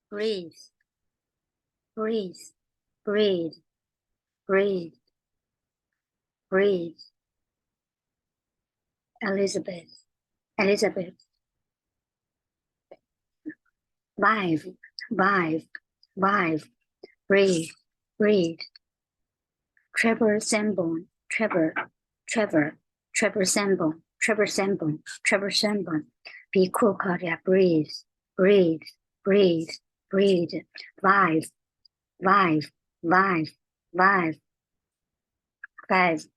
breathe, breathe, breathe, breathe, breathe. Elizabeth, Elizabeth. 5, 5, 5. Breathe, breathe. Trevor Sanborn, Trevor Sanborn, Trevor Sanborn, Trevor Sanborn. Be cool, Claudia. Breathe, breathe, breathe, breathe. 5, 5, 5, 5, 5.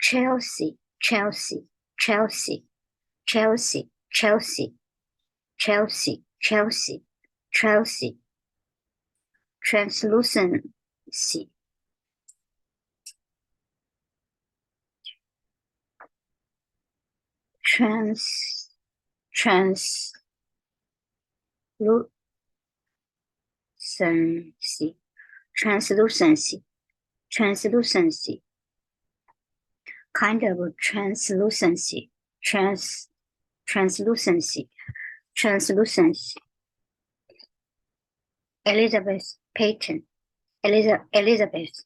Chelsea, Chelsea, Chelsea, Chelsea, Chelsea, Chelsea, Chelsea, Chelsea. Translucency, translucency, translucency, kind of translucency, translucency, translucency. Elizabeth Peyton, Elizabeth Peyton,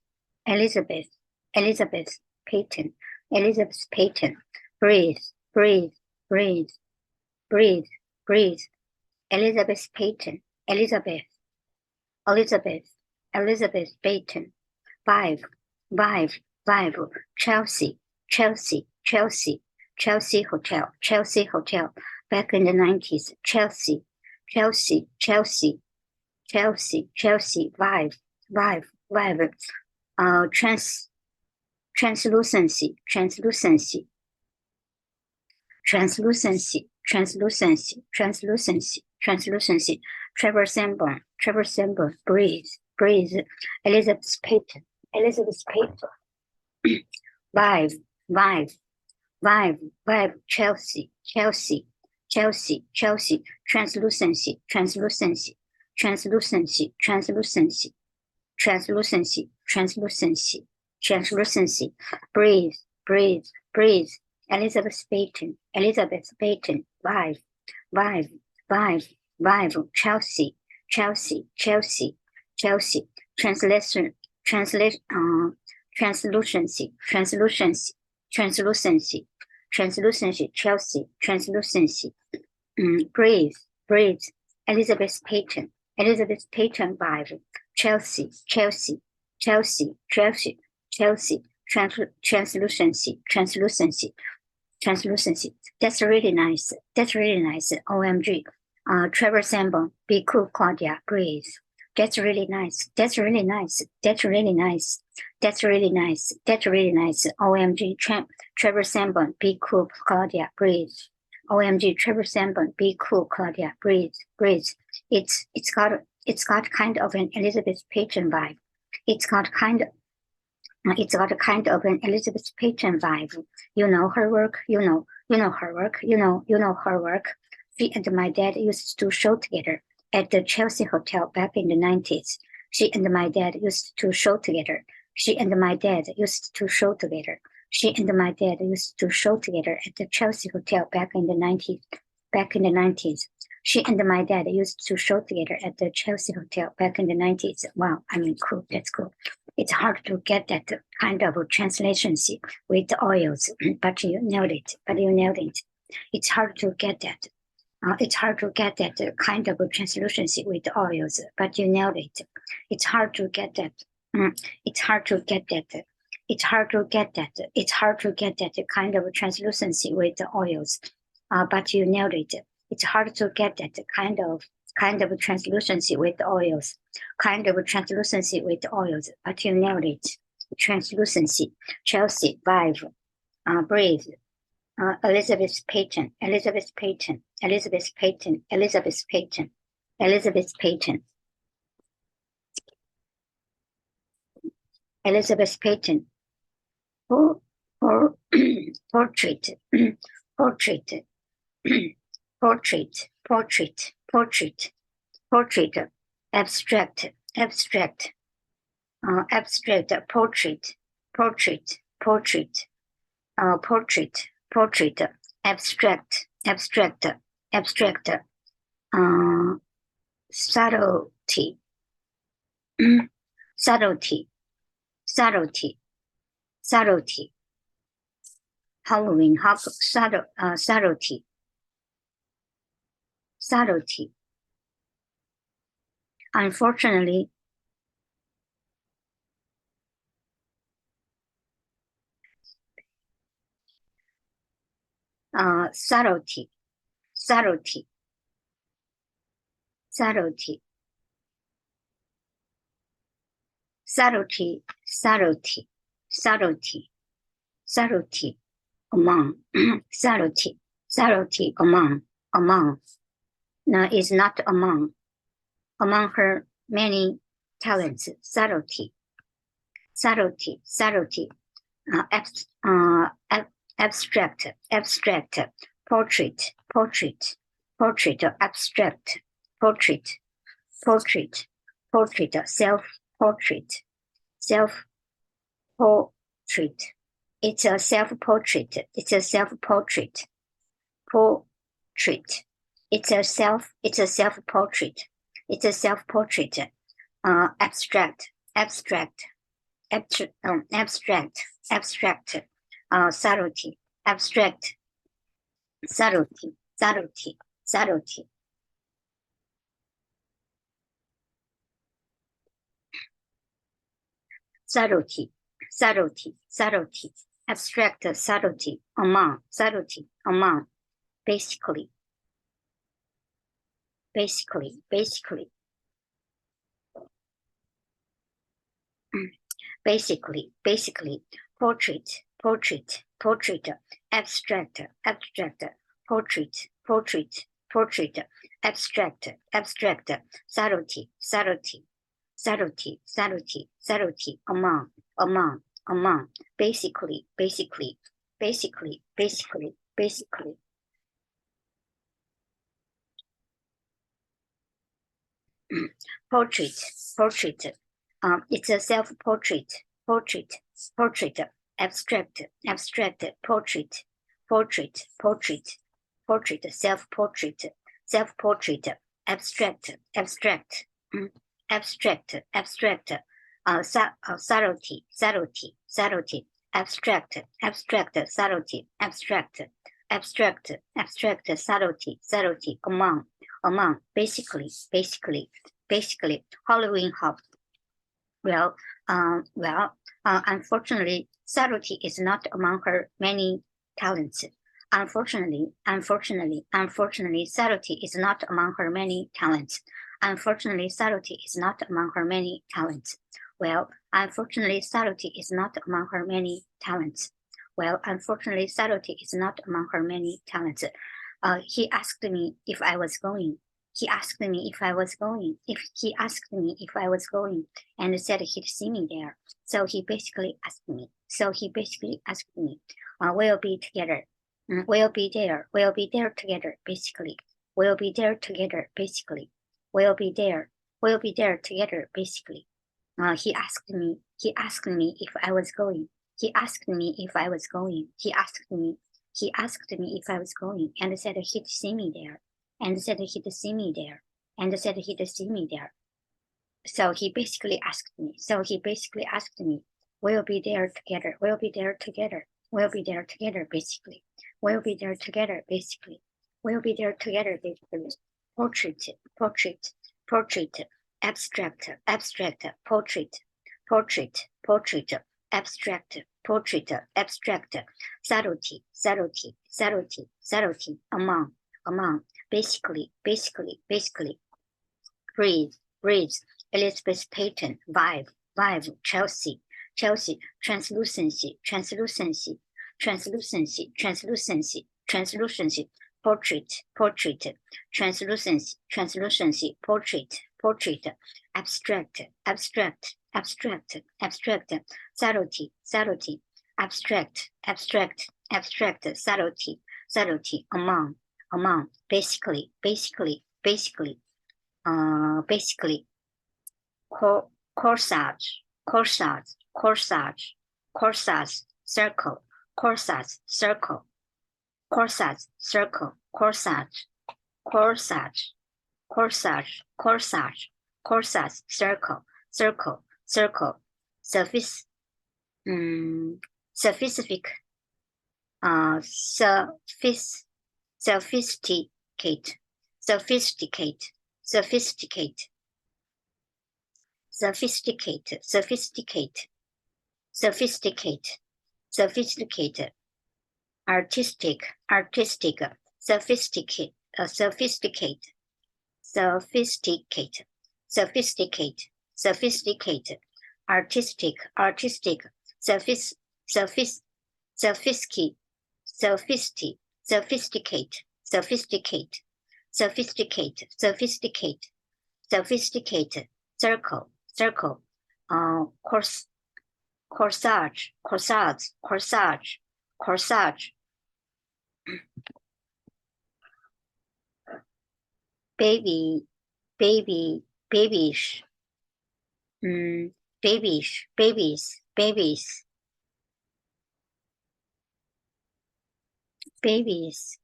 Elizabeth Peyton. Breathe, breathe, breathe, breathe, breathe. Elizabeth Peyton, Elizabeth Peyton. 5, 5, 5. Chelsea, Chelsea, Chelsea, Chelsea Hotel, Chelsea Hotel. Back in the 90s, Chelsea, Chelsea, Chelsea, Chelsea, Chelsea. 5, 5, 5. Translucency, translucency, translucency, translucency, translucency, translucency. Trevor Sanborn, breathe, breathe. Elizabeth Peyton, Elizabeth Peyton. 5, 5, 5, 5. Chelsea, Chelsea, Chelsea, Chelsea. Translucency, translucency, translucency, translucency, translucency, translucency, translucency. Breathe, breathe, breathe. Elizabeth Peyton, Elizabeth Peyton. 5, 5, 5, 5. Chelsea, Chelsea, Chelsea, Chelsea. Translucency, translucency, translucency, translucency, translucency. Chelsea, translucency. Breathe, breathe. Elizabeth Peyton, Elizabeth Peyton. 5. Chelsea, Chelsea, Chelsea, Chelsea, Chelsea. Translucency, translucency, translucency. That's really nice. That's really nice. OMG. Trevor Sanborn, be cool, Claudia. Breathe. That's really nice. That's really nice. That's really nice. That's really nice. That's really nice. OMG. Trevor Sanborn, be cool, Claudia. Breathe. OMG. Trevor Sanborn, be cool, Claudia. Breathe. Breathe. It's got kind of an Elizabeth Peyton vibe. It's got kind of an Elizabeth Peyton vibe. You know her work. You know her work. You know her work. She and my dad used to show together at the Chelsea Hotel back in the 90s. She and my dad used to show together. She and my dad used to show together. She and my dad used to show together at the Chelsea Hotel back in the 90s. Back in the 90s. She and my dad used to show together at the Chelsea Hotel back in the 90s. Wow, I mean, cool. That's cool. It's hard to get that kind of translationcy with the oils, but you nailed it. It's hard to get that. It's hard to get that kind of translucency with the oils, but you nailed it. It's hard to get that. It's hard to get that. It's hard to get that. It's hard to get that kind of translucency with the oils, but you nailed it. It's hard to get that kind of translucency with the oils, kind of translucency with the oils, but you nailed it. Translucency. Chelsea. 5. Breathe. Elizabeth Peyton, Elizabeth Peyton, Elizabeth Peyton, Elizabeth Peyton, Elizabeth Peyton, Elizabeth Peyton. Portrait, portrait, portrait, portrait, portrait, portrait, abstract, abstract, abstract, portrait, portrait, portrait, portrait, portrait, abstract, abstract, abstract, subtlety, subtlety, subtlety, subtlety. Halloween, subtlety, subtlety. Unfortunately, subtlety, subtlety, subtlety, subtlety, subtlety, subtlety, subtlety, among, subtlety, subtlety, among. No, is not among her many talents, subtlety, subtlety, subtlety, abstract, abstract, portrait, portrait, portrait, abstract, portrait, portrait, portrait, self-portrait, self-portrait. It's a self-portrait. It's a self-portrait. Portrait. It's a self-portrait. It's a self-portrait. Abstract, abstract, abstract, abstract, subtlety, abstract, subtlety, subtlety, subtlety. Subtlety, subtlety, subtlety, abstract subtlety, among, subtlety, among, basically, basically, basically, basically, basically, portrait, portrait, portrait, abstract, abstract, portrait, portrait, portrait, abstract, abstract, subtlety, subtlety, subtlety, subtlety, subtlety, among, among, basically, basically, basically, basically, basically. Portrait, portrait. It's a self-portrait, portrait, portrait, abstract, abstract, portrait, portrait, portrait, portrait, self-portrait, self-portrait, abstract, abstract, abstract, abstract, subtlety, subtlety, subtlety, abstract, abstract, subtlety, abstract, abstract, abstract, subtlety, subtlety, among, basically, basically, basically, Halloween Hop. Well, unfortunately, subtlety is not among her many talents. Unfortunately, subtlety is not among her many talents. Unfortunately, subtlety is not among her many talents. Well, unfortunately, subtlety is not among her many talents. Well, unfortunately, subtlety is not among her many talents. He asked me if I was going. He asked me if I was going. He asked me if I was going, and said he'd see me there. So he basically asked me. We'll be together. We'll be there. We'll be there together. Basically, we'll be there together. Basically, we'll be there. We'll be there together. Basically, he asked me. He asked me if I was going. He asked me if I was going. He asked me if I was going, and said he'd see me there, and said he'd see me there, and said he'd see me there. So he basically asked me. We'll be there together. We'll be there together. We'll be there together. Basically, we'll be there together. Basically, we'll be there together. Basically, portrait, portrait, portrait, abstract, abstract, portrait, portrait, portrait, abstract, portrait, abstract, subtlety, subtlety, subtlety, subtlety, among, basically, basically, basically, breathe, breathe, Elizabeth Peyton, vibe, vibe, Chelsea, Chelsea, translucency, translucency, translucency, translucency, translucency, portrait, portrait, translucency, translucency, portrait, portrait, abstract, abstract, abstract, abstract, subtlety, subtlety, abstract, abstract, abstract, subtlety, subtlety, among, basically, basically, basically, basically, corsage, corsage, corsage, corsage, circle, corsage, circle, corsage, circle, corsage, corsage, corsage, corsage, corsage, circle, circle, circle, sophistic, sophisticate, sophisticate, sophisticate, sophisticate, sophisticate, sophisticate, sophisticated, artistic, artistic, sophisticate, sophisticate, sophisticate, sophisticate, sophisticated, artistic, artistic, sophisticate, sophisticate, sophisticate, sophisticate, sophisticate, sophisticate, sophisticated, circle, circle, corsage, corsage, corsage, corsage, baby, baby, babyish, babyish, babies, babies, babies,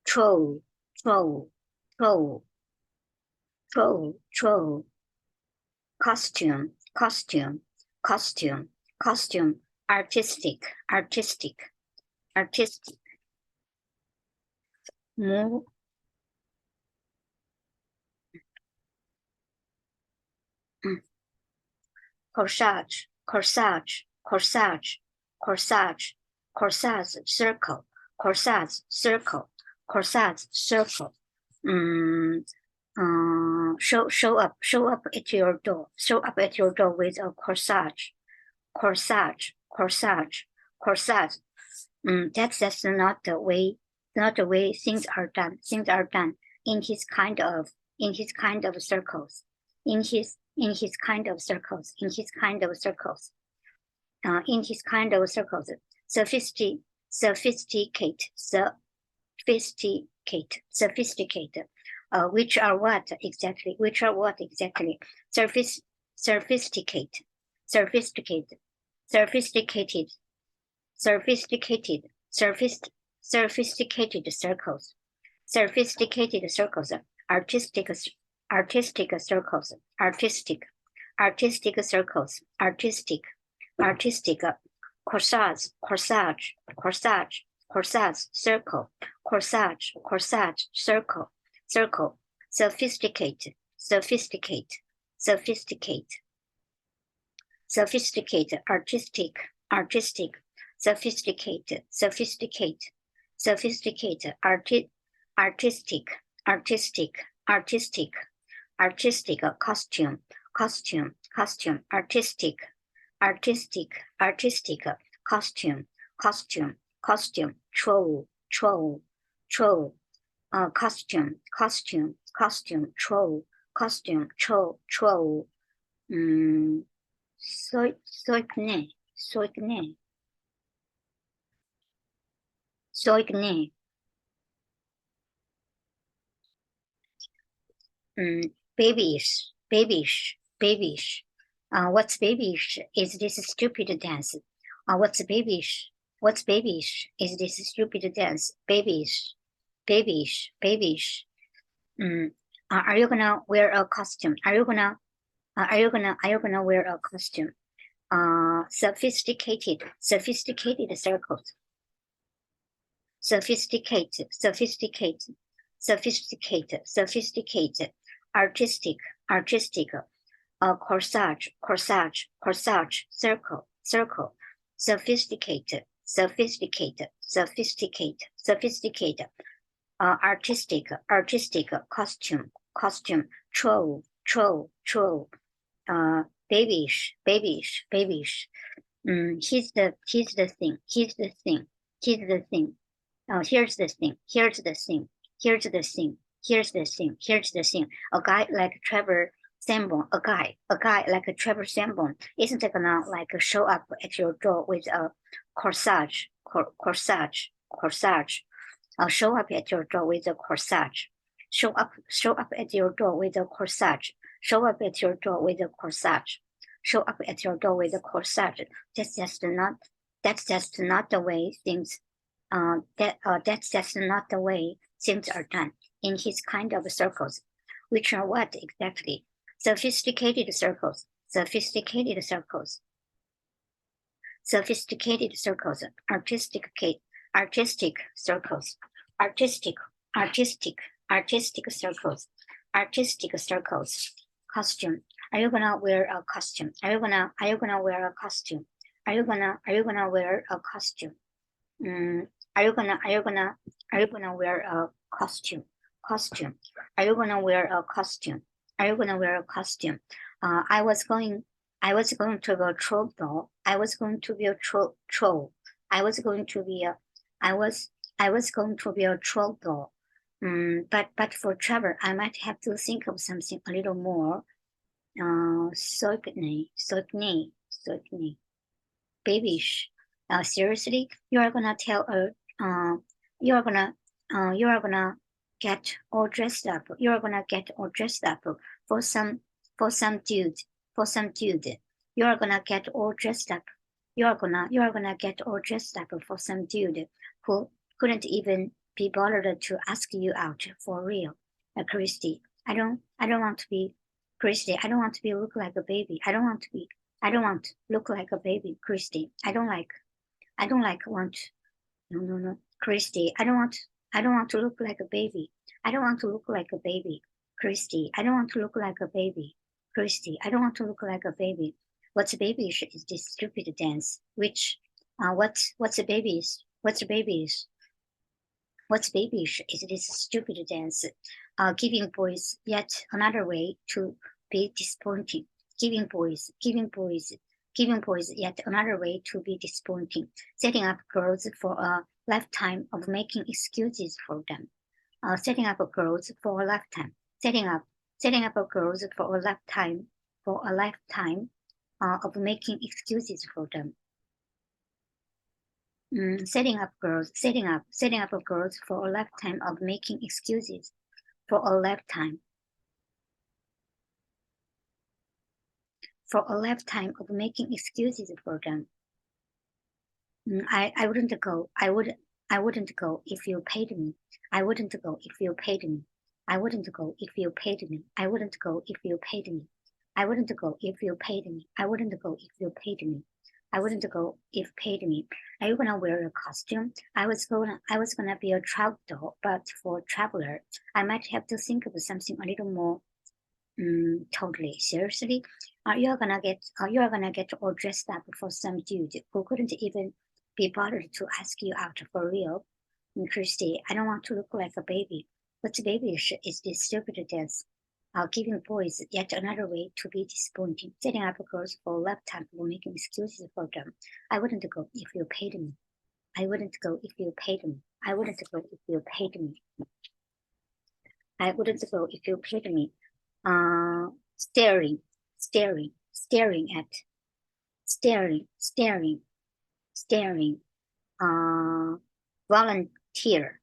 troll, troll, troll, troll, troll, costume, costume, costume, costume, artistic, artistic, artistic, move, corsage, corsage, corsage, corsage, corsage, circle, corsage, circle, corsage, circle. Show up at your door. Show up at your door with a corsage, corsage, corsage, corsage. That's not the way. Not the way things are done. Things are done in his kind of circles. In his kind of circles. In his kind of circles. In his kind of circles. Sophisticate, sophisticate, which are what exactly? Which are what exactly? Sophisticated, sophisticated, sophisticated, sophisticated, sophisticated circles, sophisticated circles, artistic circles, artistic circles, artistic, corsage, corsage, corsage, corsage, circle, corsage, corsage, circle, circle, sophisticate, sophisticate, sophisticate, sophisticate, artistic, artistic, sophisticated, sophisticate, sophisticated, artistic, artistic, artistic, artistic, costume, costume, costume, artistic, artistic, artistic, costume, costume, costume, troll, troll, troll, costume, costume, costume, troll, costume, troll, troll, soigne, soigne, soigne, babyish, babyish, babyish. What's babyish? Is this stupid dance? What's babyish? What's babyish? Is this stupid dance? Babyish, babyish, babyish. Are you gonna wear a costume? Are you gonna wear a costume? Sophisticated, sophisticated circles. Sophisticated, sophisticated, sophisticated, sophisticated, artistic, artistic, corsage, corsage, corsage, circle, circle, sophisticated, sophisticated, sophisticated, sophisticated, artistic, artistic, costume, costume, troll, troll, troll, babyish, babyish, babyish. Here's the thing, here's the thing, here's the thing. Here's the thing, here's the thing, here's the thing, here's the thing, here's the thing. A guy like Trevor Sambon, a guy like Trevor Sambon isn't gonna like show up at your door with a corsage, corsage. Show up at your door with a corsage. Show up at your door with a corsage. Show up at your door with a corsage. Show up at your door with a corsage. That's just not the way things. That's just not the way things are done in his kind of circles, which are what exactly? Sophisticated circles. Sophisticated circles. Sophisticated circles. Artistic circles. Artistic circles. Artistic circles. Costume. Are you gonna wear a costume? Are you gonna wear a costume? Are you gonna wear a costume? Are you gonna wear a costume? Costume. Are you gonna wear a costume? Are you gonna wear a costume? I was going to be a troll doll. I was going to be a troll. I was going to be a troll doll. But for Trevor, I might have to think of something a little more. Certainly, babyish. Seriously, you are gonna get all dressed up. You are gonna get all dressed up for some dude. You are gonna get all dressed up. You are gonna get all dressed up for some dude who couldn't even be bothered to ask you out for real. Christy, I don't want to be Christy. I don't want to be look like a baby. I don't want to look like a baby, Christy. I don't want. No, Christy. I don't want to look like a baby. I don't want to look like a baby, Christy. I don't want to look like a baby, Christy. I don't want to look like a baby. What's a babyish is this stupid dance. Which, what's a babyish? What's babyish is this stupid dance. Giving boys yet another way to be disappointing. Giving boys yet another way to be disappointing. Setting up girls for a lifetime of making excuses for them. Setting up girls for a lifetime. Setting up girls for a lifetime of making excuses for them. Setting up girls for a lifetime of making excuses for a lifetime. For a lifetime of making excuses for them. I wouldn't go. I wouldn't go if you paid me. I wouldn't go if you paid me. I wouldn't go if you paid me. I wouldn't go if you paid me. I wouldn't go if you paid me. I wouldn't go if you paid me. I wouldn't go if paid me. Are you gonna wear a costume? I was gonna be a trout doll, but for traveler, I might have to think of something a little more. Totally. Seriously, you are gonna get all dressed up for some dude who couldn't even be bothered to ask you out for real. Christy, I don't want to look like a baby. What's babyish is this stupid dance. Giving boys yet another way to be disappointing. Setting up girls for a lifetime or making excuses for them. I wouldn't go if you paid me. I wouldn't go if you paid me. I wouldn't go if you paid me. I wouldn't go if you paid me. Staring at. Volunteer.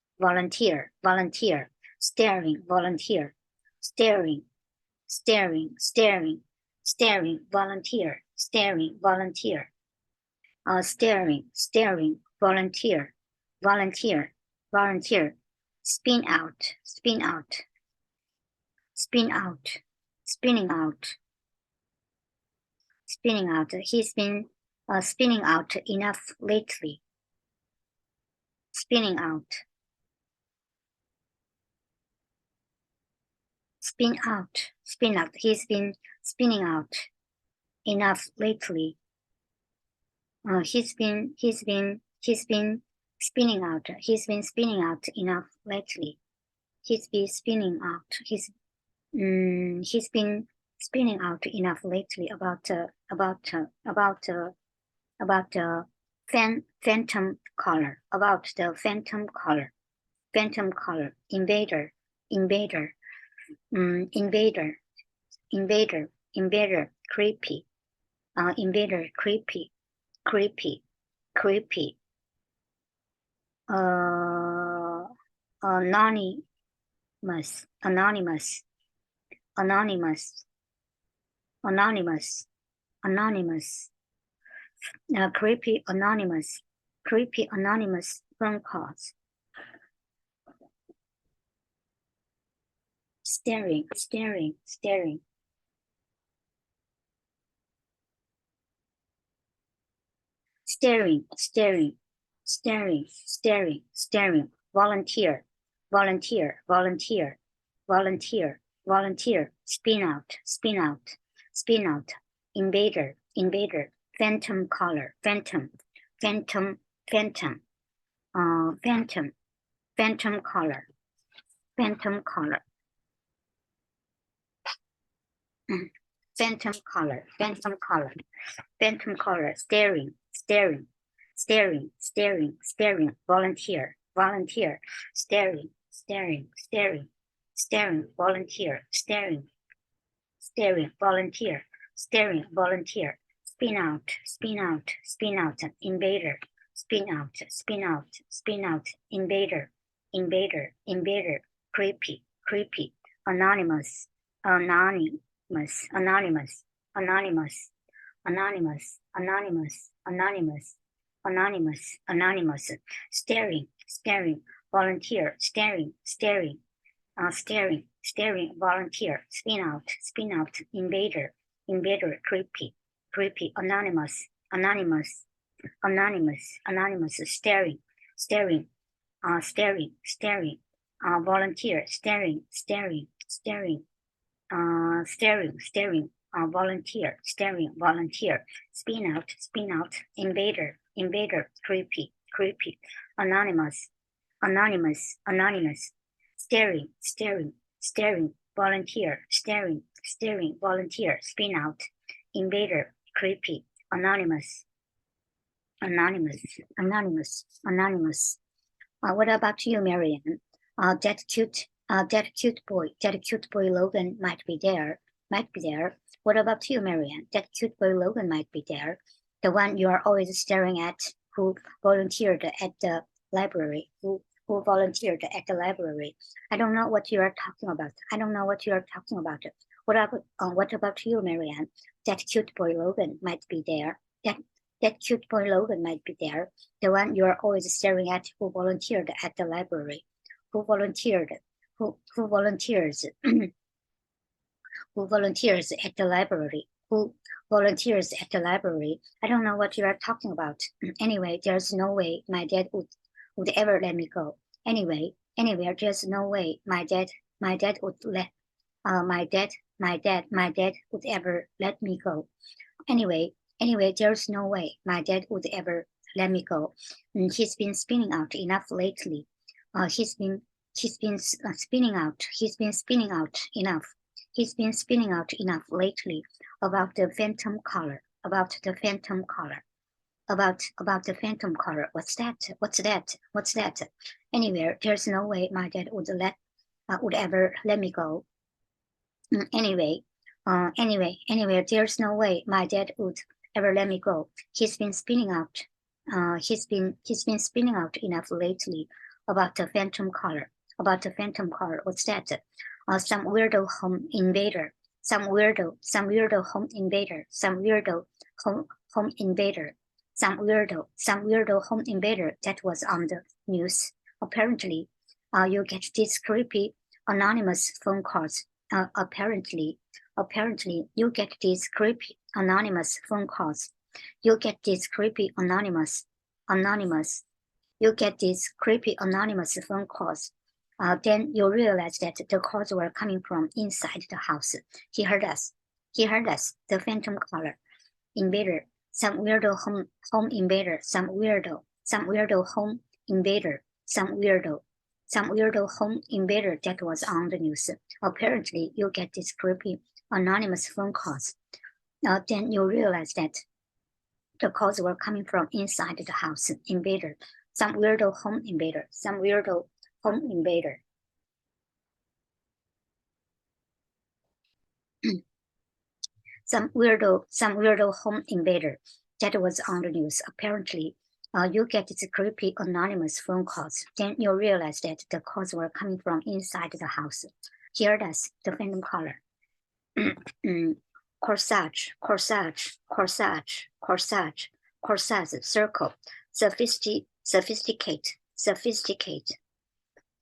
Staring, volunteer. Staring, volunteer. Staring, volunteer. Volunteer. Spin out. Spinning out. He's been spinning out enough lately. Spinning out. Spin out. He's been spinning out enough lately. He's been spinning out. He's been spinning out enough lately. He's been spinning out. He's been spinning out enough lately about phantom color. About the phantom color. Phantom color. Invader. Creepy. Invader. Creepy. Anonymous. anonymous, anonymous, anonymous, creepy anonymous phone calls. Staring, staring, staring. Staring, staring, staring, staring, staring. Volunteer, volunteer, volunteer, volunteer, volunteer. Spin out, spin out, spin out. Invader, invader. Phantom color, phantom, phantom, phantom. Phantom, phantom color, phantom color. Phantom color, phantom color, phantom color. Staring, staring, staring, staring, staring. Volunteer, volunteer. Staring, staring, staring, staring. Volunteer, staring, staring. Volunteer, staring. Volunteer. Spin out, spin out, spin out. Invader, spin out, spin out, spin out. Invader, invader, invader. Creepy, creepy. Anonymous, anonymous, anonymous, anonymous, anonymous, anonymous, anonymous, anonymous, anonymous. Staring, staring. Volunteer, staring, staring, staring, staring. Volunteer. Spin out. Invader, invader. Creepy, creepy. Anonymous, anonymous, anonymous, anonymous. Staring, staring, staring, staring. Volunteer. Staring, staring, staring. Staring, staring. Volunteer, staring, volunteer. Spin out. Invader, invader. Creepy, creepy. Anonymous, anonymous, anonymous. Staring, staring, staring. Volunteer, staring, staring. Volunteer. Spin out. Invader, creepy. Anonymous, anonymous, anonymous, anonymous. What about you, Marianne? That cute boy Logan might be there. What about you, Marianne? That cute boy Logan might be there. The one you are always staring at, who volunteered at the library. Who volunteered at the library? I don't know what you are talking about. What about you, Marianne? That cute boy Logan might be there. That cute boy Logan might be there. The one you are always staring at, who volunteered at the library. Who volunteers who volunteers at the library. Who volunteers at the library? I don't know what you are talking about. Anyway, there's no way my dad would ever let me go. Anyway, there's no way my dad would let my dad would ever let me go. Anyway, there's no way my dad would ever let me go. He's been spinning out enough lately. He's been spinning out enough. He's been spinning out enough lately about the phantom color. About the phantom color. What's that? Anyway, there's no way my dad would ever let me go. Anyway, there's no way my dad would ever let me go. He's been spinning out. He's been spinning out enough lately about the phantom color. What's that? Some weirdo home invader. Some weirdo home invader. Some weirdo home invader that was on the news. Apparently, you get these creepy anonymous phone calls. Apparently, you get these creepy anonymous phone calls. You get these creepy anonymous. You get these creepy anonymous phone calls. Then you realize that the calls were coming from inside the house. He heard us. The phantom caller. Invader. Some weirdo home invader. Some weirdo home invader. Some weirdo home invader that was on the news. Apparently, you get these creepy anonymous phone calls. Then you realize that the calls were coming from inside the house. Invader. Some weirdo home invader. Some weirdo home invader. Some weirdo home invader that was on the news. Apparently, you get these creepy anonymous phone calls. Then you realize that the calls were coming from inside the house. He heard us, the phantom caller. Corsage, corsage, corsage, corsage, corsage, circle, sophisticate, sophisticate, sophisticate,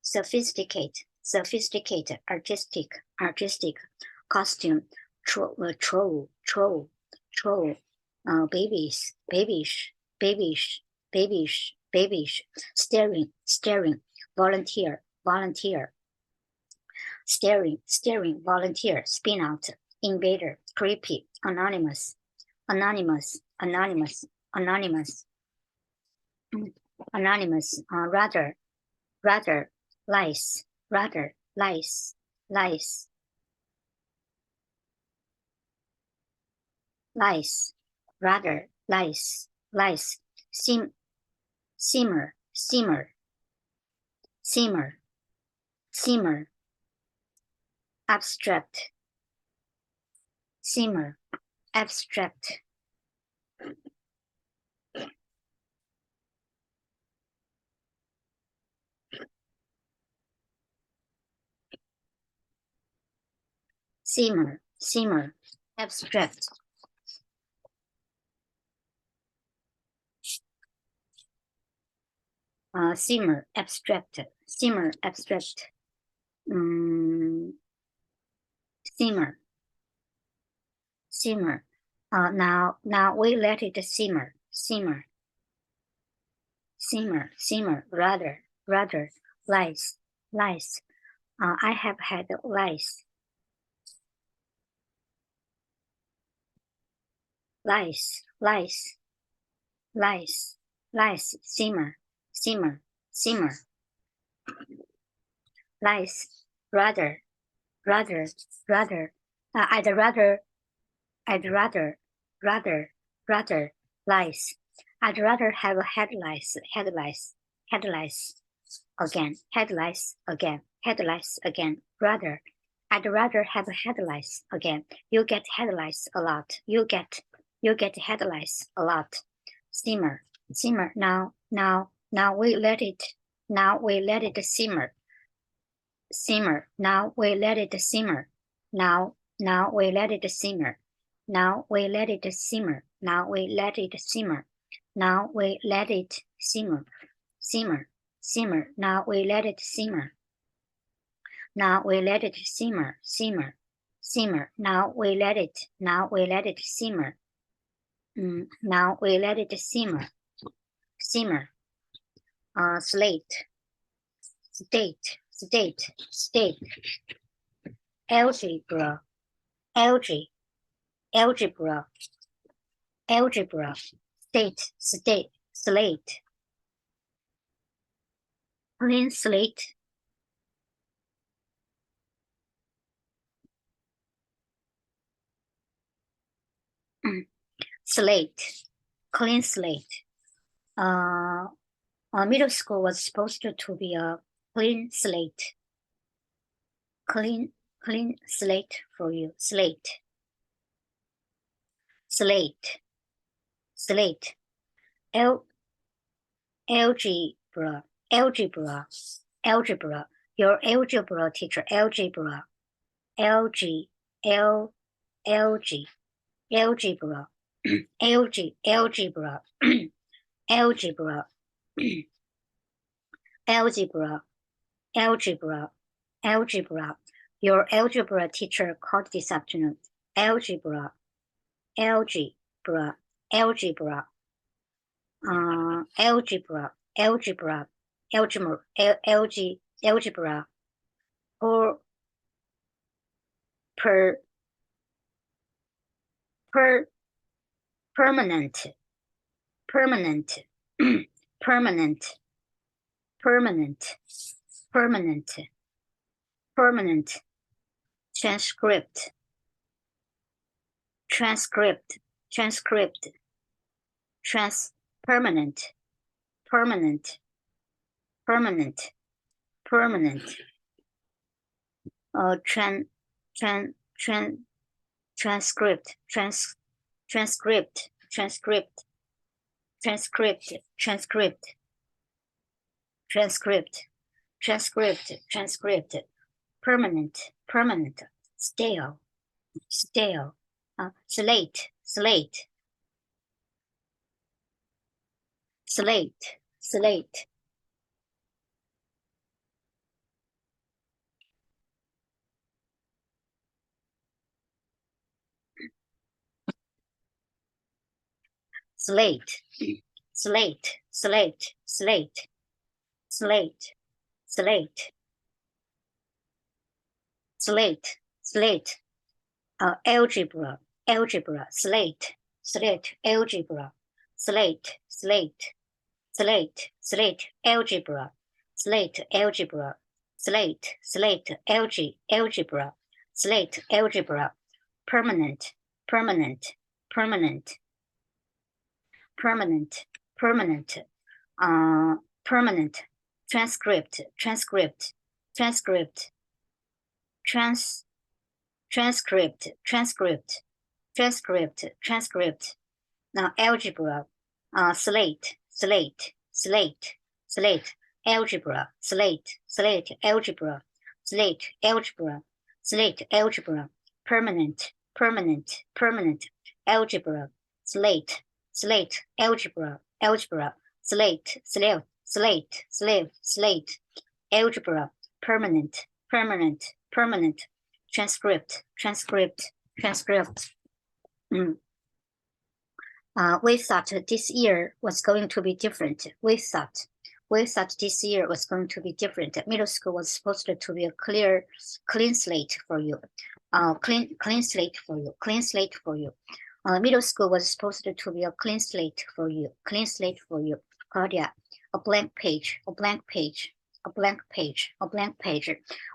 sophisticate, sophisticate, artistic, artistic, costume, troll, babies, babyish, babyish, babyish, babyish, staring, staring, volunteer, volunteer, staring, volunteer, spin out, invader, creepy, anonymous, anonymous, anonymous, anonymous, anonymous, rather, lice, rather, lice, lice, lice, rather, lice, lice, simmer, simmer, simmer, simmer, abstract, simmer, abstract, simmer, simmer, abstract, simmer, abstract, simmer, abstract, simmer, simmer. Now we let it simmer, simmer, simmer, simmer, rather, lice, lice. I have had lice, lice, lice, lice, lice, simmer, simmer, simmer, lice, rather, I'd rather, lice. I'd rather have a head lice, again, head lice again, rather. I'd rather have a head lice again. You get head lice a lot. You get head lice a lot. Simmer, simmer. Now we let it simmer. Simmer. Now we let it simmer. Now we let it simmer. Now we let it simmer. Now we let it simmer. Now we let it simmer. Simmer. Simmer. Now we let it simmer. Now we let it simmer. Simmer. Simmer. Now we let it simmer. Now we let it simmer. Simmer. Slate. State. Algebra. Algebra. State. Slate. Clean slate. Slate. Clean slate. Middle school was supposed to be a clean slate. Clean slate for you. Slate. Algebra. Your algebra teacher. Algebra. Algebra. Algebra. Your algebra teacher called this afternoon. Algebra. Or permanent. Transcript. Permanent. Transcript. Permanent. Stale. stale, slate, slate, slate, slate, slate, slate, slate, slate, slate, slate, slate, slate, algebra, algebra, slate, slate, algebra, slate, slate, slate, slate, algebra, slate, algebra, slate, slate, algebra, slate, algebra, permanent, permanent, permanent, permanent, permanent, permanent, transcript, transcript, transcript, transcript, transcript, transcript, transcript. Now algebra, slate, slate, slate, slate, algebra, slate, slate, algebra, slate, algebra, slate, algebra, permanent, permanent, permanent, algebra, slate, slate, algebra, algebra, slate, slate, slate, slate, slate, algebra, permanent, permanent, permanent, transcript, transcript, transcript. We thought this year was going to be different. We thought this year was going to be different. Middle school was supposed to be a clean slate for you. Clean slate for you. Clean slate for you. Middle school was supposed to be a clean slate for you. Clean slate for you. Claudia, a blank page. A blank page. A blank page. A blank page.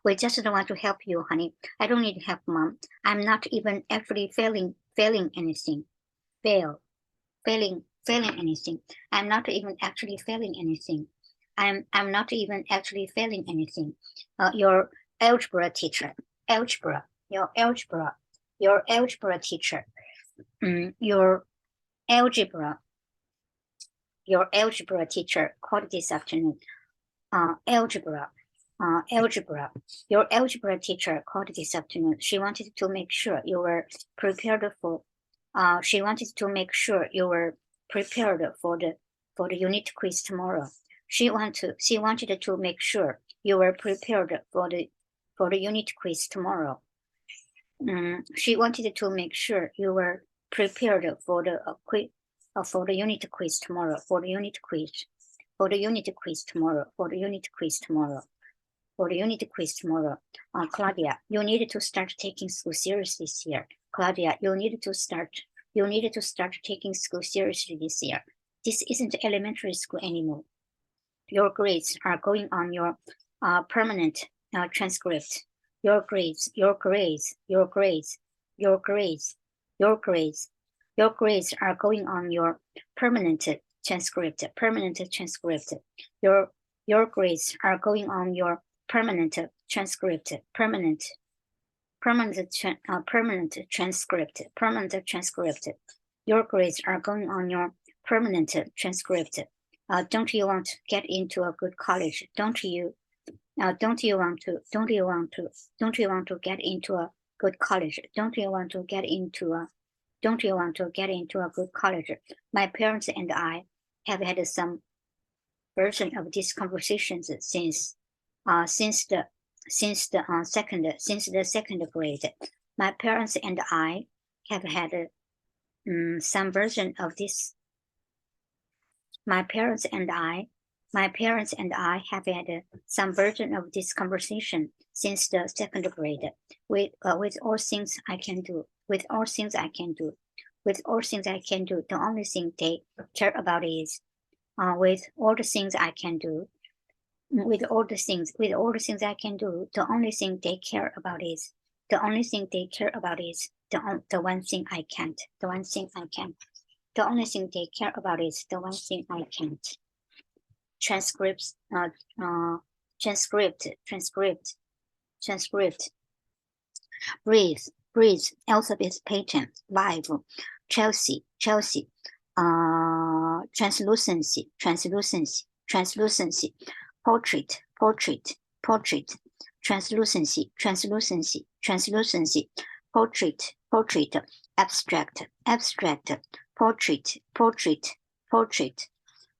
We just don't want to help you, honey. I don't need help, Mom. I'm not even actually failing anything. Failing anything. I'm not even actually failing anything. I'm not even actually failing anything. Your algebra teacher, your algebra teacher, your algebra teacher called this afternoon. Algebra. Your algebra teacher called this afternoon. She wanted to make sure you were prepared for. She wanted to make sure you were prepared for the unit quiz tomorrow. She wanted to make sure you were prepared for the unit quiz tomorrow. She wanted to make sure you were prepared for the unit quiz tomorrow. For the unit quiz tomorrow. Claudia, you need to start taking school seriously this year. Claudia, you need to start taking school seriously this year. This isn't elementary school anymore. Your grades are going on your permanent transcript. Your grades are going on your permanent transcript. Your grades are going on your permanent transcript. Permanent transcript. Your grades are going on your permanent transcript. Don't you want to get into a good college? Don't you want to get into a good college? Don't you want to get into a good college? My parents and I have had some version of these conversations since the second grade. My parents and I have had some version of this. My parents and I have had some version of this conversation since the second grade. With all things I can do, the only thing they care about is with all the things I can do, the only thing they care about is the one thing I can't. The only thing they care about is the one thing I can't. Transcript. Breathe. Elizabeth Payton. Live. Chelsea. Translucency. Portrait. Translucency. portrait, portrait, abstract, abstract, portrait, portrait, portrait,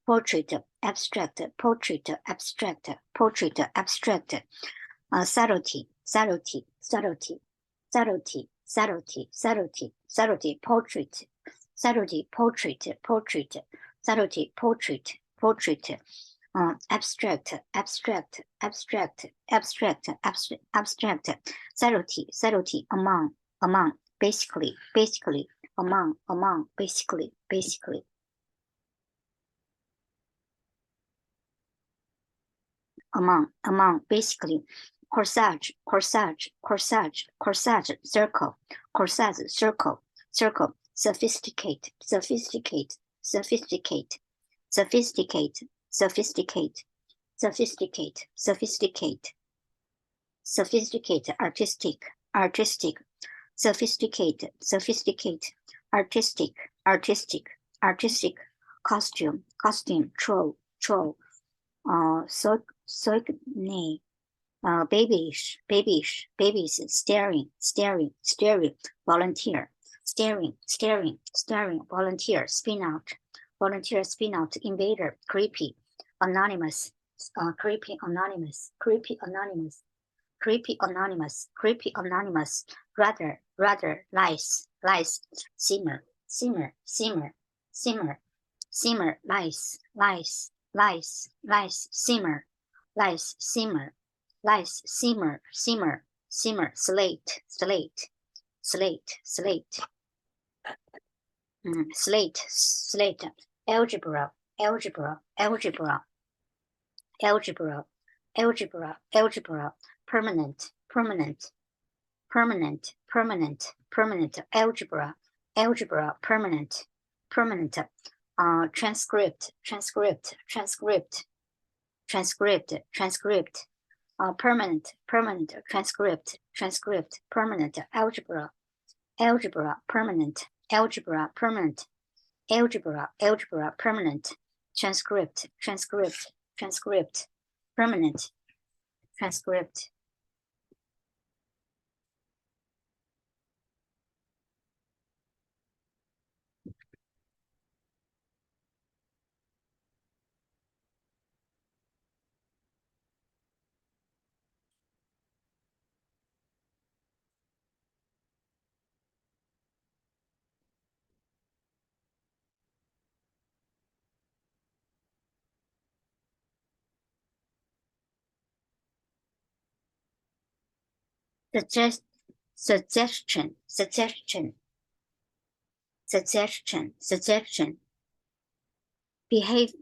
portrait, abstract, portrait, abstract, portrait, abstract, subtlety, subtlety, subtlety, subtlety, subtlety, subtlety, subtlety, portrait, subtlety, portrait, portrait, subtlety, portrait, portrait, abstract, abstract, abstract, abstract, abstract, abstract, subtlety, subtlety, among, basically, basically, among, basically, basically, among, basically, corsage, corsage, corsage, corsage, circle, corsage, circle, circle, sophisticate, sophisticate, sophisticate, sophisticate, sophisticate, sophisticate, sophisticate, sophisticate, artistic, artistic, sophisticate, sophisticate, artistic, artistic, artistic, costume, costume, troll, troll, so, babyish, babyish, babies, staring, staring, staring, volunteer, staring, staring, staring, volunteer, spin out, volunteer, spin out, invader, creepy, anonymous, creepy, anonymous, creepy, anonymous, creepy, anonymous, creepy, anonymous, rather, rather, lice, lice, simmer, simmer, simmer, simmer, simmer, lice, lice, lice, lice, simmer, lice, simmer, lice, simmer, simmer, simmer, slate, slate, slate, slate, slate, slate, algebra, algebra, algebra, algebra, algebra, algebra, permanent, permanent, permanent, permanent, permanent, algebra, algebra, permanent, permanent, transcript, transcript, transcript, transcript, transcript, permanent, permanent, transcript, transcript, permanent, algebra, algebra, permanent, algebra, permanent, algebra, algebra, permanent, transcript, transcript, transcript, permanent, transcript. Suggest, suggestion, suggestion, suggestion, suggestion, behave,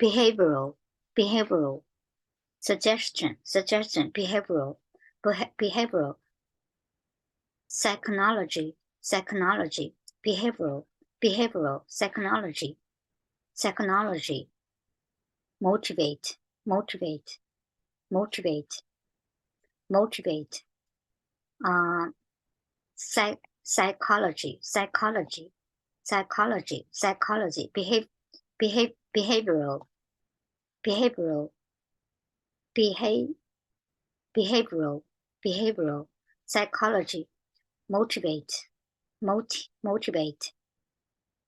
behavioral, behavioral, suggestion, suggestion, behavioral, behavioral, psychology, psychology, behavioral, behavioral, psychology, psychology, motivate, motivate, motivate, motivate, psychology, psychology, psychology, psychology, behavioral, behavioral, behavioral, behavioral, psychology, motivate, motivate,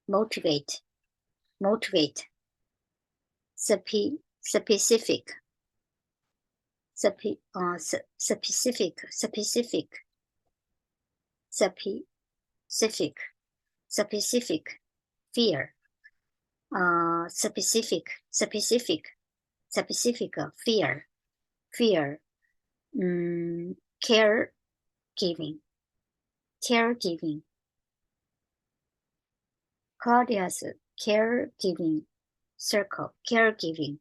motivate, motivate, specific, specific, specific, specific, specific, fear, specific, specific, specific, fear, fear, caregiving, caregiving, Claudia's caregiving circle, caregiving,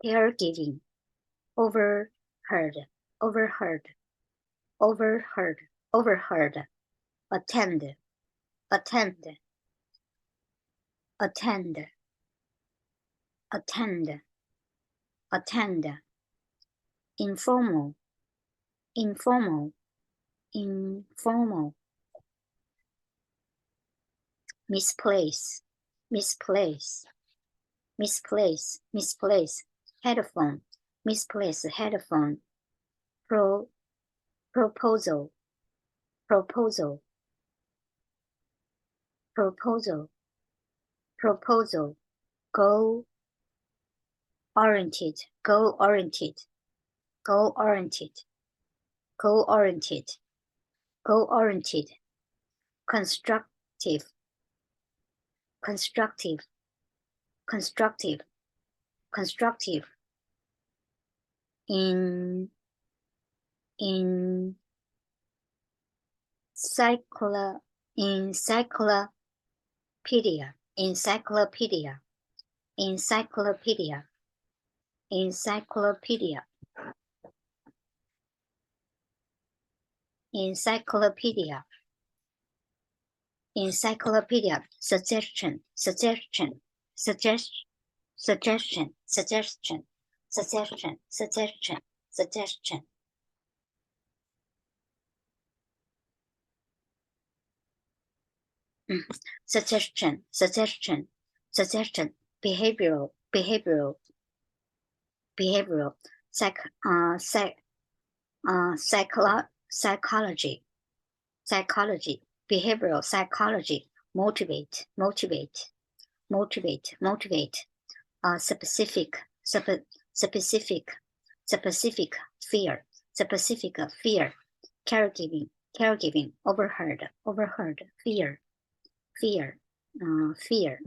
caregiving, overheard, overheard, overheard, overheard, attend, attend, attend, attend, attend, informal, informal, informal, misplace, misplace, misplace, misplace, headphone, misplace headphone, proposal, proposal, proposal, proposal, goal-oriented, goal-oriented, goal-oriented, goal-oriented, goal-oriented, constructive, constructive, constructive, constructive, in encyclopedia, encyclopedia, encyclopedia, encyclopedia, encyclopedia, encyclopedia, suggestion, suggestion, suggestion, suggestion, suggestion, suggestion, suggestion. Suggestion, suggestion, suggestion, behavioral, behavioral, behavioral, psychology, psychology, behavioral psychology, motivate, motivate, motivate, motivate, specific, specific, specific fear, specific fear, caregiving, caregiving, overheard, overheard, fear, fear, fear,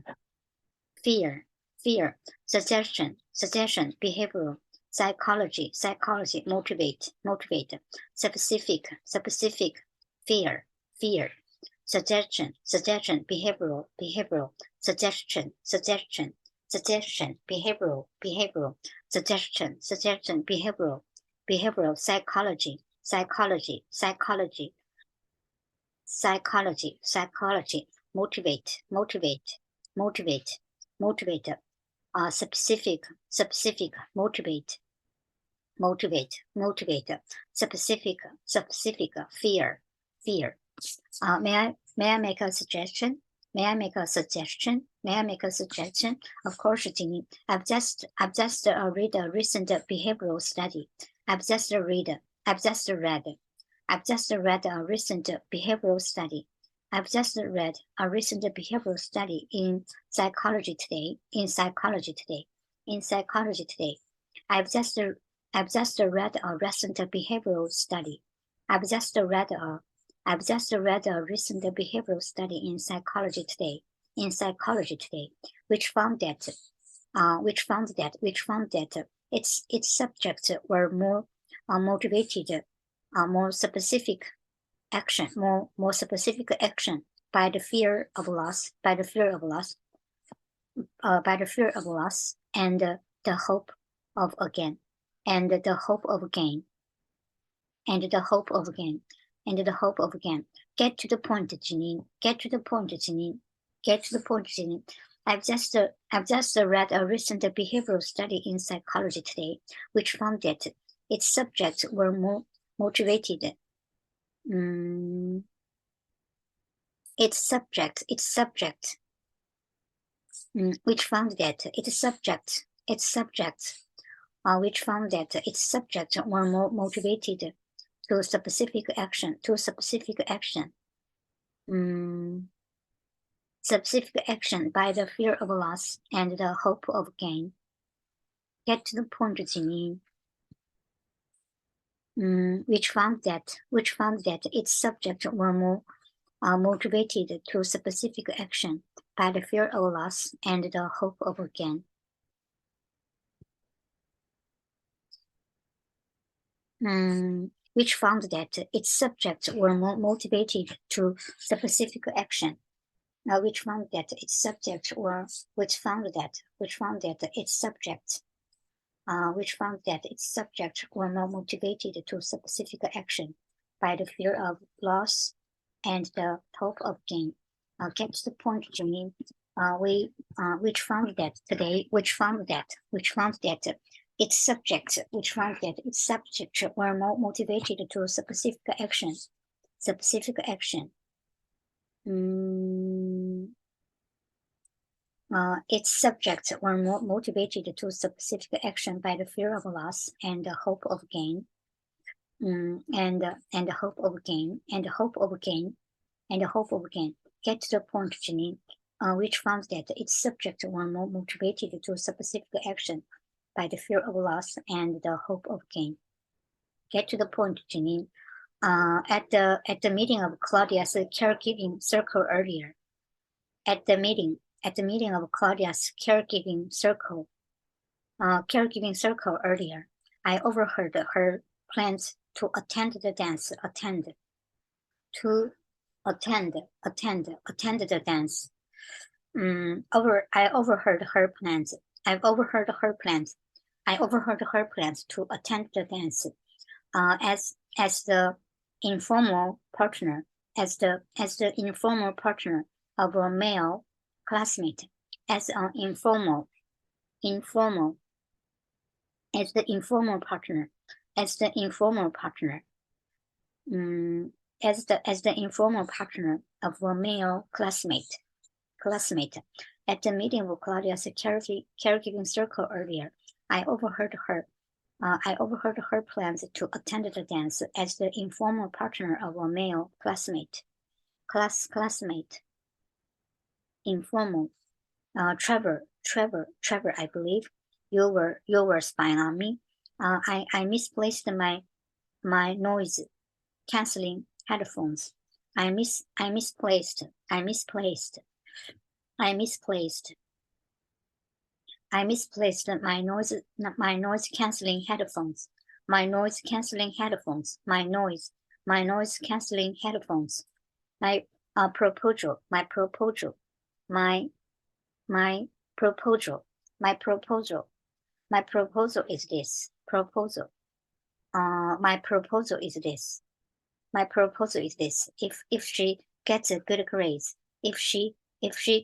fear, fear, suggestion, suggestion, behavioral, psychology, psychology, motivate, motivate, specific, specific, fear, fear, suggestion, suggestion, behavioral, behavioral, suggestion, suggestion, suggestion, behavioral, behavioral, suggestion, suggestion, behavioral, behavioral, psychology, psychology, psychology, psychology, psychology, motivate, motivate, motivate, motivate, specific, specific, motivate, motivate, motivate, specific, specific, fear, fear. May I make a suggestion? May I make a suggestion? May I make a suggestion? Of course, Jimmy. I've just read a recent behavioral study. I've just read a recent behavioral study. I've just read a recent behavioral study in Psychology Today. In Psychology Today. In Psychology Today. I've just read a recent behavioral study. I've just read a recent behavioral study in Psychology Today. In Psychology Today, which found that its subjects were more motivated, more specific action, more specific action by the fear of loss, by the fear of loss, and the hope of again, and the hope of gain, and the hope of gain, and the hope of gain. Get to the point, Janine. Get to the point, Janine. Get to the point, Janine. I've just read a recent behavioral study in Psychology Today, which found that its subjects were more motivated. Its subject, which found that its subject, which found that its subjects were more motivated to specific action, specific action by the fear of loss and the hope of gain. Get to the point, Janine. Which found that its subjects were more motivated to specific action by the fear of loss and the hope of gain. Which found that its subjects were more motivated to specific action. Which found that its subjects were its subjects were more motivated to specific action by the fear of loss and the hope of gain. Get to the point, Janine. Which found that its subjects were more motivated to specific action. Its subjects were more motivated to specific action by the fear of loss and the hope of gain. and hope of gain, and hope of gain, and hope of gain. Get to the point, Janine, which found that its subjects were more motivated to specific action by the fear of loss and the hope of gain. Get to the point, Janine. At the meeting of Claudia's caregiving circle earlier. At the meeting of Claudia's caregiving circle earlier, I overheard her plans to attend the dance. Attend the dance. I overheard her plans. I've overheard her plans. I overheard her plans to attend the dance. As the informal partner, as the informal partner of a male classmate, as an informal as the informal partner, as the informal partner, as the informal partner of a male classmate. At the meeting of Claudia's caregiving circle earlier, I overheard her plans to attend the dance as the informal partner of a male classmate. Informal. Trevor, I believe you were spying on me. I misplaced my noise canceling headphones. I misplaced my noise canceling headphones. My noise canceling headphones. My proposal. My proposal is this. My proposal is this. If she gets a good grade, if she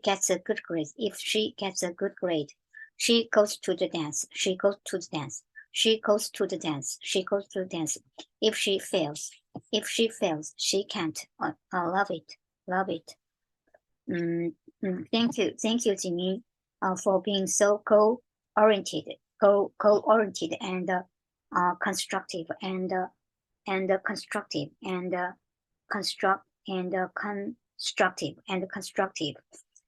gets a good grade, she goes to the dance. If she fails, she can't. Love it. Thank you, Jimmy, for being so goal-oriented and constructive and constructive.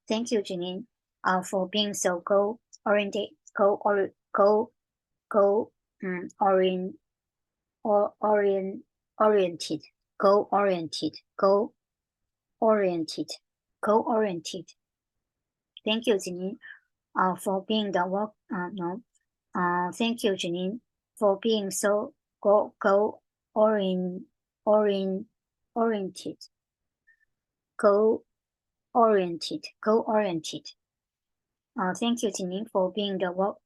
Thank you, Janine, for being so goal-oriented, goal-oriented. Thank you, Janine, for being the work. Thank you, Janine, for being so goal-oriented. Thank you, Janine, for being the work.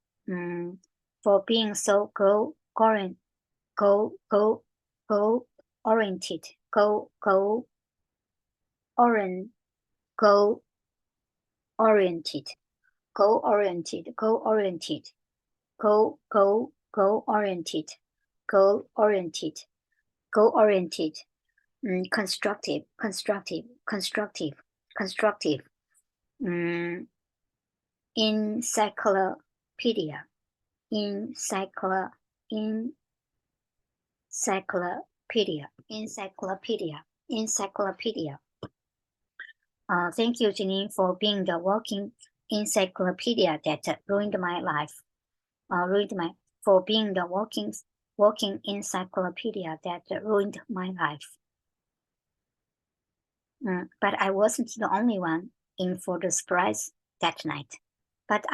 For being so goal-oriented. Constructive. Encyclopedia. Thank you, Janine, for being the walking encyclopedia that ruined my life. For being the walking encyclopedia that ruined my life. But I wasn't the only one in for the surprise that night. That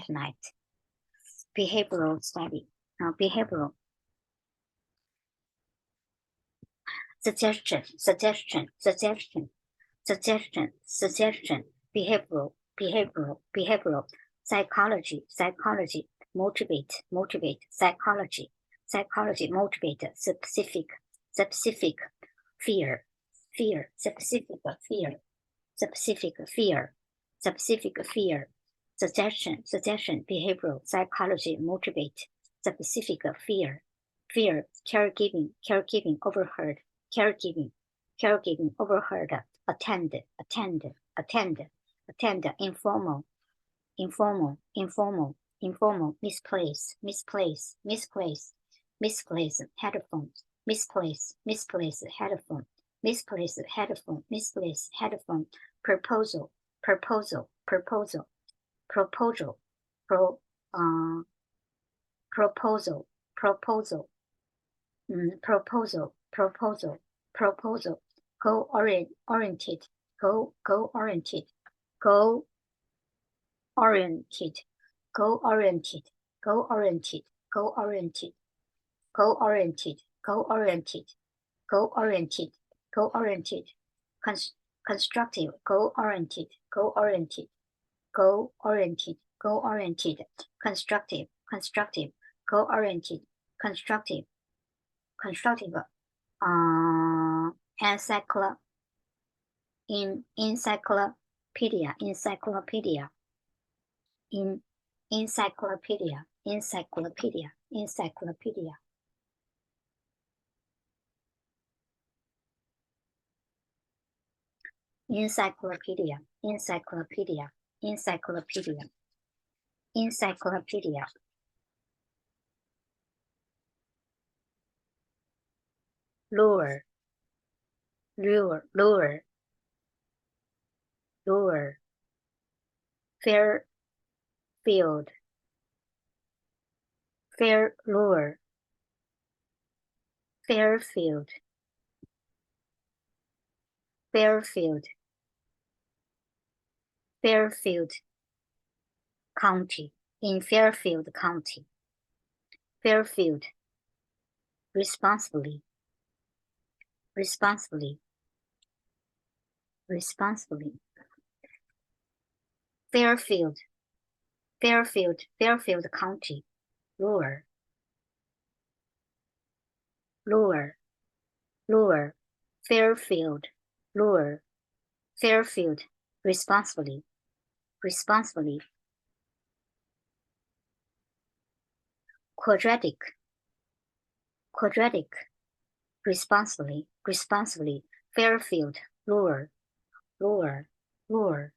night. Behavioral study. Behavioral. Suggestion. Behavioral. Psychology. Motivate. Psychology. Motivate. Specific. Fear. Specific fear. Suggestion. Behavioral. Psychology. Motivate. Specific fear. Caregiving. Overheard. Caregiving. Overheard. Attend. Informal. informal, informal, informal, misplace, misplace, misplace, misplace, headphone, misplace, misplace, headphone, misplace, headphone, misplace, headphone, proposal, proposal, proposal, proposal, pro, proposal, proposal, proposal, proposal, proposal, oriented, oriented, go oriented, oriented, oriented, oriented, oriented, oriented, oriented, oriented, constructive, oriented, oriented, oriented, oriented, constructive, oriented, constructive, encyclo, encyclopedia, encyclopedia, encyclopedia, encyclopedia, encyclopedia, encyclopedia, encyclopedia, encyclopedia, encyclopedia, lure, lure, lure, lure, fair field, fair lure, Fairfield, Fairfield, Fairfield County, in Fairfield County, Fairfield, responsibly, responsibly, responsibly, Fairfield, Fairfield, Fairfield County, lure, lure, lure, Fairfield, lure, Fairfield, responsibly, responsibly, quadratic, quadratic, responsibly, responsibly, Fairfield, lure, lure, lure,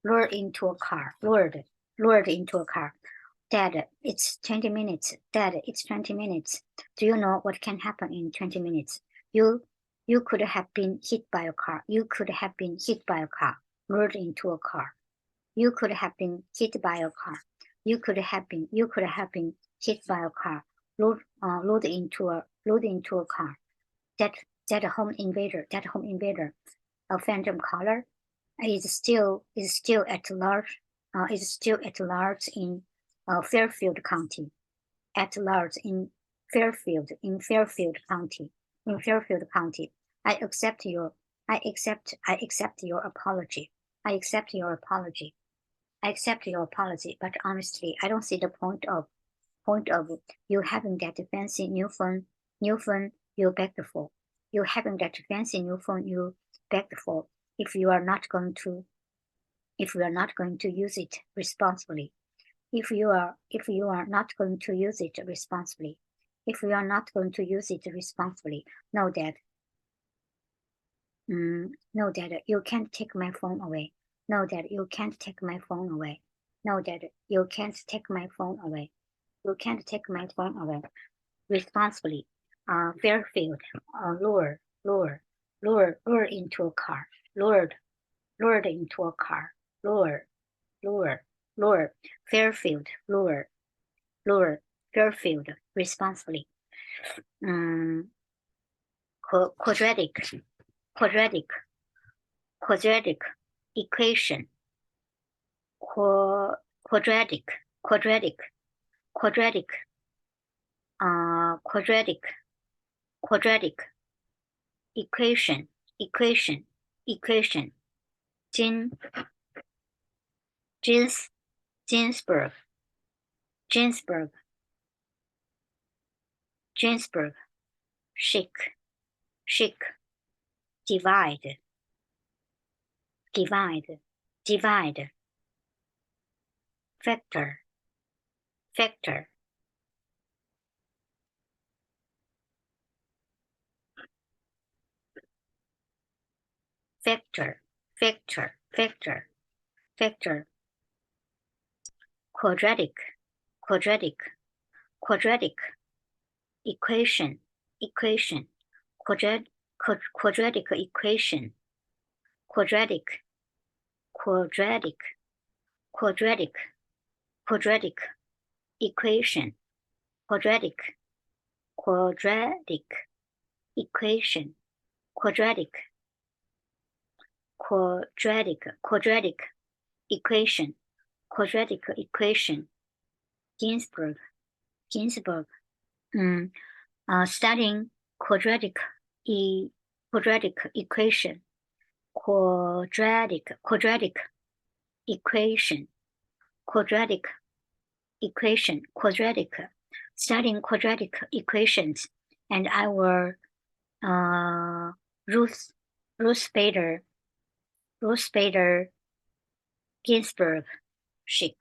lure into a car, lured, lured into a car. Dad, it's 20 minutes. Dad, it's 20 minutes. Do you know what can happen in 20 minutes? You could have been hit by a car. You could have been hit by a car, lured into a car. You could have been hit by a car. You could have been hit by a car, lured into a car. That home invader, a phantom caller, is still at large. Is still at large in Fairfield County, at large in Fairfield County, I accept your apology. I accept your apology. But honestly, I don't see the point of you having that fancy new phone you begged for. You having that fancy new phone you begged for if you are not going to use it responsibly. If you are not going to use it responsibly, know that you can't take my phone away. Know that you can't take my phone away. Know that you can't take my phone away. You can't take my phone away. Responsibly, Fairfield, lure into a car. Lured into a car. Lure, Fairfield, lure, Fairfield, responsibly. Quadratic equation. Quadratic equation. Ginsburg, chic, divide, factor, factor, quadratic, quadratic, quadratic, equation, equation, quadratic equation, quadratic, quadratic, quadratic, quadratic, equation, quadratic, quadratic, equation, quadratic, quadratic, quadratic, equation, quadratic equation, Ginsburg, Ginsburg, studying quadratic equation, quadratic equation, quadratic equation, quadratic, studying quadratic equations, and our Ruth Bader Ginsburg, chic,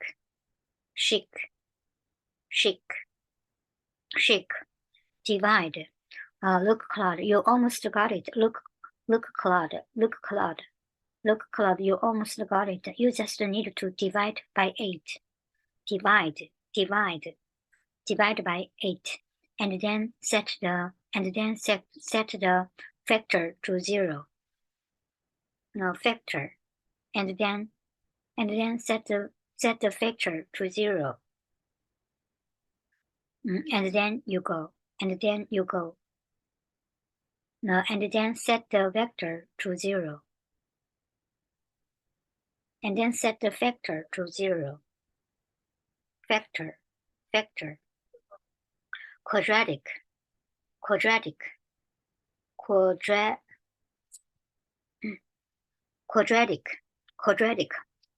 divide. Look, Claude, you almost got it. Look, Claude, you almost got it. You just need to divide by 8. Divide by 8, and then set the factor to 0. No factor, and then set the factor to 0. And then you go. No, and then set the vector to 0. And then set the factor to 0. Factor. Quadratic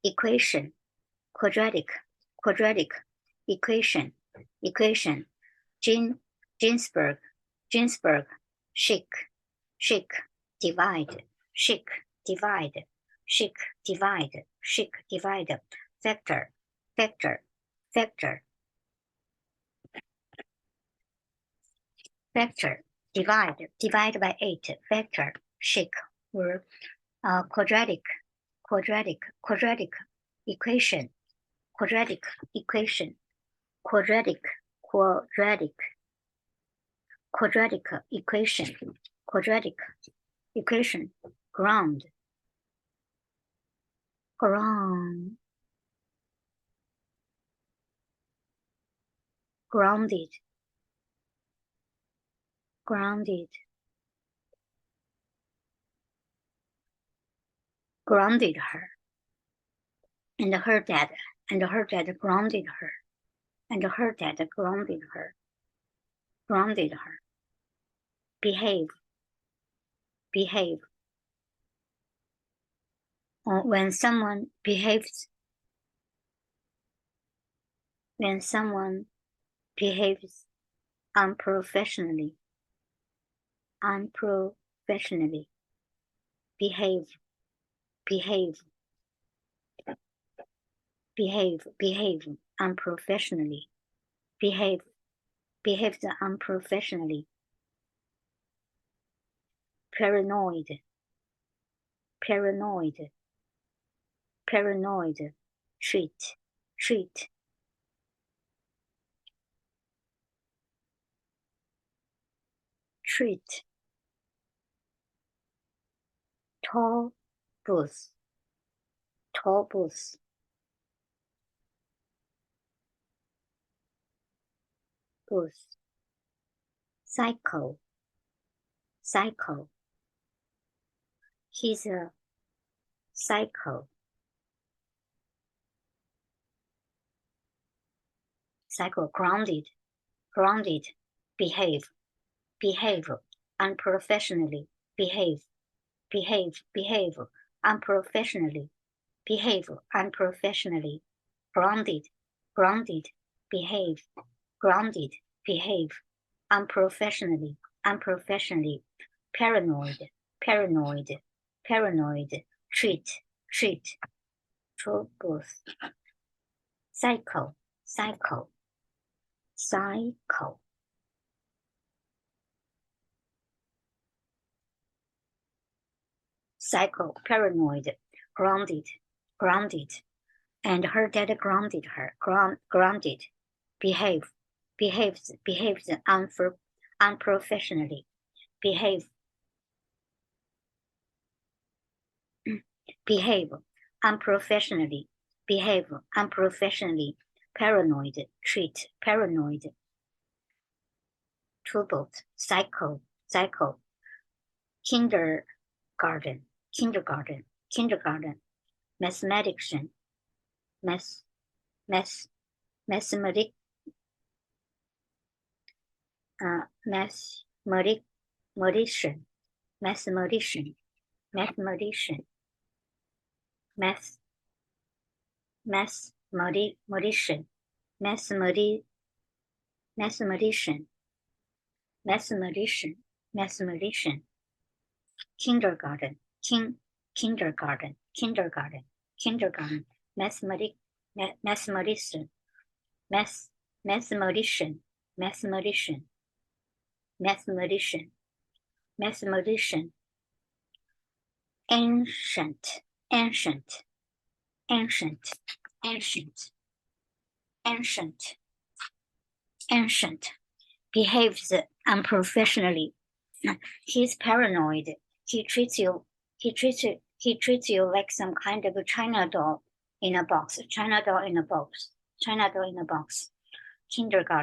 equation. Quadratic equation. Ginsburg, chic, divide, factor, divide by 8, factor, chic, or quadratic equation, quadratic equation, quadratic equation, grounded, grounded her, and her dad grounded her, and her dad grounded her. Behave. When someone behaves unprofessionally, behave unprofessionally, behaved unprofessionally. Paranoid, treat, tall booth, cycle, he's a cycle, grounded, behave unprofessionally, behave unprofessionally, grounded, behave unprofessionally, paranoid, treat, booth, cycle, paranoid, grounded, and her dad grounded her. Grounded, behaves unprofessionally. Behave unprofessionally. Behave unprofessionally. Paranoid. Treat paranoid. Troubled. Psycho. Kindergarten. Mathematician. Mathematic. Mathematician. Mathematician. Mathematician. Mathematician. Mathematician. Kindergarten. Kindergarten. Mathematician. Mathematician. Ancient. Behaves unprofessionally. He's paranoid. He treats you like some kind of a China doll in a box. Kindergarten.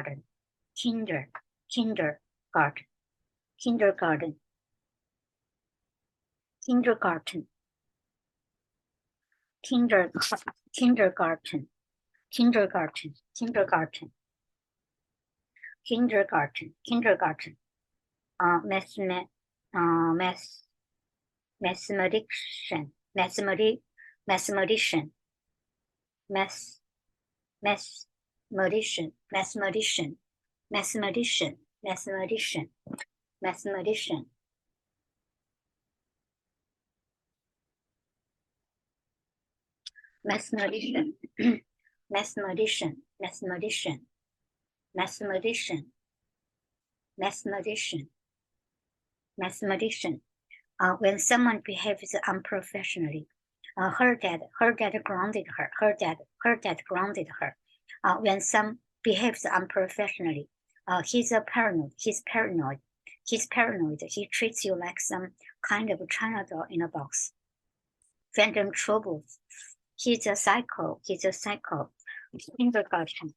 Mathematician. When someone behaves unprofessionally, her dad grounded her. When some behaves unprofessionally, he's paranoid. He treats you like some kind of China doll in a box. Phantom troubles. He's a psycho. Kindergarten.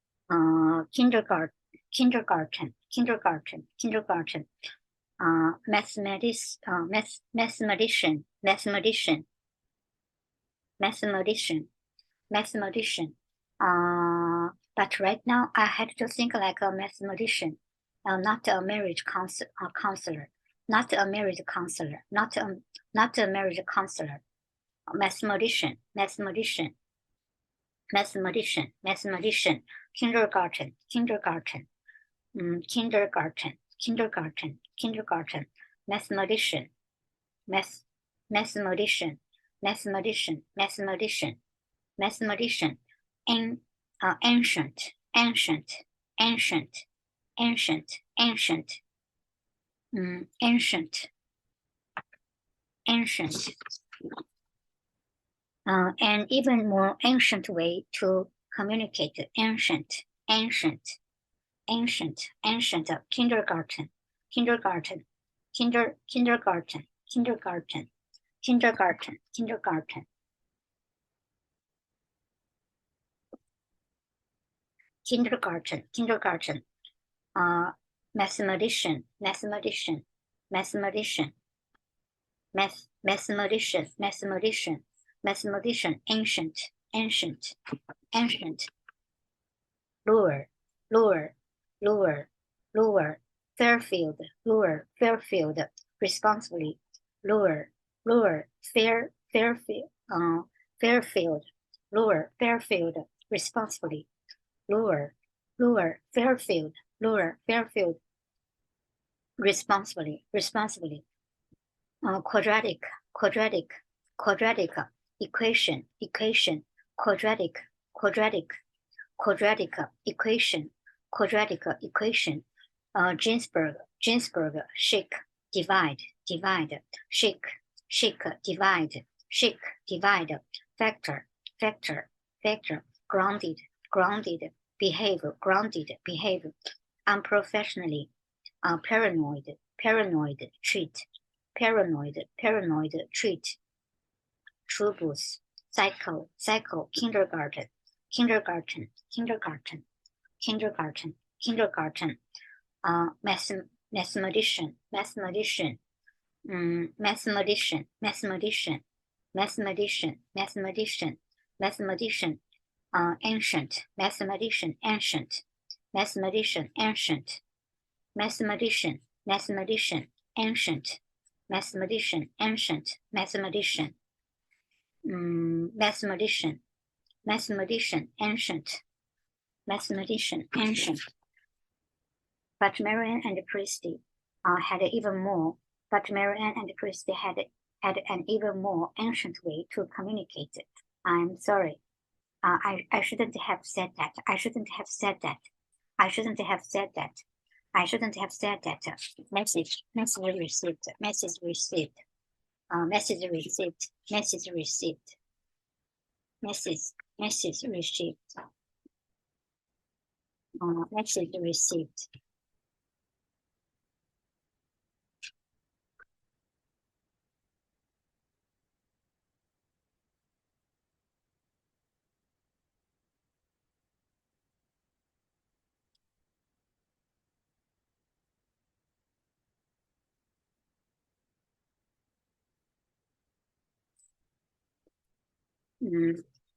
Mathematician. But right now I had to think like a mathematician, not a marriage counselor. Mathematician. Kindergarten. Mathematician. Ancient. An even more ancient way to communicate. Ancient. Kindergarten. Kindergarten. Mathematician. Ancient. Lure. Fairfield. Responsibly. Fairfield. Responsibly. Fairfield. Responsibly. Quadratic. Equation. Quadratic equation. Ginsburg. Shake. Divide. Shake. Divide. Factor. factor, grounded, behave, unprofessionally, paranoid, treat, treat, trubus, cycle, kindergarten, mathematician, ancient, ancient, ancient, ancient. But Marianne and Christie had even more. But Marianne and Christie had an even more ancient way to communicate. I'm sorry. I shouldn't have said that. I shouldn't have said that. I shouldn't have said that. I shouldn't have said that. Message received. Message received. Message received. Message received. Message received. Message received.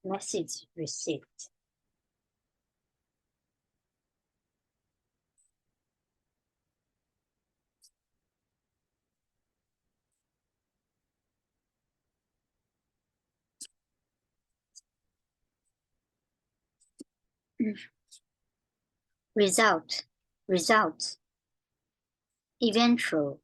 Message received. Result, eventual,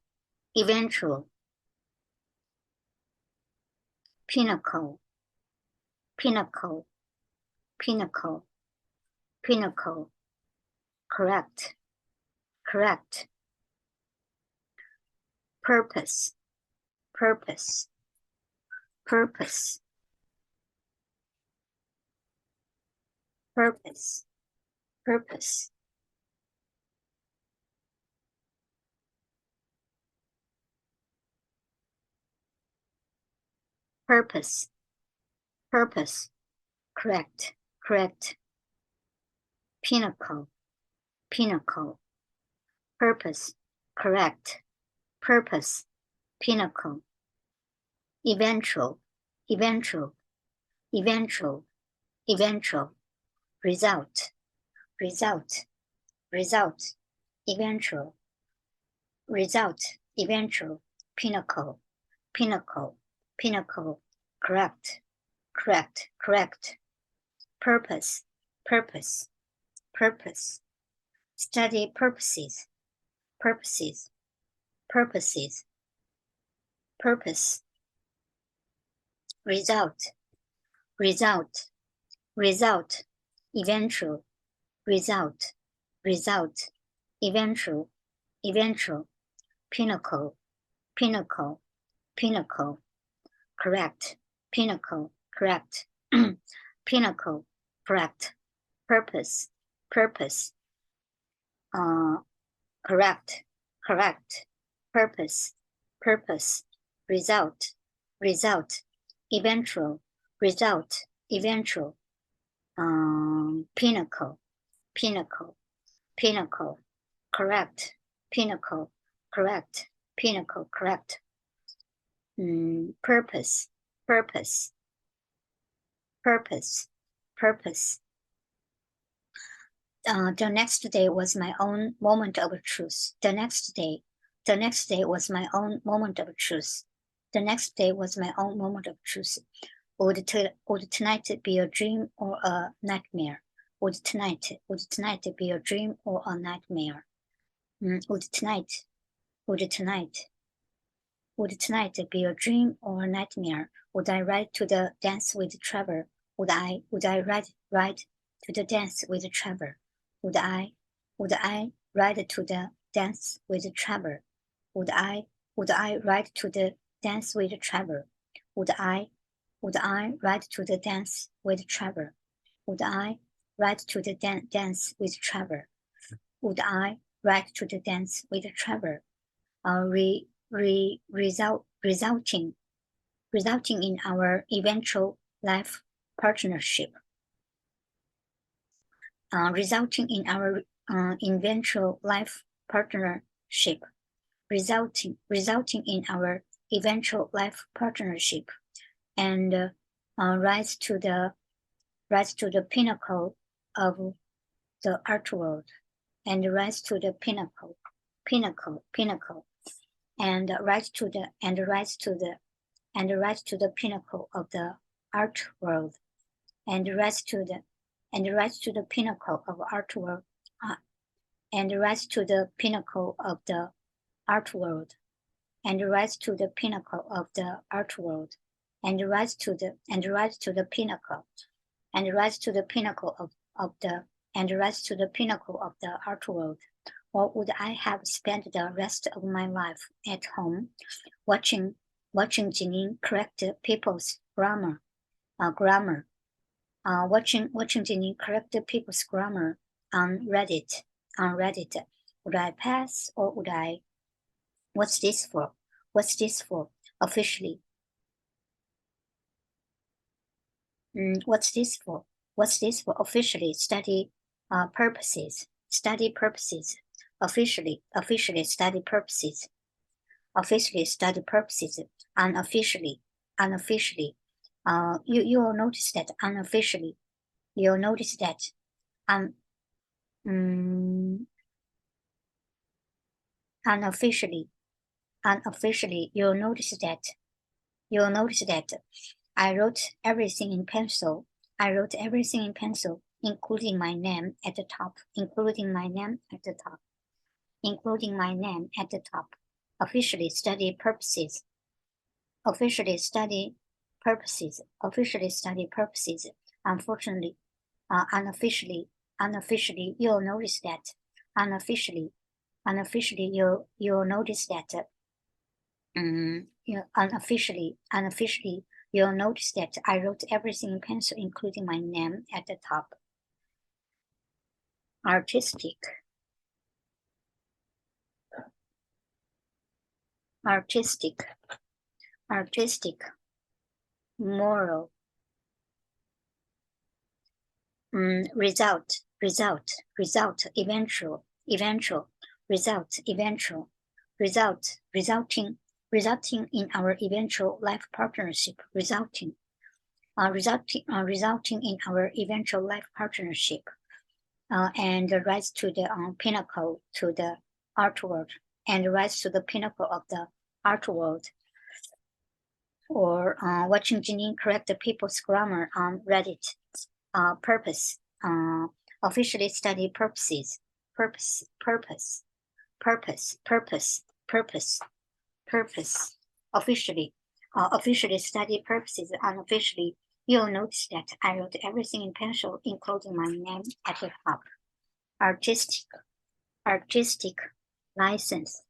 pinnacle, correct, purpose, purpose, purpose, purpose, purpose, purpose, purpose, correct, pinnacle, purpose, correct, purpose, pinnacle, eventual, eventual, result, eventual, pinnacle, correct, purpose, study purposes, result, eventual, eventual, pinnacle, correct, pinnacle, correct, purpose, correct, purpose, result, eventual, pinnacle, correct, correct, purpose, the next day was my own moment of truth. The next day was my own moment of truth. Would tonight be a dream or a nightmare? Would tonight be a dream or a nightmare? Would tonight be a dream or a nightmare? Would I ride to the dance with Trevor? Would I ride to the dance with Trevor? Would I ride to the dance with Trevor? Would I ride to the dance with Trevor? Would I Would I ride to the dance with Trevor? Would I ride to the dance with Trevor? Would I ride to the dance with Trevor? Resulting in our eventual life partnership. Resulting in our eventual life partnership. Resulting in our eventual life partnership, and rise to the pinnacle of the art world, and rise to the pinnacle, and rise to the pinnacle of the art world, and rise to the pinnacle of art world, and rise to the pinnacle of the art world, and rise to the pinnacle of the art world, and rise to the pinnacle, and rise to the pinnacle of the art world. Or would I have spent the rest of my life at home, watching Janine correct people's grammar, watching Janine correct people's grammar on Reddit. Would I pass, or would I? What's this for? Officially. What's this for? Officially, study purposes. Officially, study purposes. Unofficially. You'll notice that unofficially. Unofficially, you'll notice that I wrote everything in pencil. Including my name at the top. Officially study purposes. Unfortunately, unofficially, you'll notice that. Unofficially, you'll notice that. Unofficially, you'll notice that I wrote everything in pencil, including my name at the top. Artistic. Moral. Result. Eventual. Resulting in our eventual life partnership. Resulting in our eventual life partnership, and rise to the pinnacle to the art world, and rise to the pinnacle of the art world. Or watching Janine correct the people's grammar on Reddit. Purpose. Officially study purposes. Purpose. Officially study purposes. Unofficially, you'll notice that I wrote everything in pencil, including my name at the top. Artistic license.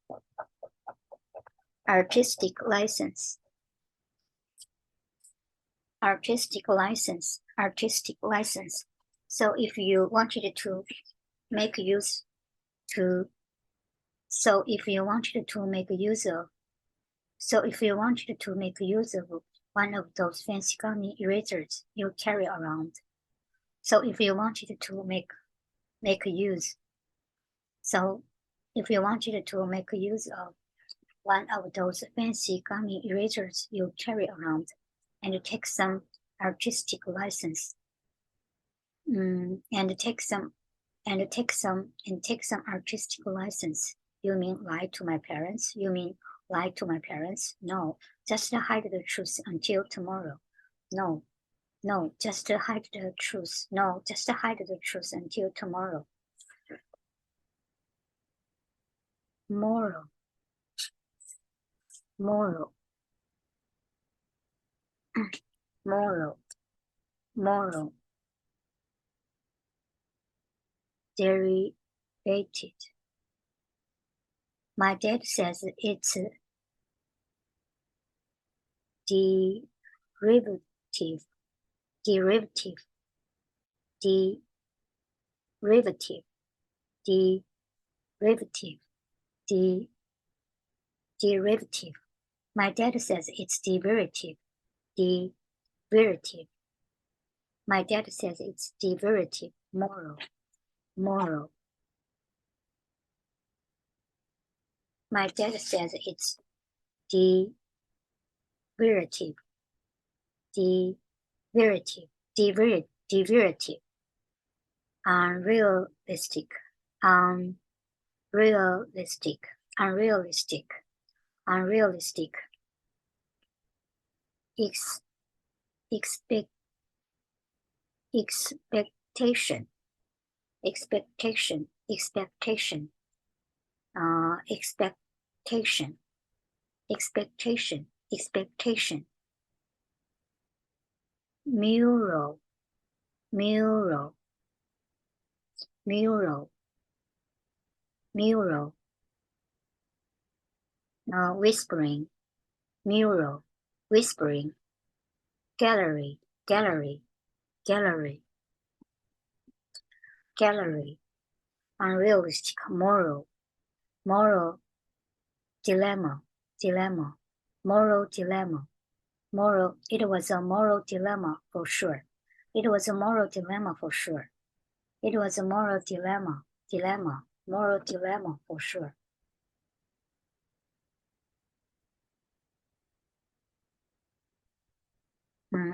So if you wanted to make use of one of those fancy gummy erasers you carry around. So if you wanted to make use of one of those fancy gummy erasers you carry around, and take some artistic license, and take some artistic license. You mean lie to my parents? No, just hide the truth until tomorrow. No, just hide the truth. Until tomorrow. Moral. Derivative. My dad says it's derivative. derivative, derivative, derivative, derivative. My dad says it's derivative, derivative. My dad says it's derivative, moral, moral. My dad says it's derivative, derivative, derivative. Unrealistic, unrealistic, unrealistic, unrealistic. Expectation, expectation, expectation, expectation, expectation, expectation. Mural, mural, mural, mural. Whispering, mural, whispering. Gallery, gallery, gallery, gallery. Unrealistic, moral, moral. Dilemma, dilemma, moral dilemma, moral. It was a moral dilemma for sure. It was a moral dilemma for sure. It was a moral dilemma, dilemma, moral dilemma for sure.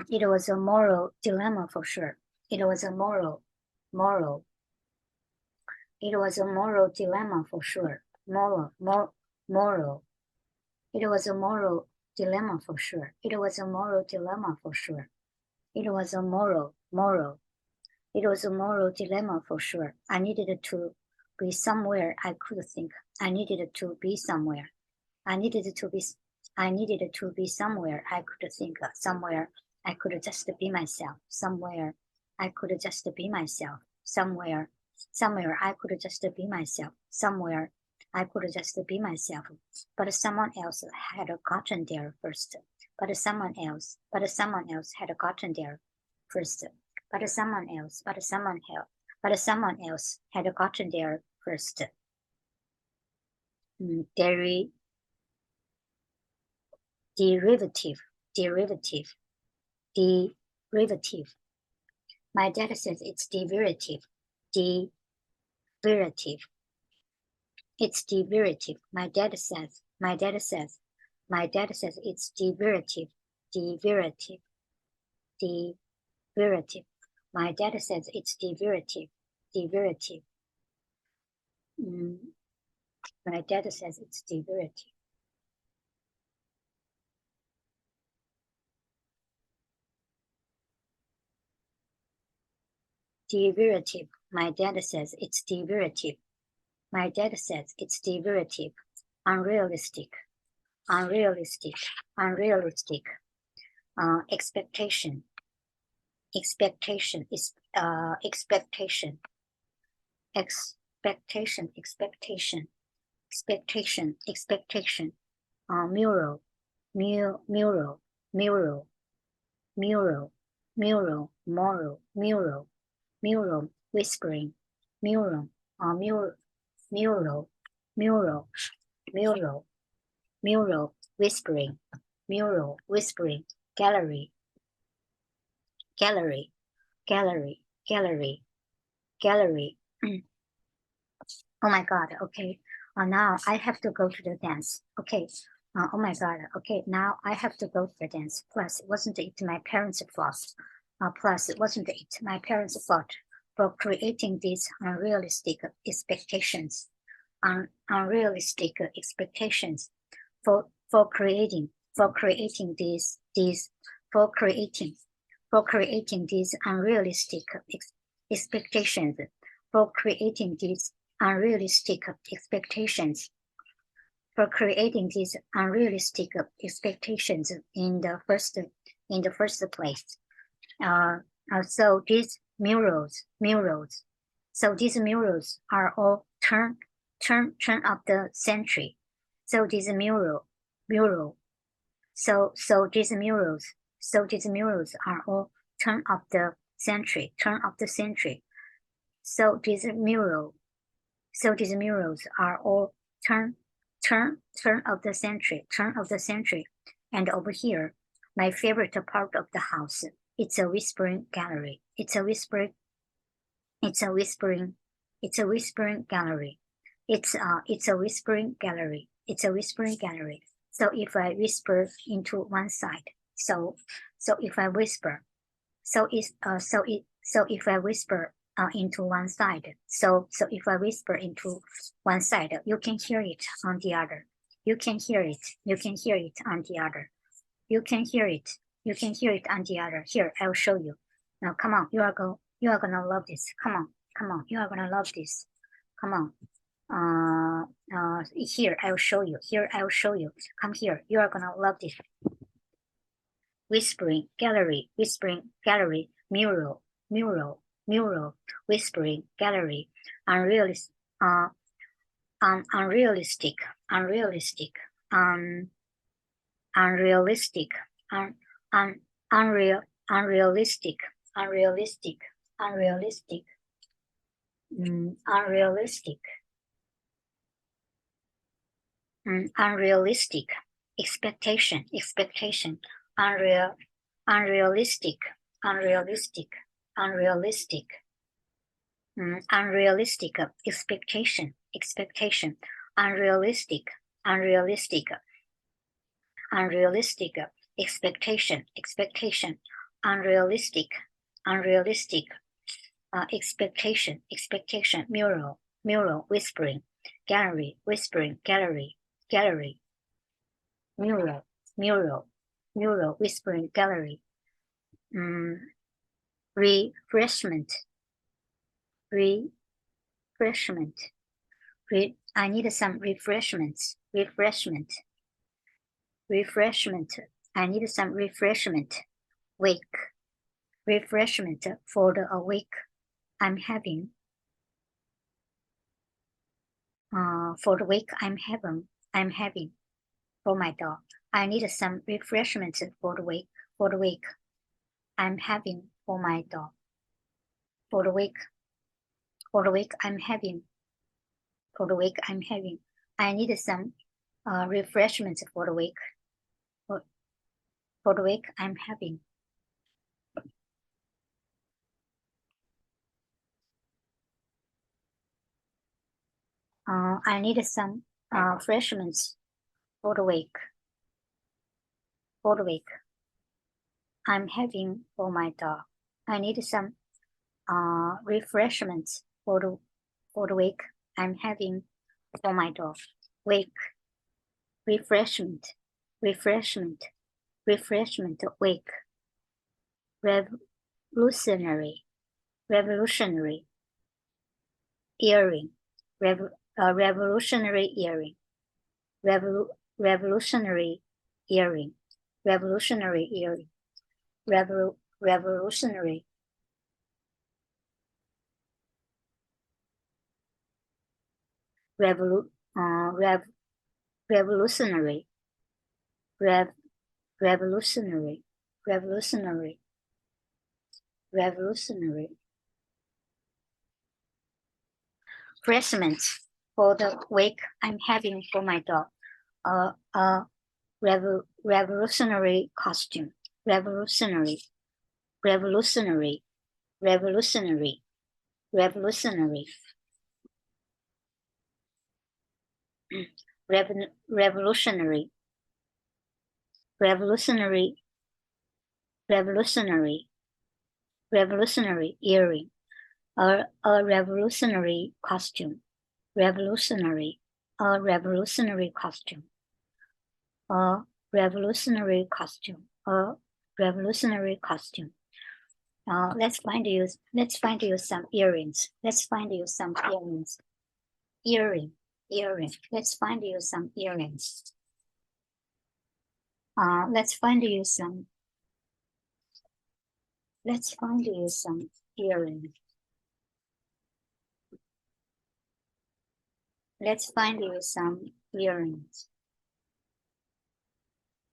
It was a moral dilemma for sure. It was a moral. It was a moral dilemma for sure. Moral. It was a moral dilemma for sure. It was a moral dilemma for sure. It was a moral. It was a moral dilemma for sure. I needed to be somewhere I could think. I needed to be somewhere. I needed to be somewhere I could think. Somewhere I could just be myself. Somewhere I could just be myself. Somewhere I could just be myself. Somewhere I could just be myself. But someone else had gotten there first. But someone else had gotten there first. But someone else had gotten there first. Derivative. My dad says it's derivative. It's derivative. My dad says it's derivative. My dad says it's derivative. My dad says it's derivative. Derivative. My dad says it's derivative. My dad says it's derivative. Unrealistic. Expectation. Mural. Mural. Whispering. Mural. Whispering. Gallery. Oh my God. Okay. Now I have to go to the dance. Okay. Oh my God. Okay. Now I have to go to the dance. Plus, wasn't it my parents' fault? Wasn't it my parents' fault for creating these unrealistic expectations? Unrealistic expectations for creating these unrealistic expectations, for creating these unrealistic expectations, in the first place. So these murals are all turn of the century. So these murals So these murals are all turn of the century. So these murals are all turn of the century. And over here, my favorite part of the house, it's a whispering gallery. It's a whispering gallery. It's a whispering gallery. So if I whisper into one side, so if I whisper, if I whisper into one side, so if I whisper into one side, you can hear it on the other. You can hear it on the other. On the other. Here, I'll show you. Now, come on, you are gonna love this. Come on, you are gonna love this. Come on. Here, I'll show you. Come here, you are gonna love this. Whispering gallery, mural, whispering gallery, unrealistic, unrealistic, unreal, unrealistic, unrealistic, unrealistic, expectation, unrealistic, unrealistic, expectation, unrealistic, expectation, unrealistic, expectation, mural, whispering, gallery, mural, whispering gallery, refreshment, I need some refreshments, I need some refreshment, wake, refreshment for the awake I'm having, for the wake I'm having for my dog. I need some refreshments for the wake I'm having for my dog. For the wake I'm having. I need some refreshments for the wake. For the wake I'm having. I need some refreshments for the wake. I'm having for my dog. I need some refreshments for the wake I'm having for my dog. Wake, refreshment, wake, revolutionary, earring, revolutionary earring, revolutionary earring, revolutionary. Revolutionary, refreshment for the wake I'm having for my dog. Revolutionary costume, revolutionary, revolutionary, revolutionary, earring, a revolutionary costume, a revolutionary costume, let's find you some earrings. Let's find you some earrings. Earring. Let's find you some earrings. Let's find you some earrings. Let's find you some earrings.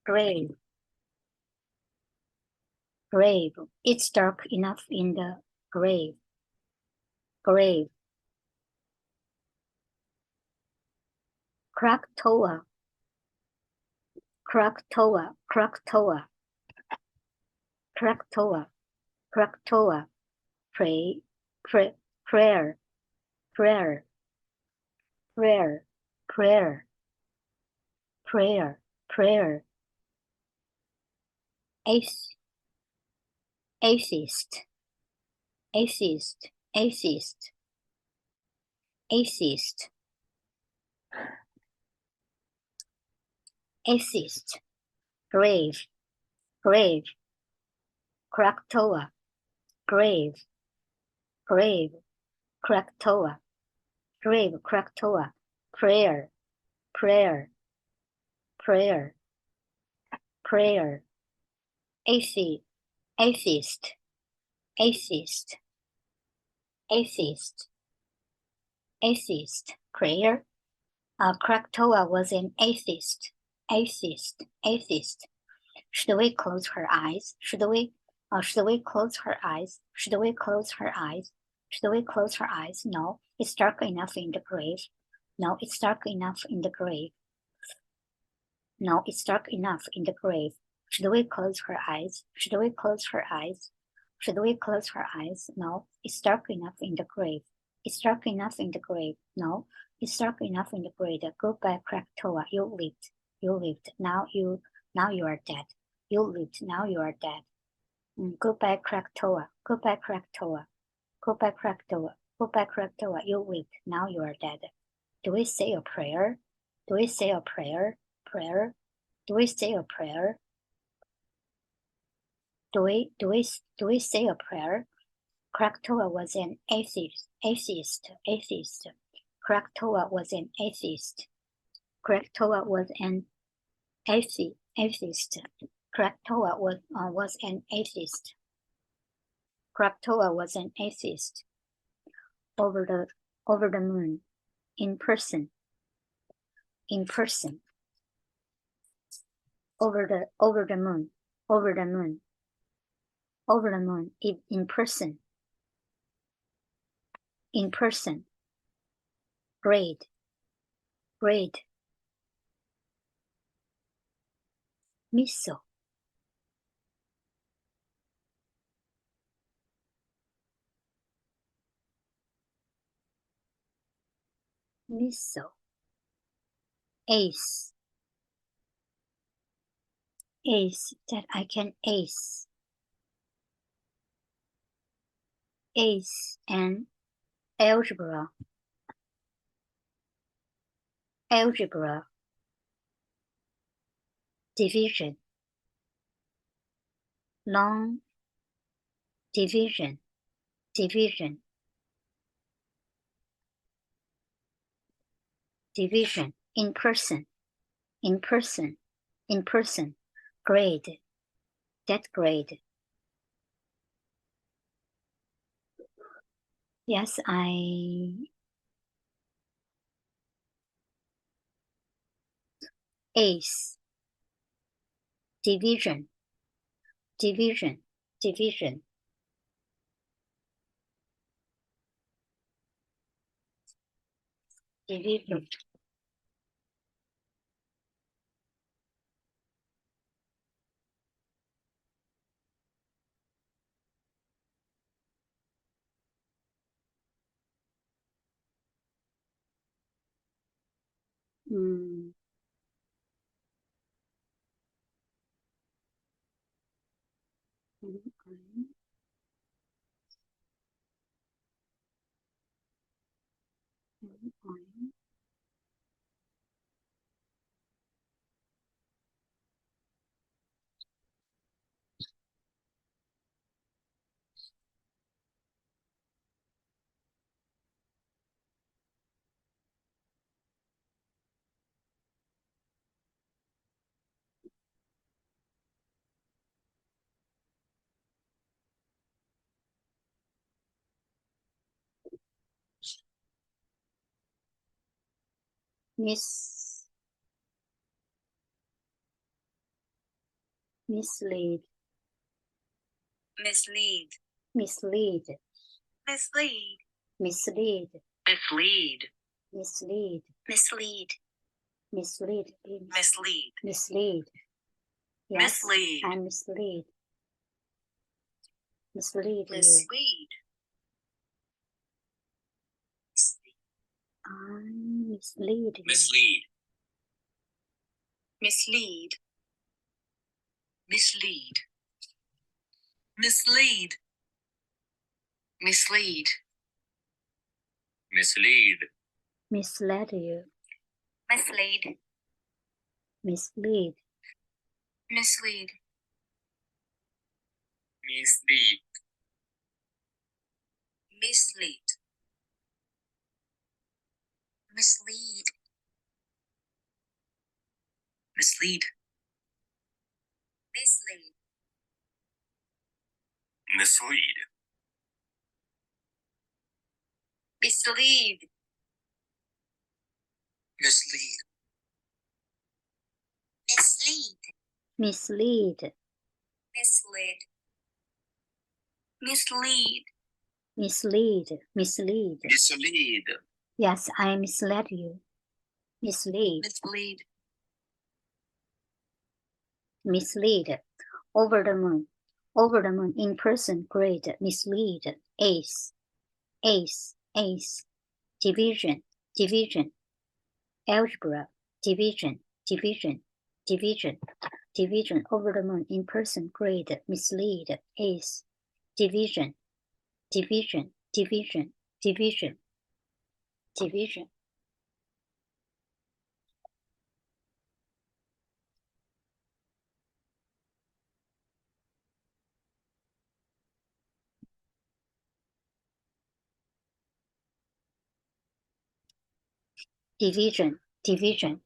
Gray. grave. It's dark enough in the grave. Grave. Krakatoa. Krakatoa. Krakatoa. Krakatoa. Krakatoa. Pray. Prayer. Prayer. Prayer. Prayer. Prayer. Prayer. Atheist. Atheist. Atheist. Atheist. Atheist. Atheist. Grave. Grave. Krakatoa. Grave. Grave. Krakatoa. Grave. Krakatoa. Prayer. Prayer. Prayer. Prayer. Atheist. Atheist. Atheist. Atheist. Atheist. Prayer. Krakatoa was an atheist. Atheist. Atheist. Should we close her eyes? Should we close her eyes? Should we close her eyes? Should we close her eyes? No, it's dark enough in the grave. No, it's dark enough in the grave. No, it's dark enough in the grave. Should we close her eyes? Should we close her eyes? Should we close her eyes? No, it's dark enough in the grave. It's dark enough in the grave. No, it's dark enough in the grave. Goodbye, Krakatoa. You lived. You lived. Now you are dead. You lived. Now you are dead. Goodbye, Krakatoa. Goodbye, Krakatoa. Goodbye, Krakatoa. Goodbye, Krakatoa. You lived. Now you are dead. Do we say a prayer? Do we say a prayer? Prayer? Do we say a prayer? Do we say a prayer? Krakatoa was an atheist. Atheist. Atheist. Krakatoa was an atheist. Krakatoa was an atheist. Krakatoa was an atheist. Krakatoa was an atheist. Over the moon. In person. In person. Over the moon. Over the moon. Over the moon. In person. In person. Grade. Grade. Missile. Missile. Ace. Ace, that I can ace. Ace and algebra. Algebra. Division. Long division. Division. Division. In person. In person. In person. Grade. That grade. Yes, ace. Division. Division. Division. Division. Mm. Mislead. mislead, mislead, mislead, mislead, mislead, mislead, mislead, mislead, mislead, mislead. Yes, mislead, I mislead. Mislead you. mislead, I mislead you. mislead, mislead, mislead, mislead, mislead, mislead, Misled you. mislead, Mislead. mislead, mislead, mislead, mislead, mislead, mislead, mislead, mislead, mislead, mislead, Mislead. mislead, mislead, Mislead. Mislead. mislead, Yes, I misled you. Mislead. mislead, Mislead. Over the moon. Over the moon. In person. Grade. Mislead. Ace. Ace. Ace. Division. Division. Algebra. Division. Division. Division. Division. Over the moon. In person. Grade. Mislead. Ace. Division. Division. Division. Division. Division. Division. Division.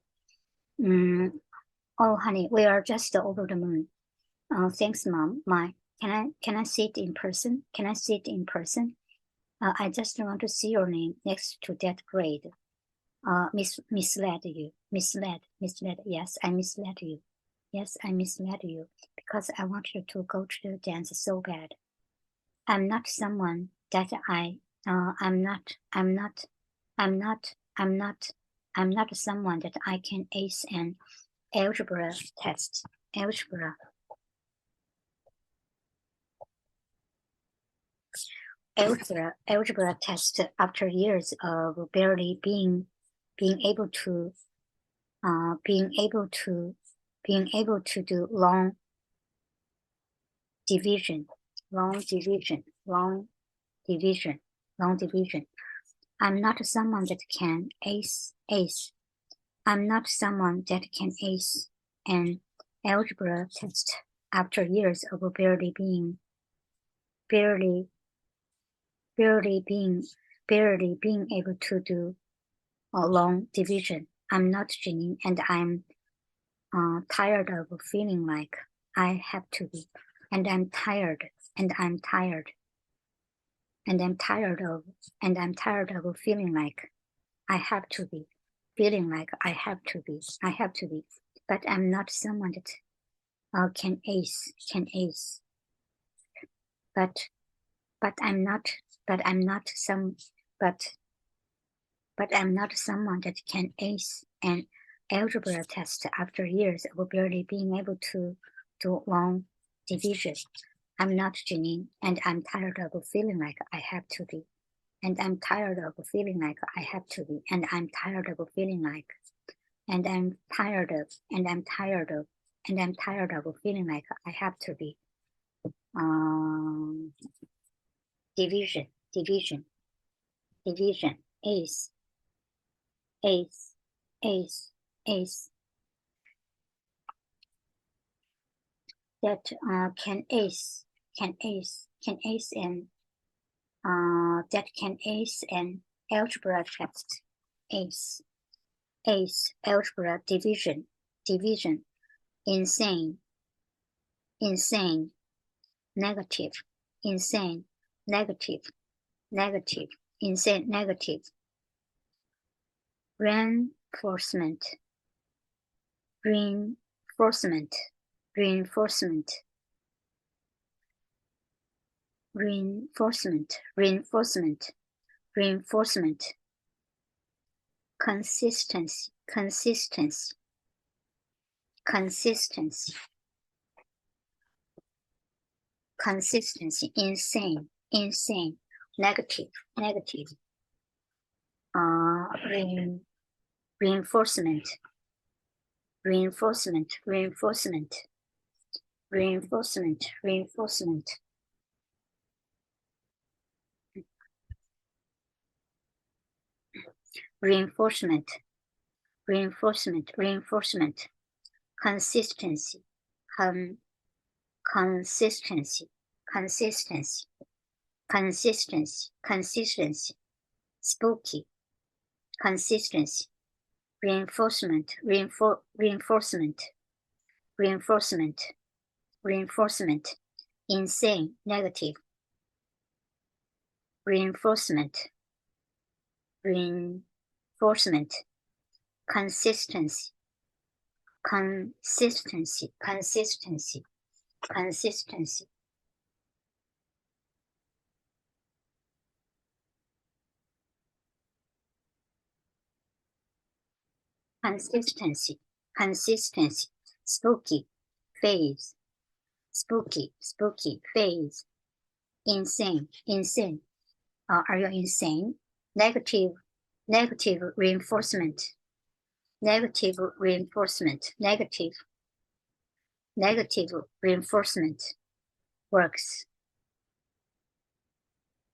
Oh, honey, we are just over the moon. Thanks, Mom. Can I see it in person? Can I see it in person? I just want to see your name next to that grade. Misled you. Misled. Yes, I misled you. Yes, I misled you because I want you to go to the dance so bad. I'm not someone that I'm not someone that I can ace an algebra test. Algebra test after years of barely being able to do long division. I'm not someone that can ace. I'm not someone that can ace an algebra test after years of barely being able to do a long division. I'm not Janine, and I'm tired of feeling like I have to be, and I'm tired of feeling like I have to be, but I'm not someone that can ace, but I'm not someone that can ace an algebra test after years of barely being able to do long division. I'm not Janine, and I'm tired of feeling like I have to be. And I'm tired of feeling like I have to be. And I'm tired of feeling like, and I'm tired of feeling like I have to be. Division, ace, that can ace an algebra test. Ace algebra division, insane, negative, insane, negative, insane, negative, reinforcement, reinforcement, reinforcement, reinforcement, consistency, consistency, consistency, consistency, insane, insane, negative, negative, reinforcement, reinforcement, reinforcement, reinforcement, reinforcement, reinforcement, reinforcement, reinforcement, consistency, consistency, consistency, consistency, consistency, spooky, consistency, reinforcement, reinforcement, reinforcement, reinforcement, insane, negative, reinforcement, reinforcement, consistency, consistency, consistency, consistency, consistency, consistency, spooky, phase, spooky, spooky, phase, insane, insane. Are you insane? Negative, negative reinforcement, negative reinforcement, negative, negative reinforcement works.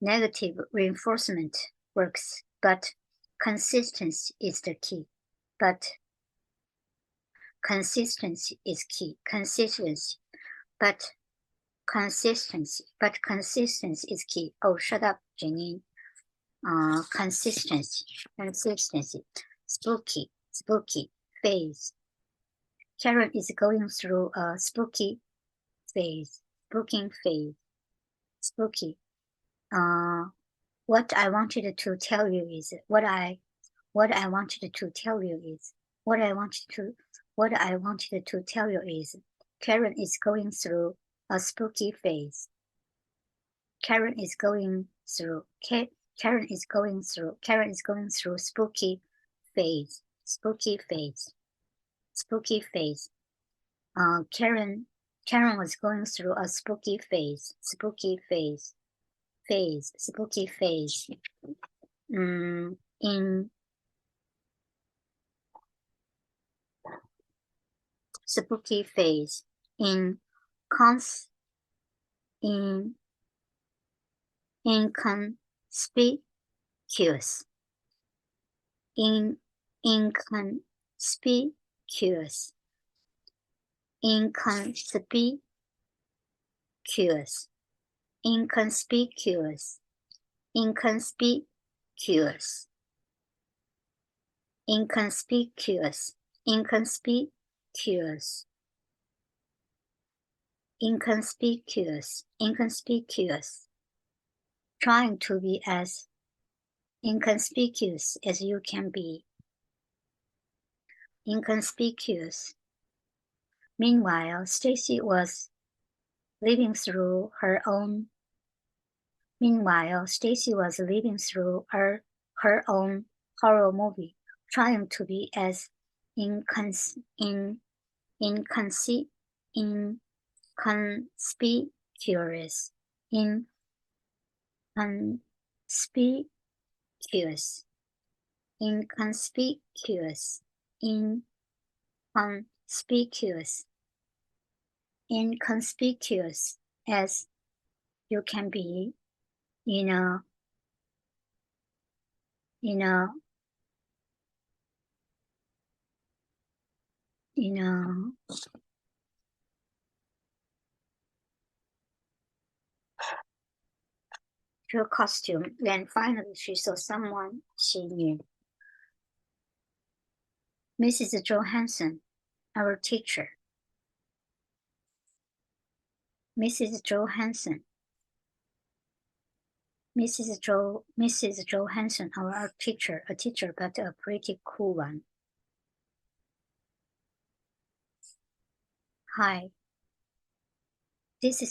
Negative reinforcement works, but consistency is the key. But consistency is key. Consistency, but consistency is key. Oh, shut up, Janine. Consistency, consistency, spooky, spooky phase. Karen is going through a spooky phase, spooking phase, spooky. What I wanted to tell you is what I wanted to tell you is Karen is going through a spooky phase. Karen is going through spooky phase. Karen was going through a spooky phase. Spooky phase. In spooky phase inconspicuous, inconspicuous, inconspicuous, inconspicuous, inconspicuous, inconspicuous, inconspicuous, inconspicuous, inconspicuous. Trying to be as inconspicuous as you can be. Inconspicuous. Meanwhile, Stacy was living through her own horror movie, trying to be as inconspicuous inconspicuous as you can be in a her costume. Then finally she saw someone she knew. Mrs. Johansson, our teacher. Mrs. Johansson, our teacher, a teacher, but a pretty cool one. Hi. This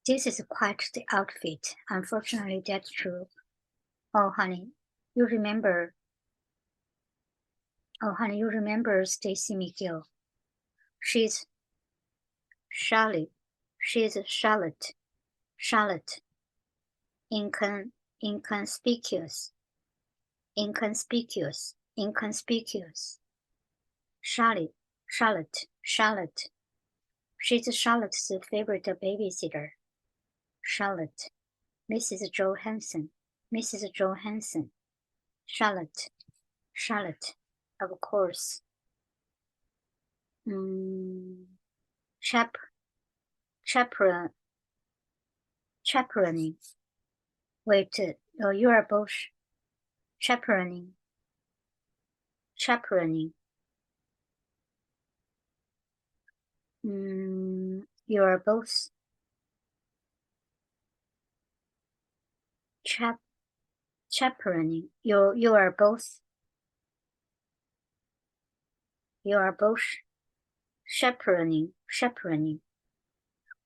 This is quite the outfit. Unfortunately, that's true. Oh, honey, you remember. Oh, honey, you remember Stacy McGill. She's Charlotte. She's Charlotte. Charlotte. Inconspicuous. Inconspicuous. Inconspicuous. Charlotte. Charlotte. Charlotte. She's Charlotte's favorite babysitter. Charlotte. Mrs. Johansson. Mrs. Johansson. Charlotte. Charlotte. Of course. Chaperoning. Wait, you are both chaperoning. Chaperoning. You are both chaperoning. You are both chaperoning. Chaperoning.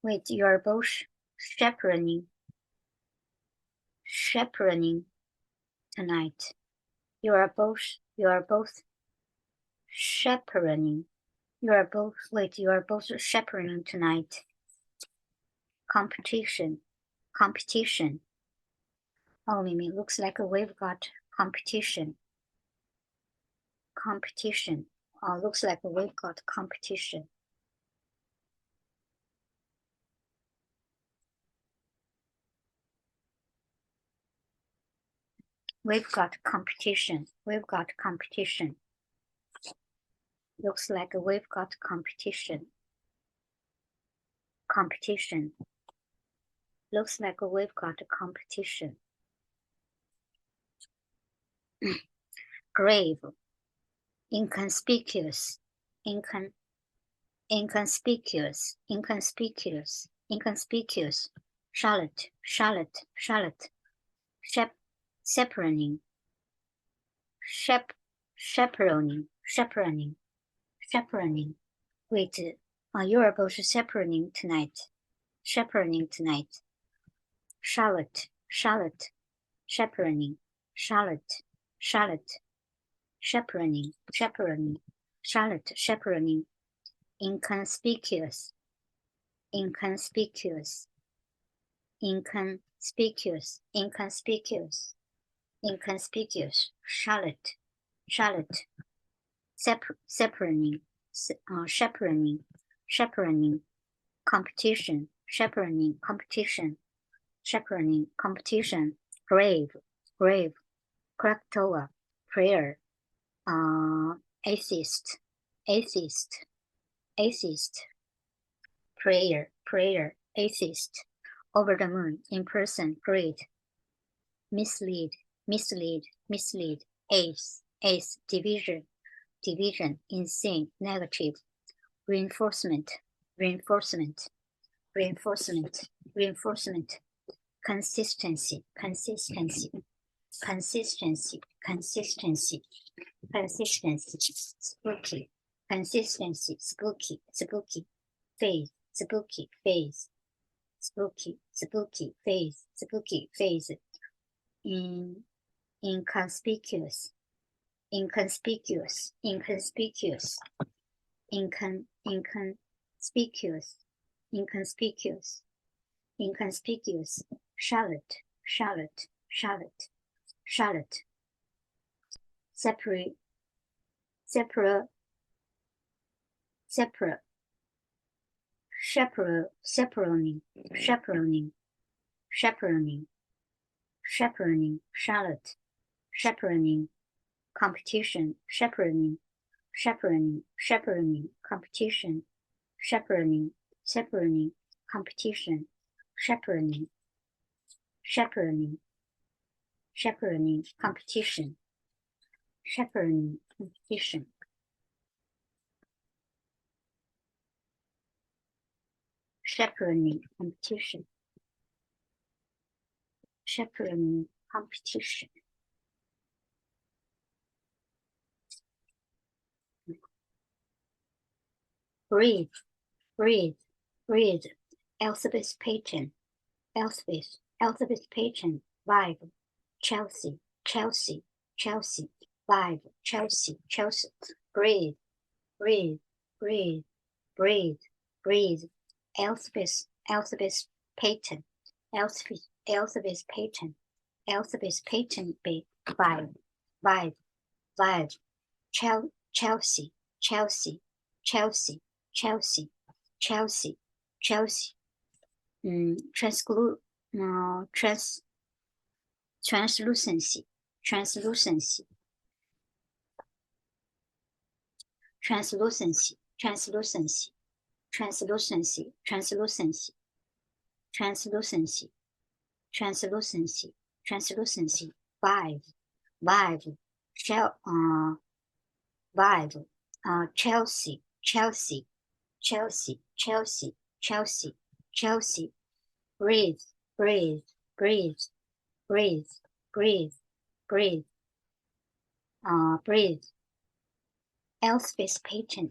Wait, you are both chaperoning. Chaperoning tonight. You are both chaperoning. You are both chaperoning tonight. Competition. Oh, Mimi, looks like we've got competition. Oh, looks like we've got competition. We've got competition. Looks like we've got competition. Looks like we've got competition. Grave. Inconspicuous. Inconspicuous. Charlotte. Chaperoning. Wait, you are both chaperoning tonight. Chaperoning. Charlotte. Chaperoning. Charlotte. Chaperoning. Charlotte. Chaperoning. Inconspicuous. Charlotte. Chaperoning. Competition. Grave. Krakatoa. Prayer. Atheist. Prayer. Atheist. Over the moon. In person. Great. Mislead. Ace. Division. Insane. Negative. Reinforcement. Consistency. Spooky. Consistency. Spooky. Phase. Inconspicuous. Charlotte. Separate. Chaperoning. Charlotte. Chaperoning. Competition. Chaperoning. Competition. Chaperoning. Competition. Chaperoning. Competition. Chaperoning competition. Breathe. Elizabeth Payton. Elspeth Payton, vibe, Chelsea, Chelsea, Chelsea, vibe, Chelsea, Chelsea, breathe, breathe, breathe, breathe, breathe, Elspeth Payton, Elspeth Payton, Elspeth Payton, vibe, vibe, vibe, Chelsea, Chelsea, Chelsea, Chelsea, Chelsea, Chelsea. Translucency, translucency, translucency, translucency, translucency, translucency, translucency, translucency, translucency, vibe, vibe, vibe, Chelsea, Chelsea, Chelsea, Chelsea, Chelsea, Chelsea, breathe, breathe, breathe, breathe, breathe, breathe, breathe. Elspeth Payton,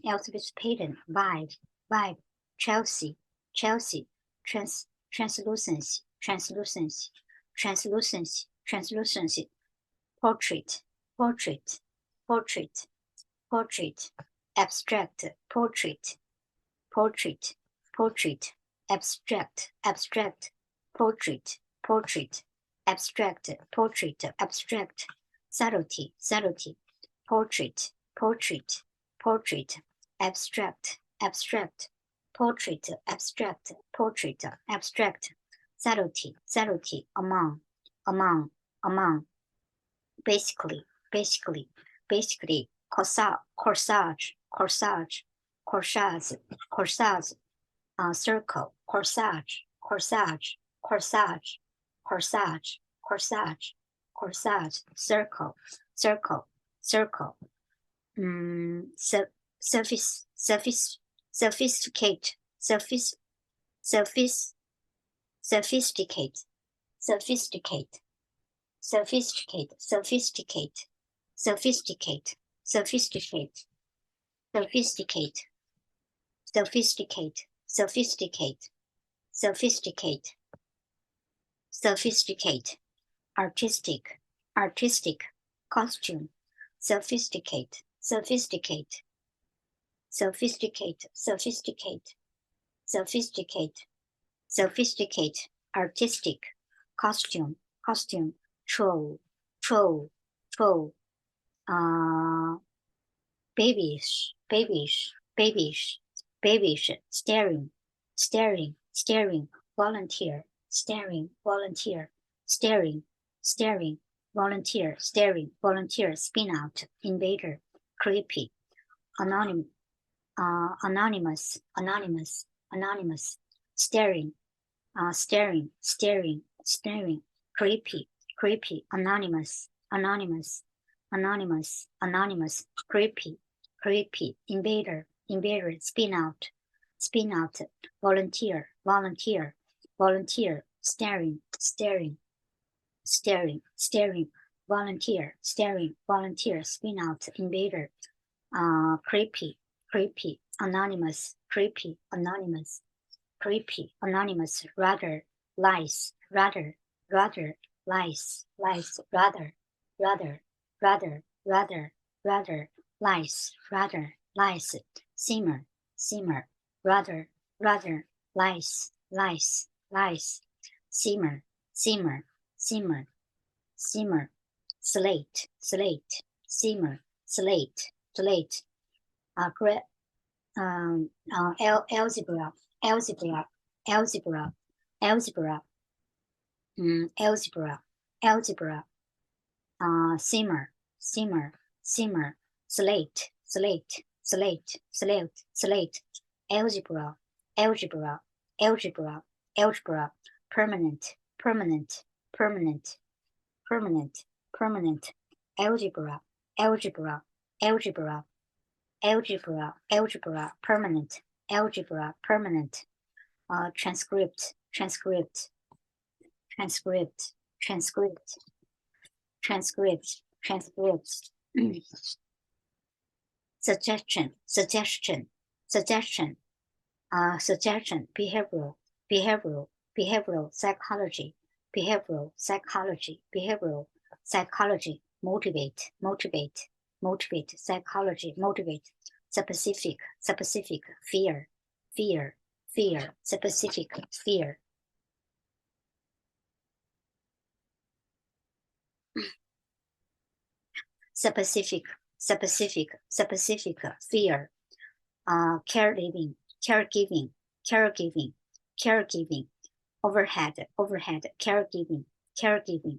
vibe, vibe, Chelsea, Chelsea, translucency, translucency, translucency, translucency, portrait, portrait, portrait, portrait, abstract, portrait, portrait, portrait, abstract, abstract, portrait, portrait, abstract, portrait, abstract, subtlety, subtlety, portrait, portrait, portrait, abstract, abstract, portrait, abstract, portrait, abstract, subtlety, subtlety, among, basically, basically, basically, corsage, corsage, corsage, corsage, circle, corsage, corsage, corsage, corsage, corsage, corsage, circle, circle, circle, sophisticate, sophisticate, sophisticate, sophisticate, sophisticate, sophisticate, sophisticate, sophisticate, sophisticate, sophisticate, sophisticate, sophisticate, sophisticate, artistic, artistic, costume, sophisticate, sophisticate, sophisticate, sophisticate, sophisticate, sophisticate, artistic, costume, costume, troll, troll, troll, babyish, babyish, babyish, babyish, staring, staring, staring, volunteer, staring, volunteer, staring, staring, volunteer, staring, volunteer, spin out, invader, creepy, anonymous, anonymous, anonymous, staring, staring, staring, staring, creepy, creepy, anonymous, anonymous, anonymous, anonymous, creepy, creepy, invader, invader, spin out, volunteer, volunteer, volunteer, staring, staring, staring, staring, volunteer, staring, volunteer, spin out, invader, creepy, creepy, anonymous, creepy, anonymous, creepy, anonymous, rather, lies, rather, rather, lies, lies, rather, rather, rather, rather, rather, lies, rather, lies, simmer, simmer, rather, rather, lies, lies, lies, simmer, simmer, simmer, simmer, slate, slate, simmer, slate, slate, algebra, algebra, algebra, algebra, algebra, algebra, simmer, simmer, simmer, slate, slate, slate, slate, slate, algebra, algebra, algebra, algebra, permanent, permanent, permanent, permanent, permanent, algebra, algebra, algebra, algebra, algebra, permanent, algebra, permanent, transcript, transcript, transcript, transcript, transcript, transcript, suggestion, suggestion, suggestion, suggestion, behavioral, behavioral, behavioral psychology, behavioral psychology, behavioral psychology, motivate, motivate, motivate, psychology, motivate, specific, specific, fear, fear, fear, specific, fear. Specific, specific, specific, fear, caregiving, caregiving, caregiving, caregiving, overhead, overhead, caregiving, caregiving,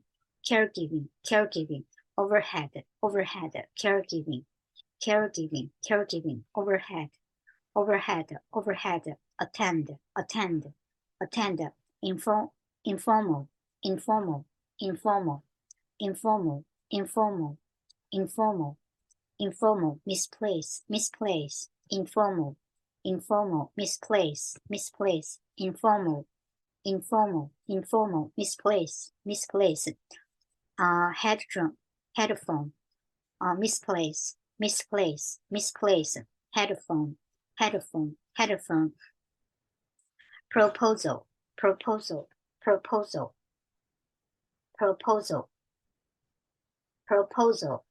caregiving, caregiving, overhead, overhead, caregiving, caregiving, caregiving, overhead, overhead, overhead, attend, attend, attend, informal, informal, informal, informal, informal, informal, informal, misplace, misplace, informal, informal, misplace, misplace, informal, informal, informal, misplace, misplace, headphone, headphone, misplace, misplace, misplace, headphone, headphone, headphone, proposal, proposal, proposal, proposal, proposal,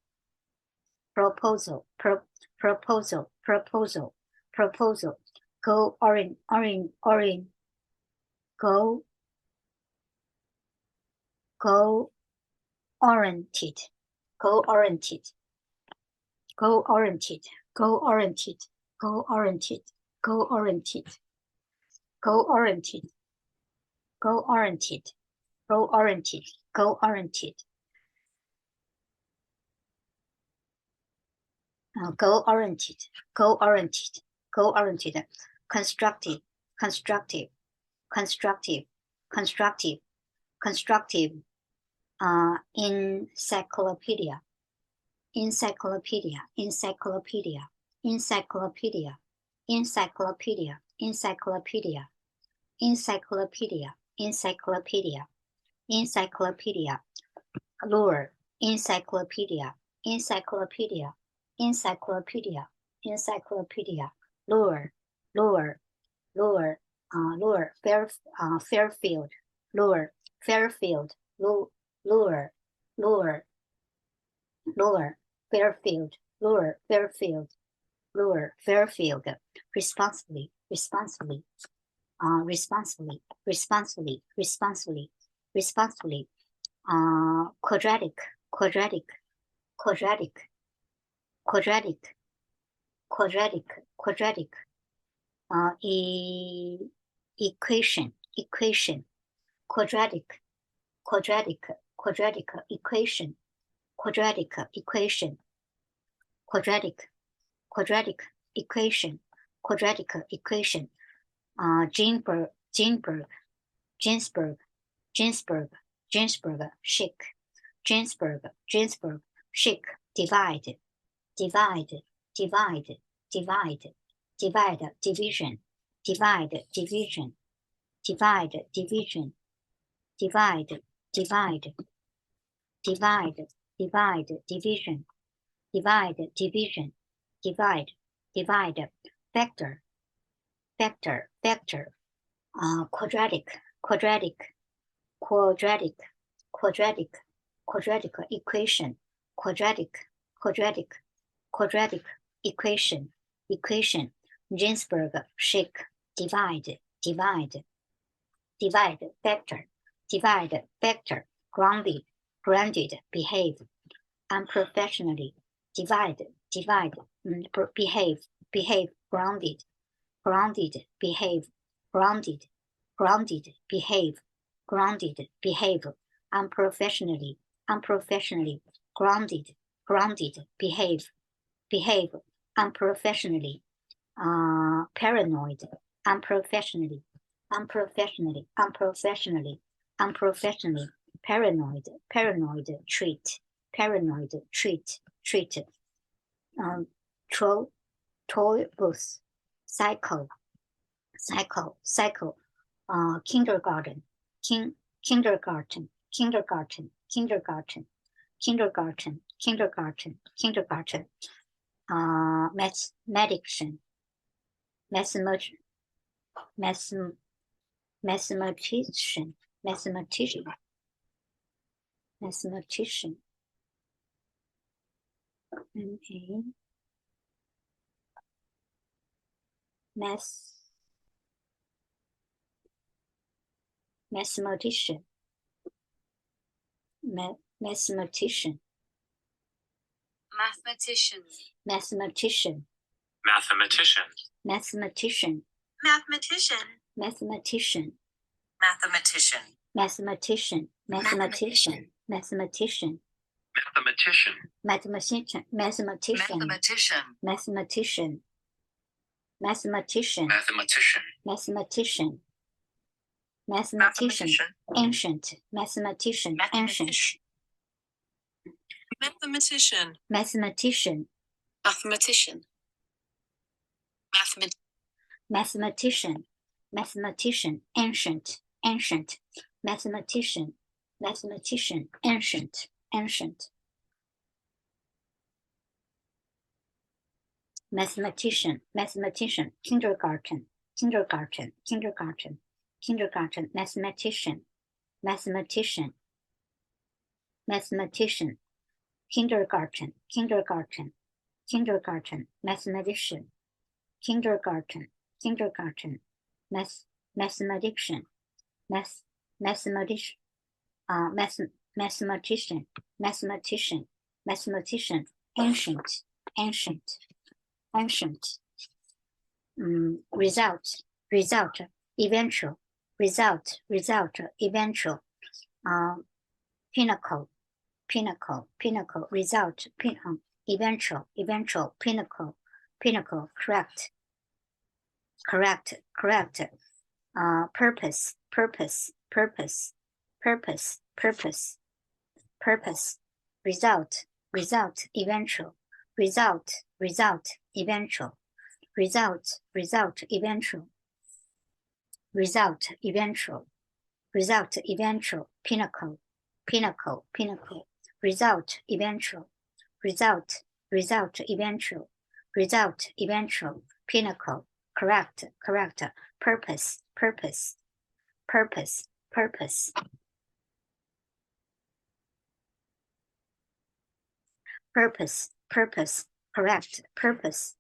proposal, proposal, proposal, proposal, go go oriented, go oriented, go oriented, go oriented, go oriented, go oriented, go oriented, go oriented, go oriented, go oriented, go oriented, go oriented, go oriented, constructive, constructive, constructive, constructive, constructive, encyclopedia, encyclopedia, encyclopedia, encyclopedia, encyclopedia, encyclopedia, encyclopedia, encyclopedia, encyclopedia, lure, encyclopedia, encyclopedia, encyclopedia, encyclopedia, lure, lure, lure, lure, Fairfield, lure, Fairfield, lure, lure, lure, Fairfield, lure, Fairfield, lure, Fairfield, responsibly, responsibly, responsibly, responsibly, responsibly, responsibly, quadratic, quadratic, quadratic, quadratic, quadratic, quadratic, equation, equation, quadratic, quadratic, quadratic equation, quadratic equation, quadratic, quadratic equation, quadratic equation, Ginsburg, Ginsburg, Ginsburg, Ginsburg, Ginsburg, shake, Ginsburg, Ginsburg, shake, divide, divide, divide, divide, divide, division, divide, division, divide, division, divide, divide, divide, divide, division, divide, division, divide, divide, vector, vector, vector, quadratic, quadratic, quadratic, quadratic, quadratic equation, quadratic, quadratic, quadratic equation, equation, Ginsburg, shake, divide, divide, divide, vector, divide, vector, grounded, grounded, behave, unprofessionally, divide, divide, behave, behave, grounded, grounded, behave, grounded, grounded, behave, grounded, behave, unprofessionally, unprofessionally, grounded, grounded, behave, behave, unprofessionally, paranoid, unprofessionally, unprofessionally, unprofessionally, unprofessionally, paranoid, paranoid, treat, paranoid, treat, treat, toy booth, cycle, cycle, cycle, kindergarten, kindergarten, kindergarten, kindergarten, kindergarten, kindergarten, kindergarten, mathematician, mathematician, mathematician, mathematician, mathematician, M-A, mathematician, mathematician, Mathematician. mathematician, Mathematician. mathematician, Mathematician. mathematician, mathematician, mathematician, mathematician, Mathematician. mathematician, mathematician, mathematician, mathematician, Mathematician. mathematician, mathematician, ancient, mathematician, ancient, Mathematician. mathematician, Mathematician. mathematician, mathematician, ancient, ancient, mathematician, mathematician, ancient, ancient, mathematician, mathematician, kindergarten, kindergarten, kindergarten, kindergarten, mathematician, mathematician, mathematician, kindergarten, kindergarten, kindergarten, mathematician, kindergarten, kindergarten, mathematician, mathematician, mathematician, mathematician, mathematician, ancient, ancient, ancient, result, result, eventual, result, result, eventual, pinnacle, pinnacle, pinnacle, result, eventual, eventual, pinnacle, pinnacle, correct, correct, correct, purpose, purpose, purpose, purpose, purpose, purpose, result, result, eventual, result, result, eventual, result, result, eventual, result, eventual, result, eventual, pinnacle, pinnacle, pinnacle, result, eventual, result, result, eventual, result, eventual, pinnacle, correct, correct, purpose, purpose, purpose, purpose, purpose, purpose, correct, purpose,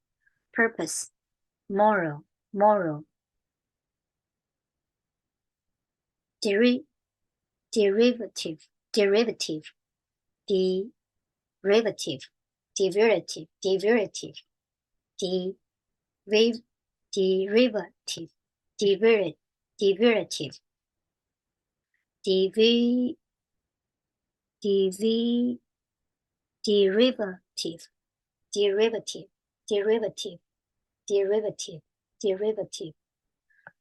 purpose, moral, moral, derivative, derivative, derivative, derivative, derivative, derivative, derivative, derivative, derivative, derivative, derivative, derivative, derivative,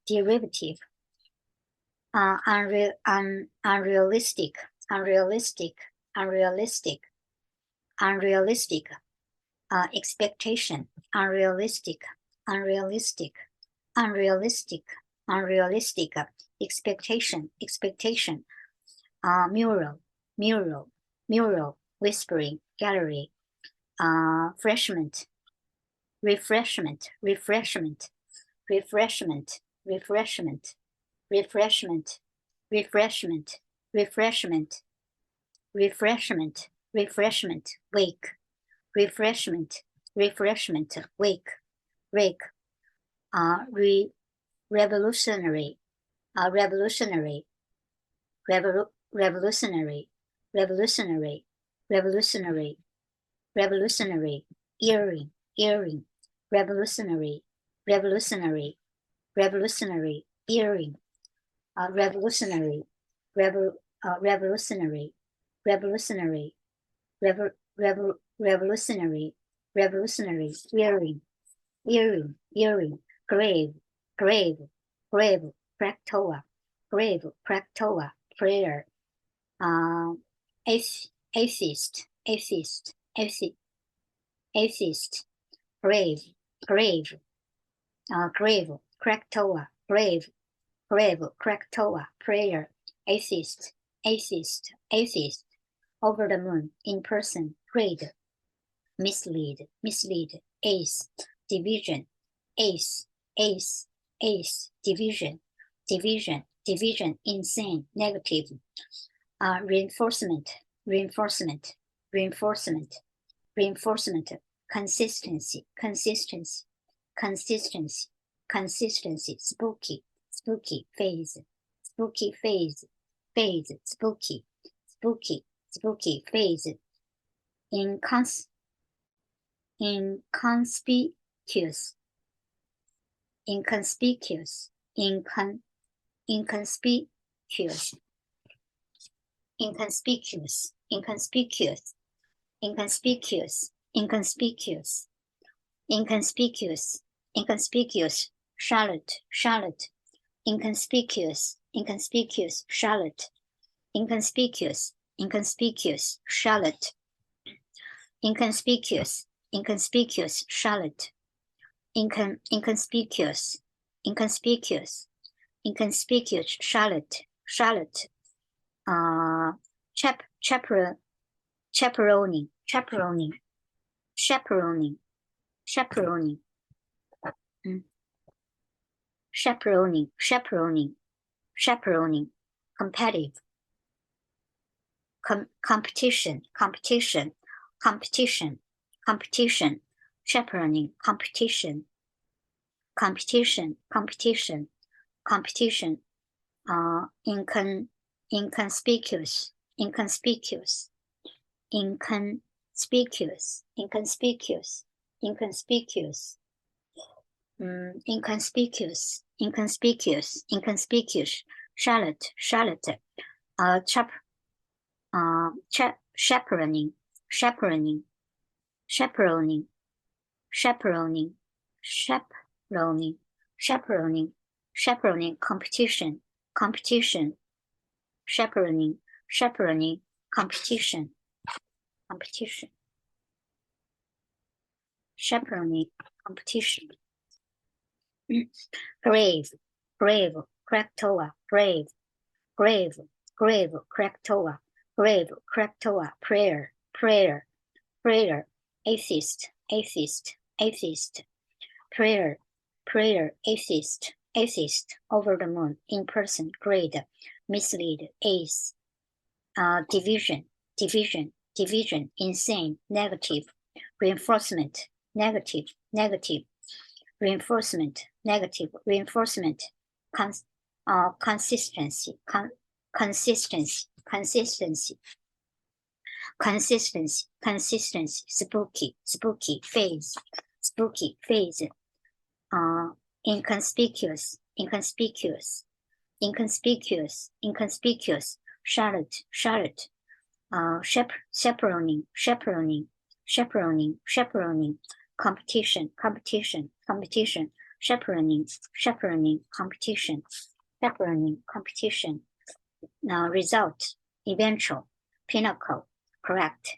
derivative, unrealistic, unrealistic, unrealistic, unrealistic, expectation, unrealistic, unrealistic, unrealistic, unrealistic, expectation, expectation, mural, mural, mural, whispering, gallery, refreshment, refreshment, refreshment, refreshment, refreshment, refreshment, refreshment, refreshment, refreshment, refreshment, wake, refreshment, refreshment, wake, wake, revolutionary, revolutionary, revolutionary, revolutionary, revolutionary, revolutionary, earring, earring, revolutionary, revolutionary, revolutionary, earring, revolutionary, revolutionary, revolutionary, revolutionary, revolutionary, earring, earring, earring, grave, grave, grave, Krakatoa, grave, Krakatoa, prayer, atheist, atheist, atheist, atheist, grave, grave, grave, Krakatoa, grave, grave, Krakatoa, prayer, atheist, atheist, atheist, over the moon, in person, grade, mislead, mislead, ace, division, ace, ace, ace, division, division, division, insane, negative, reinforcement, reinforcement, reinforcement, reinforcement, consistency, consistency, consistency, consistency, spooky, spooky, phase, spooky, phase, phase, spooky, spooky, spooky, phase, inconspicuous, inconspicuous, inconspicuous, inconspicuous, inconspicuous, inconspicuous, inconspicuous, inconspicuous, inconspicuous, Charlotte, Charlotte, inconspicuous, inconspicuous, Charlotte, inconspicuous, inconspicuous, Charlotte, inconspicuous, inconspicuous, Charlotte, inconspicuous, inconspicuous, inconspicuous, Charlotte, Charlotte, chaperoning, chaperoning, chaperoning, chaperoning, chaperoning, chaperoning, chaperoning, chaperoning, competitive, competition, competition, competition, competition, chaperoning, competition, competition, competition, competition, inconspicuous, inconspicuous, inconspicuous, inconspicuous, inconspicuous, inconspicuous, inconspicuous, inconspicuous, Charlotte, Charlotte, chaperoning, chaperoning, chaperoning, chaperoning, chaperoning, chaperoning, chaperoning, competition, competition, chaperoning, chaperoning, competition, competition, chaperoning, competition, grave, grave, Krakatoa, grave, grave, grave, Krakatoa, grave, Krakatoa, prayer, prayer, prayer, atheist, atheist, atheist, prayer, prayer, atheist, atheist, over the moon, in person, grade, mislead, ace, division, division, division, insane, negative, reinforcement, negative, negative, reinforcement, negative, reinforcement, consistency, consistency, consistency, consistency, consistency, spooky, spooky, phase, spooky, phase, inconspicuous, inconspicuous, inconspicuous, inconspicuous, Charlotte, Charlotte, chaperoning, chaperoning, chaperoning, chaperoning, competition, competition, competition, chaperoning, chaperoning, competition, chaperoning, competition, result, eventual, pinnacle, correct,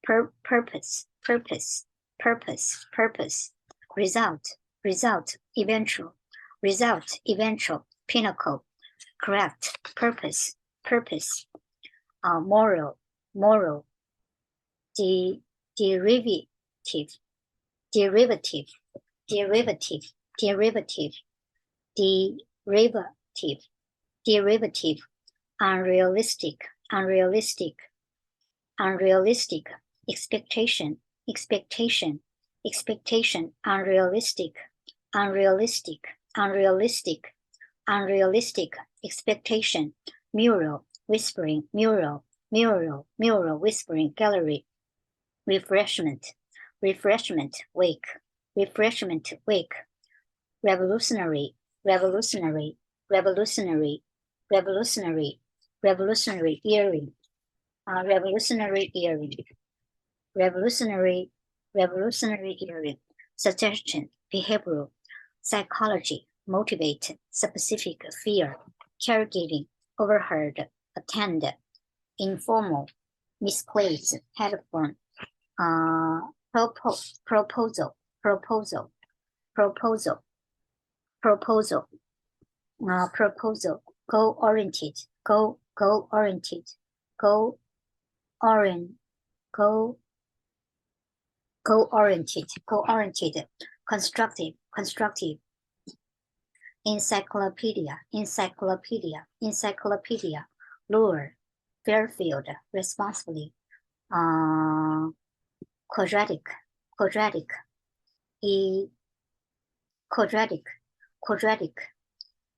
purpose, purpose, purpose, purpose, result, result, eventual, result, eventual, pinnacle, correct, purpose, purpose, moral, moral, derivative, derivative, derivative, derivative, derivative, derivative, unrealistic, unrealistic, unrealistic, expectation, expectation, expectation, unrealistic, unrealistic, unrealistic, unrealistic, expectation, mural, whispering, mural, mural, mural, whispering, gallery, refreshment, refreshment, wake, refreshment, wake, revolutionary, revolutionary, revolutionary, revolutionary, revolutionary earring, revolutionary earring, revolutionary, revolutionary earring, suggestion, behavioral, psychology, motivate, specific, fear, caregiving, overheard, attend, informal, misplaced, headphone, proposal, proposal, proposal, proposal, proposal, goal-oriented, goal-oriented, goal-oriented, constructive, constructive, encyclopedia, encyclopedia, encyclopedia, lure, Fairfield, responsibly, quadratic, quadratic, quadratic, quadratic,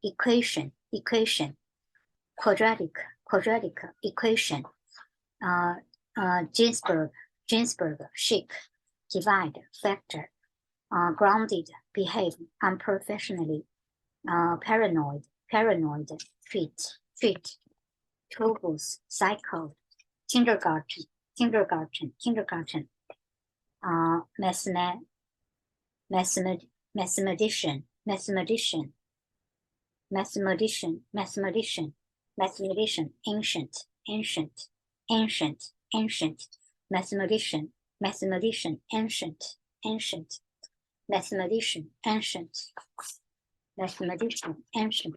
equation, equation, quadratic, quadratic equation, Ginsburg, Ginsburg, shake, divide, factor, grounded, behave unprofessionally, paranoid, paranoid, fit, fit, Tobus, cycle, kindergarten, kindergarten, kindergarten, mathematician, mathematician, mathematician, mathematician, mathematician, ancient, ancient, ancient, ancient, mathematician, mathematician, ancient, ancient, mathematician, ancient, mathematician, ancient,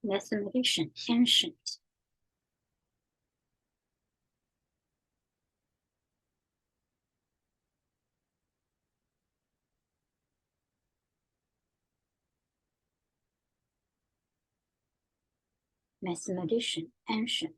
mathematician, ancient, mathematician, ancient.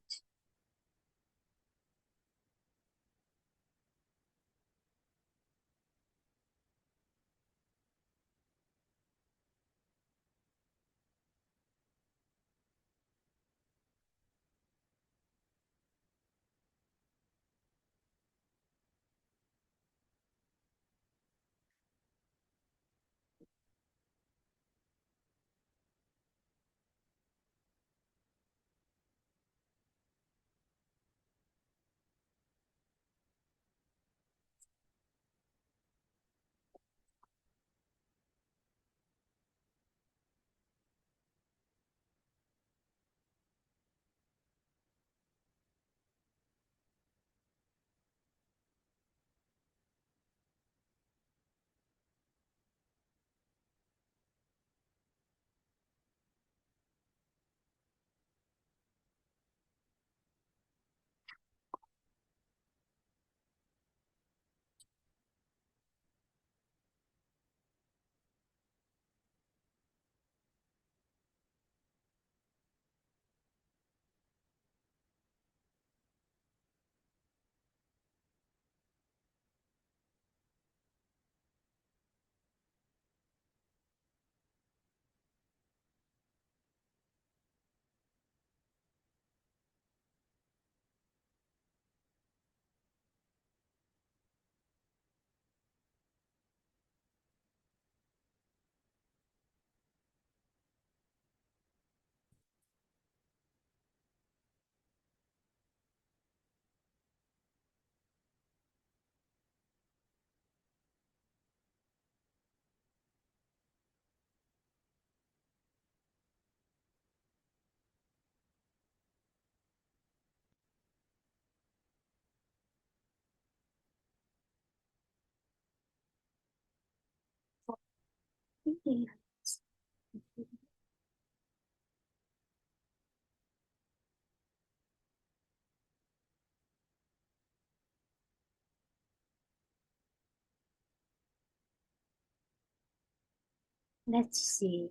Let's see.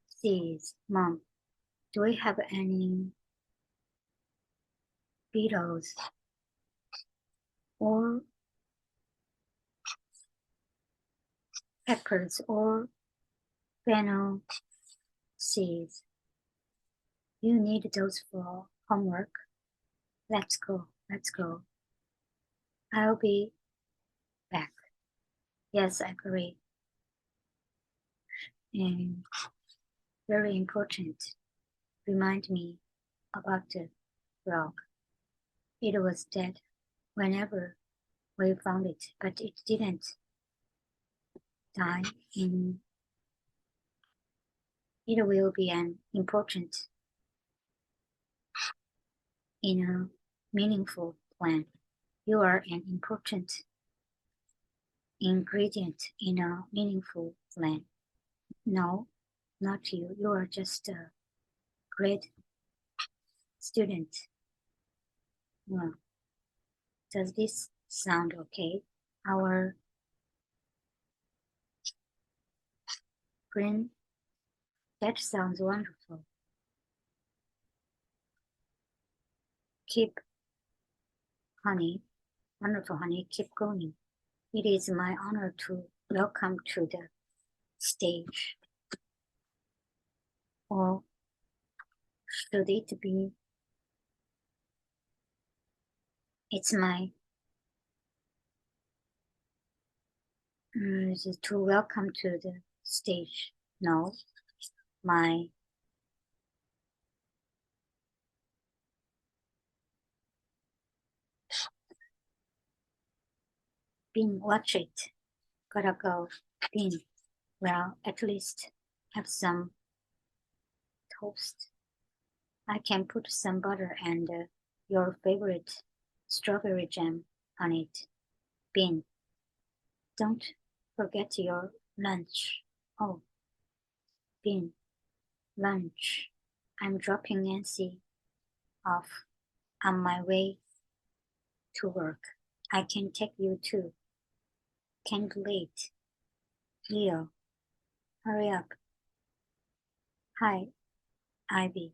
Seeds, Mom, do we have any beetles or peppers or fennel seeds? You need those for homework. Let's go, let's go. I'll be back. Yes, I agree. And very important, remind me about the frog. It was dead whenever we found it, but it didn't die in. It will be an important in a meaningful plan. You are an important ingredient in a meaningful plan. No, not you. You are just a great student. Well, Does this sound okay? Our friend, that sounds wonderful. Keep, honey, wonderful honey, keep going. It is my honor to welcome to the stage. Or should it be, it's my to welcome to the stage. No, my Bean, watch it. Gotta go. Bean, well, at least have some toast. I can put some butter and your favorite strawberry jam on it. Bean, don't forget your lunch. Oh, Bean, lunch. I'm dropping Nancy off on my way to work. I can take you too. Can't wait. Leo, hurry up. Hi, Ivy.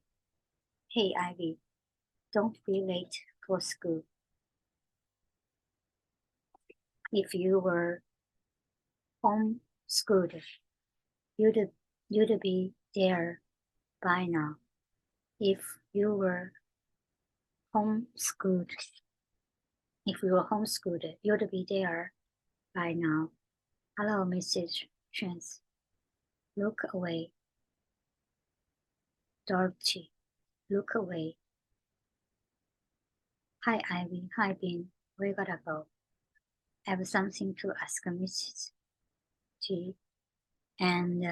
Hey, Ivy. Don't be late for school. If you were homeschooled, you'd be there by now. If you were homeschooled, you'd be there by now. Hello, Mrs. Chance. Look away. Dorothy, look away. Hi, Ivy. Hi, Bean. We gotta go. I have something to ask Mrs. G. And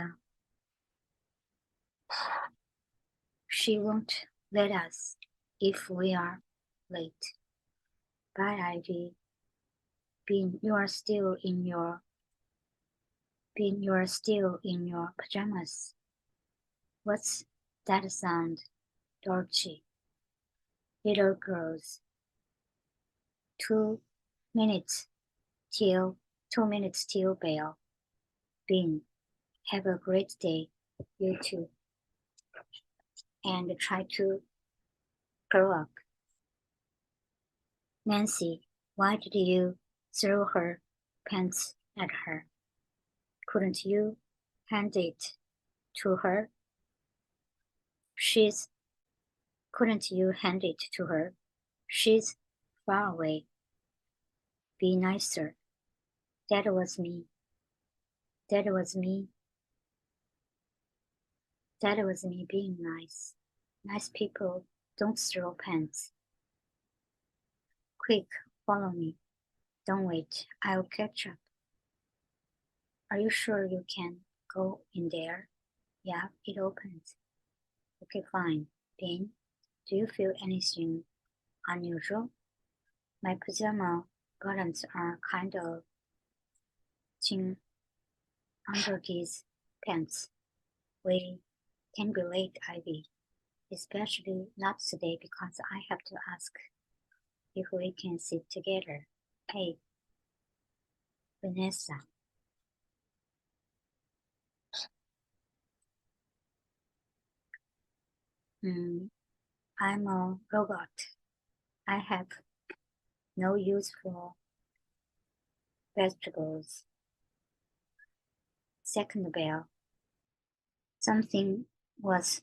she won't let us if we are late. Bye, Ivy. Bean, you are still in your pajamas. What's that sound, Dorothy? Little girls. 2 minutes till bell. Bean, have a great day, you too. And try to grow up. Nancy, why did you throw her pants at her? Couldn't you hand it to her? Couldn't you hand it to her? She's far away. Be nicer. That was me. That was me being nice. Nice people don't throw pants. Quick, follow me. Don't wait, I'll catch up. Are you sure you can go in there? Yeah, it opens. Okay, fine. Bean, do you feel anything unusual? My pajama bottoms are kind of thin under these pants. We can be late, Ivy. Especially not today because I have to ask if we can sit together. Hey, Vanessa. I'm a robot. I have no use for vegetables. Second bell. Something was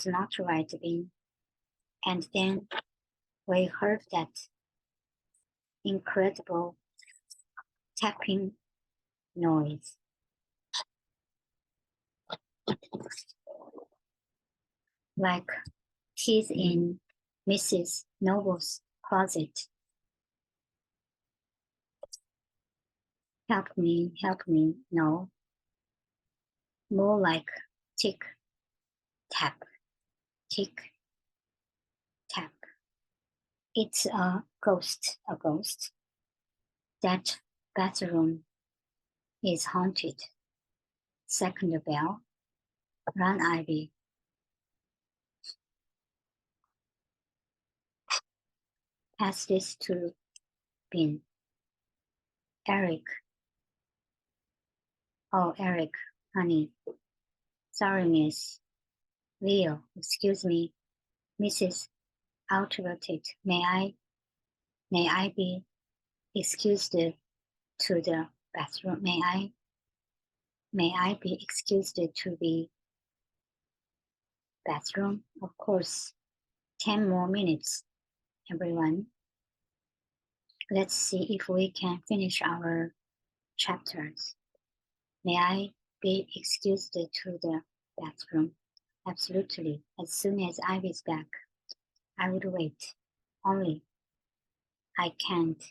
not right in, and then we heard that incredible tapping noise. Like he's in Mrs. Noble's closet. Help me, no. More like tick, tap, tick, tap. It's a ghost. That bathroom is haunted. Second bell. Run, Ivy. Pass this to Bin. Eric. Oh, Eric, honey. Sorry, miss. Leo, excuse me. Mrs. Outvoted, may I be excused to the bathroom? May I be excused to the bathroom? Of course. 10 more minutes, everyone. Let's see if we can finish our chapters. May I be excused to the bathroom? Absolutely. As soon as Ivy's back, I would wait. Only I can't.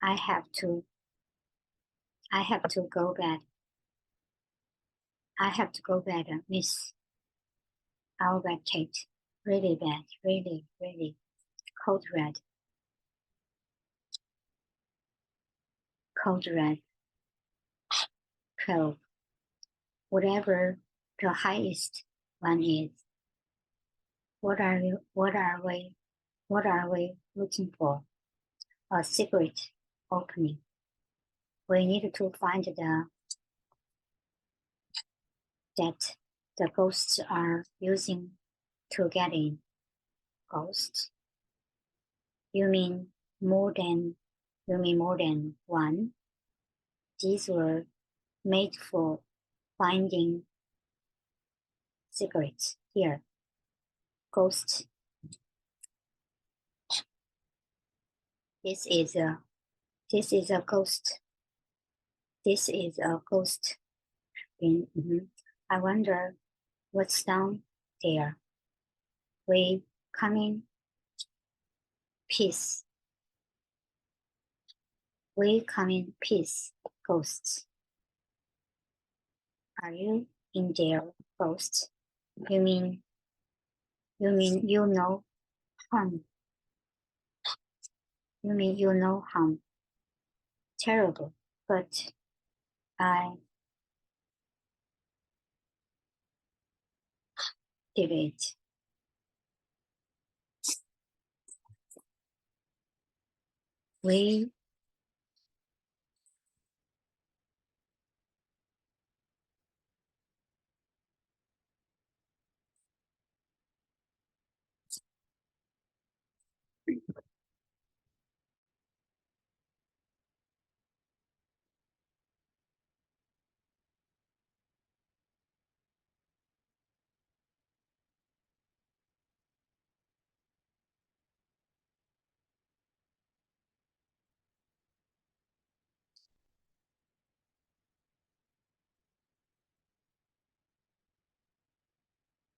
I have to go bed. I have to go bed, Miss. How bad, Kate? Really bad, really, really. Cold red. Cold red. 12. Whatever the highest one is. What are we looking for? A secret opening. We need to find that the ghosts are using to get in. Ghosts? You mean more than one? These were made for finding secrets. Here, ghost. This is a ghost. This is a ghost. I wonder what's down there. We come in peace. We come in peace, ghosts. Are you in there, ghost? You mean you know harm? You mean you know harm? Terrible, but I did it.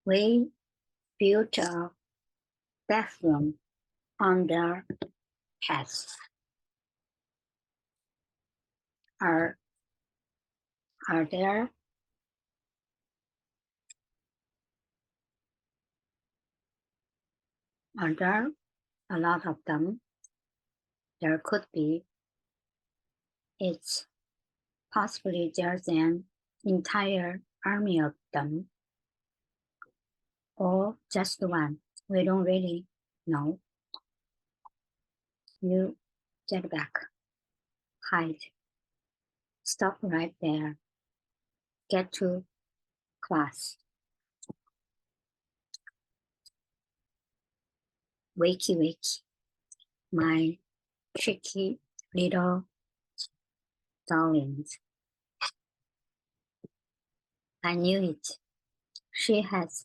We built a bathroom on their path. Are there a lot of them? There could be. It's possibly there's an entire army of them. Or just one. We don't really know. You get back. Hide. Stop right there. Get to class. Wakey, wakey. My tricky little darlings. I knew it. She has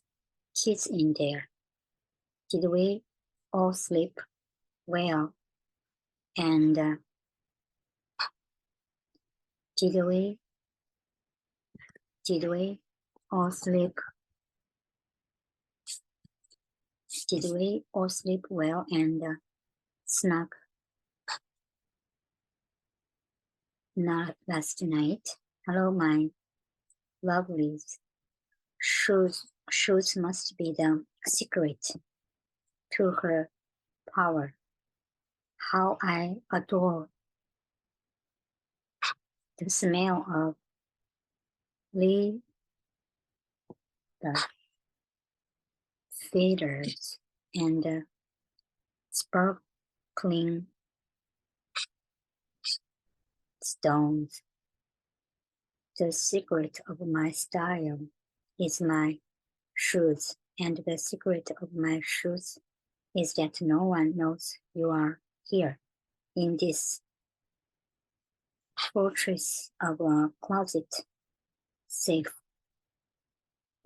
kids in there. Did we all sleep well? And did we all sleep? Did we all sleep well and snug? Not last night. Hello, my lovelies. Shoes must be the secret to her power. How I adore the smell of leather feathers and sparkling stones. The secret of my style is my shoes, and the secret of my shoes is that no one knows you are here in this fortress of a closet, safe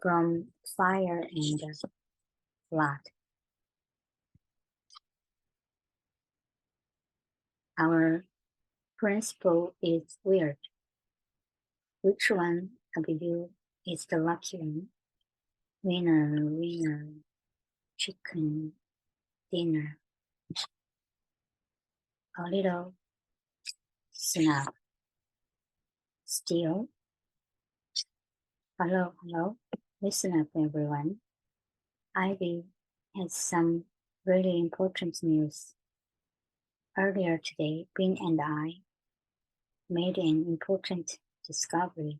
from fire and flood. Our principle is weird. Which one of you is the lucky one? Winner, winner, chicken dinner. A little snap. Still. Hello, hello. Listen up, everyone. Ivy has some really important news. Earlier today, Bin and I made an important discovery.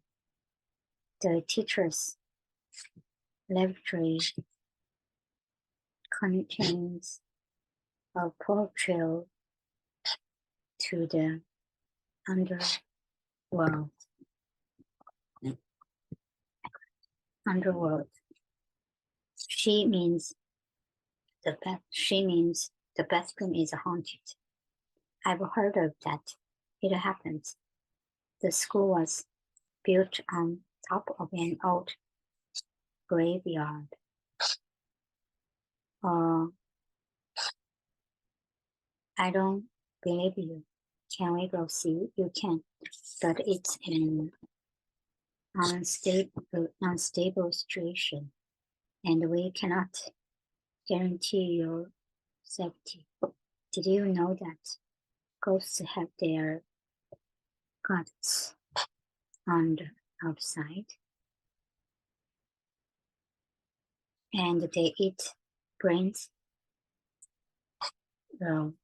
The teacher's lavatory contains a portal to the underworld. She means the bathroom is haunted. I've heard of that. It happened. The school was built on top of an old graveyard. I don't believe you. Can we go see? You can, but it's an unstable situation, and we cannot guarantee your safety. Did you know that ghosts have their guts on the outside? And they eat brains? Well,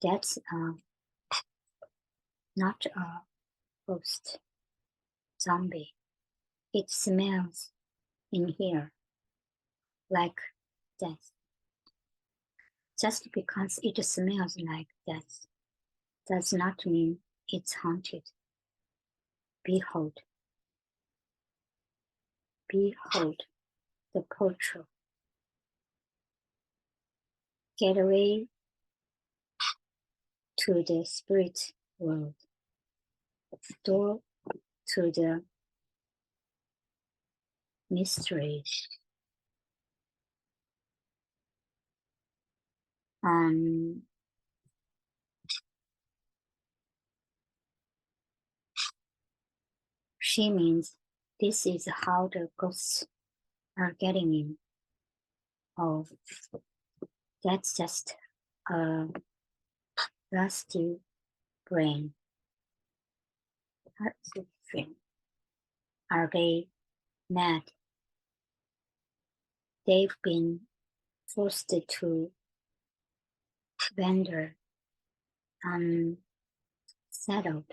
that's not a ghost. Zombie. It smells in here like death. Just because it smells like death does not mean it's haunted. Behold. Behold the portal. Get away to the spirit world. Door to the mystery. She means this is how the ghosts are getting in. Oh, that's just a rusty brain. Are they mad? They've been forced to wander unsettled.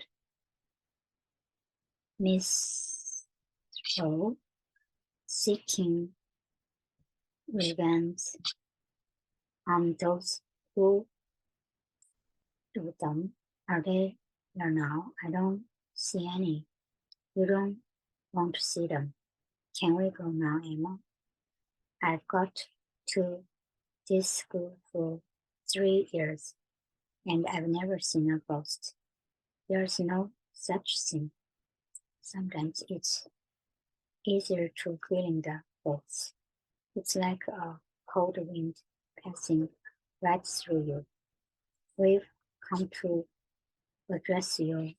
Miss Rowe seeking revenge on those who do them. Are they there now? I don't see any. You don't want to see them. Can we go now, Emma? I've got to this school for 3 years, and I've never seen a ghost. There's no such thing. Sometimes it's easier to feeling the ghosts. It's like a cold wind passing right through you. We've come to address you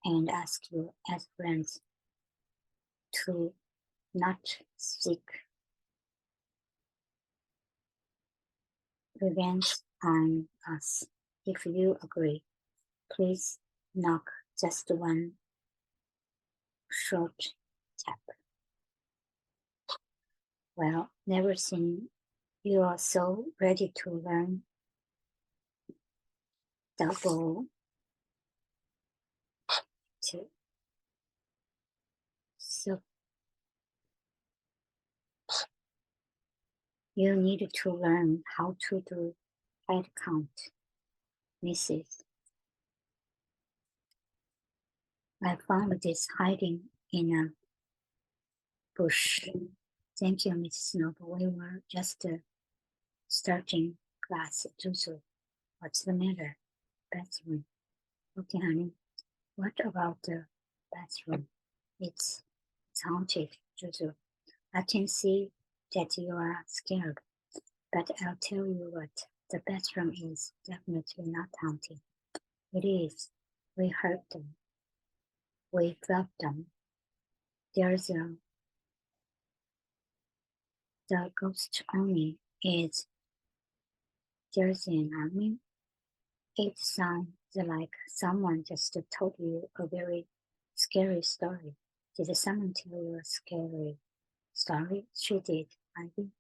and ask you as friends to not seek revenge on us. If you agree, please knock just one short tap. Well, never seen you are so ready to learn double to so You need to learn how to do head count, Mrs. I found this hiding in a bush. Thank you, Mrs. Noble. We were just starting class. Zuzu, what's the matter? Bathroom. Okay, honey. What about the bathroom? It's haunted, Zuzu. I can see that you are scared, but I'll tell you what. The bathroom is definitely not haunted. It is. We heard them. We felt them. There's a the ghost army is there's an army. It sounds like someone just told you a very scary story. Did someone tell you a scary story? She did, Ivy.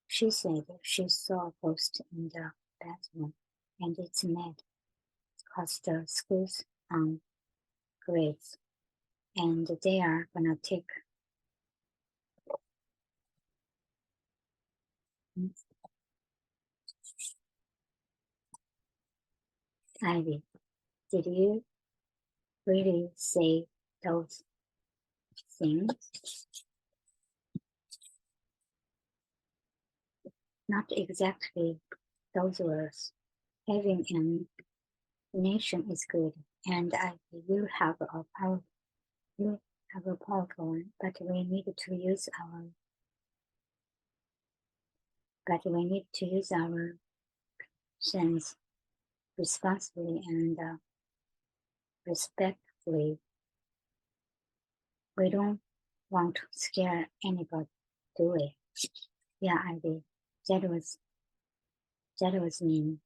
She said she saw a ghost in the bathroom and it's mad because the school's on grades and they are gonna take Ivy. Did you really say those things? Not exactly those words. Having an nation is good, and I will have a powerful one, but we need to use our sense responsibly and respectfully. We don't want to scare anybody, do we? Yeah, I did. That was mean.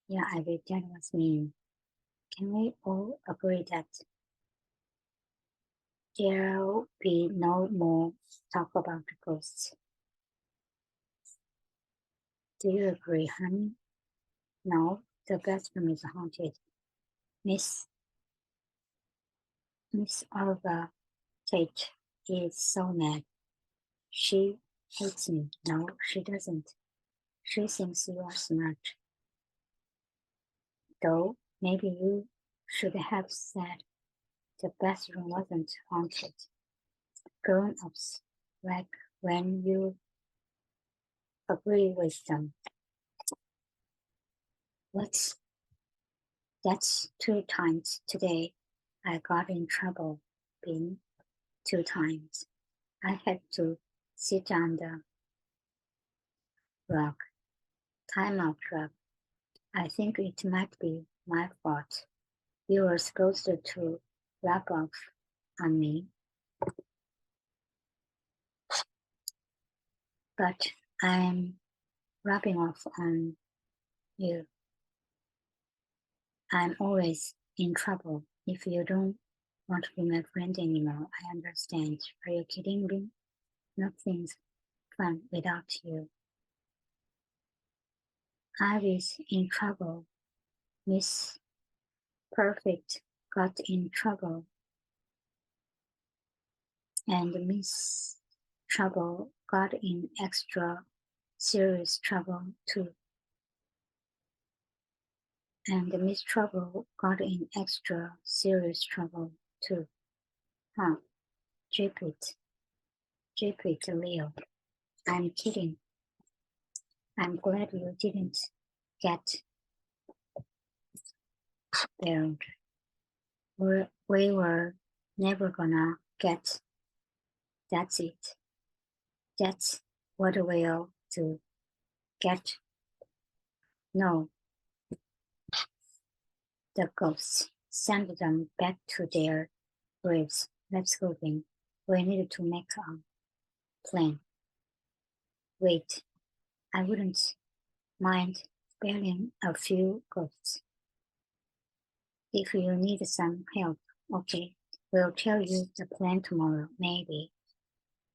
Yeah, I did. That was mean. Can we all agree that there'll be no more talk about ghosts? Do you agree, honey? No, the bathroom is haunted. Miss Olga Tate is so mad. She hates me. No, she doesn't. She thinks you are smart. Though, maybe you should have said the bathroom wasn't haunted. Grown-ups, like when you agree with them. That's 2 times today. I got in trouble, Bean. 2 times. I had to sit on the rug. Time out, rug. I think it might be my fault. You were supposed to rub off on me. But I'm rubbing off on you. I'm always in trouble. If you don't want to be my friend anymore, I understand. Are you kidding me? Nothing's fun without you. I was in trouble. Miss Perfect got in trouble. And Miss Trouble got in extra serious trouble too. And Miss Trouble got in extra serious trouble too. Huh, drip it, Leo. I'm kidding. I'm glad you didn't get burned. We were never gonna get. That's it. That's what we'll do. Get. No. The ghosts. Send them back to their graves. Let's go then. We need to make a plan. Wait. I wouldn't mind sparing a few ghosts. If you need some help, okay. We'll tell you the plan tomorrow, maybe.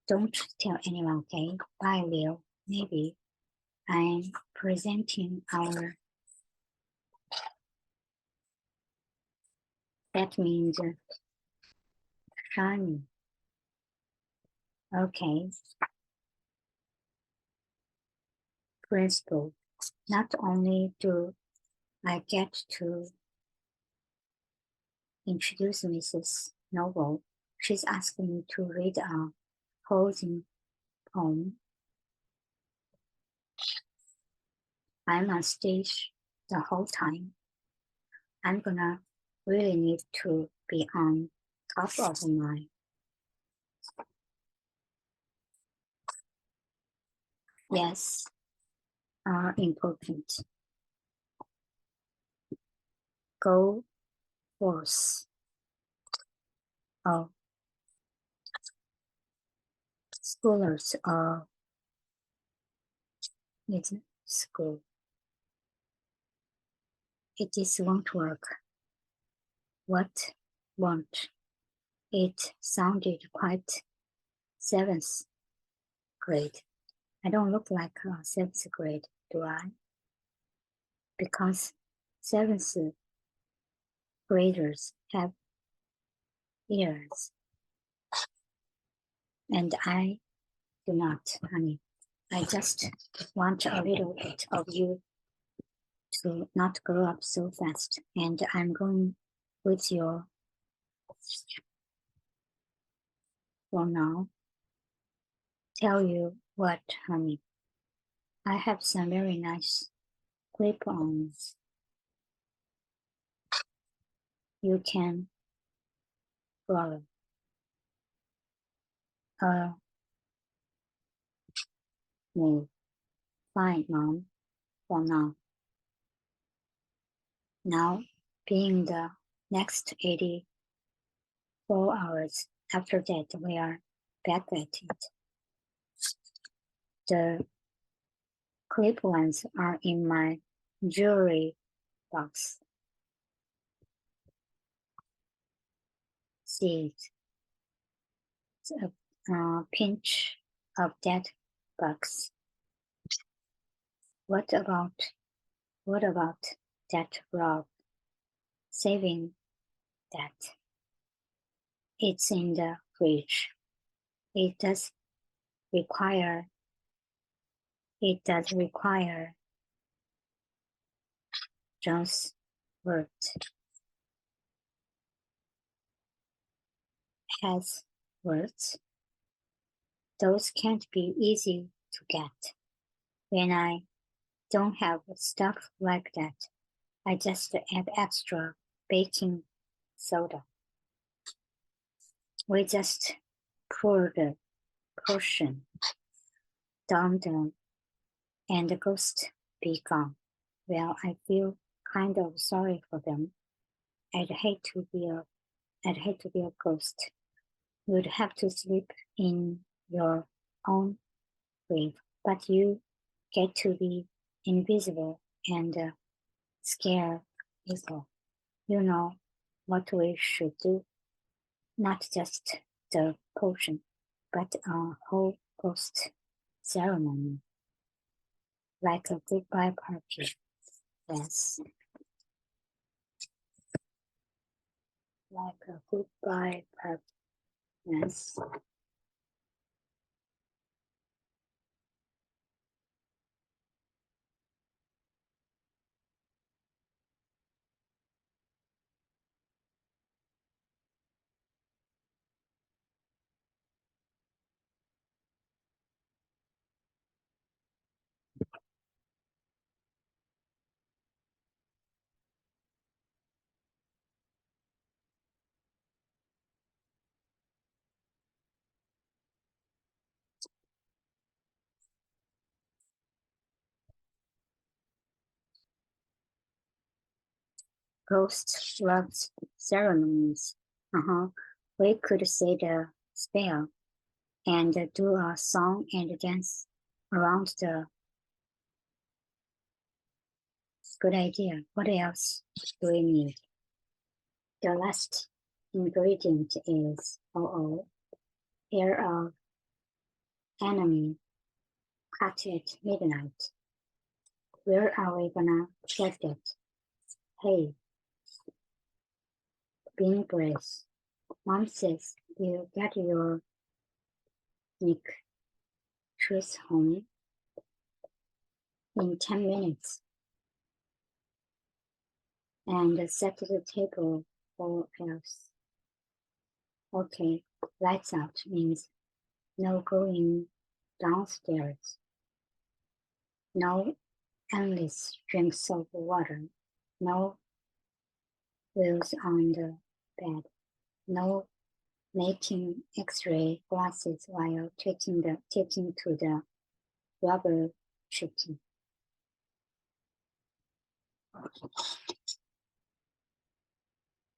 Don't tell anyone, okay? Bye, Leo. Maybe. I'm presenting our... That means shiny. Okay. principle. Not only do I get to introduce Mrs. Noble, she's asking me to read a closing poem. I'm on stage the whole time. I'm gonna really need to be on top of my yes are important. Go forth. Oh, scholars are in school. It is won't work. What won't? It sounded quite seventh grade. I don't look like a seventh grade, do I? Because seventh graders have ears. And I do not, honey. I just want a little bit of you to not grow up so fast. And I'm going with your for now. Tell you what, honey. I have some very nice clip-ons. You can borrow. No. Fine, Mom, for now. Now, being the next 84 hours after that, we are back at it. The clip ones are in my jewelry box. See it. A pinch of that box. What about that rug? Saving that. It's in the fridge. It does require John's word. Has words. Those can't be easy to get. When I don't have stuff like that, I just add extra baking soda. We just pour the potion down them and the ghost be gone. Well, I feel kind of sorry for them. I'd hate to be a ghost. You'd have to sleep in your own grave, but you get to be invisible and scare people. You know what we should do? Not just the potion, but a whole ghost ceremony, like a goodbye party. Yes, like a goodbye party. Yes. Ghost loves ceremonies. We could say the spell and do a song and dance around the good idea. What else do we need? The last ingredient is pair of enemy cut at midnight. Where are we gonna get that? Hey, bean brace. Mom says you get your Nick Chris home. in 10 minutes. And set the table for else. Okay, lights out means no going downstairs. No endless drinks of water. No wheels on the bed. No making X-ray glasses while taking to the rubber chicken.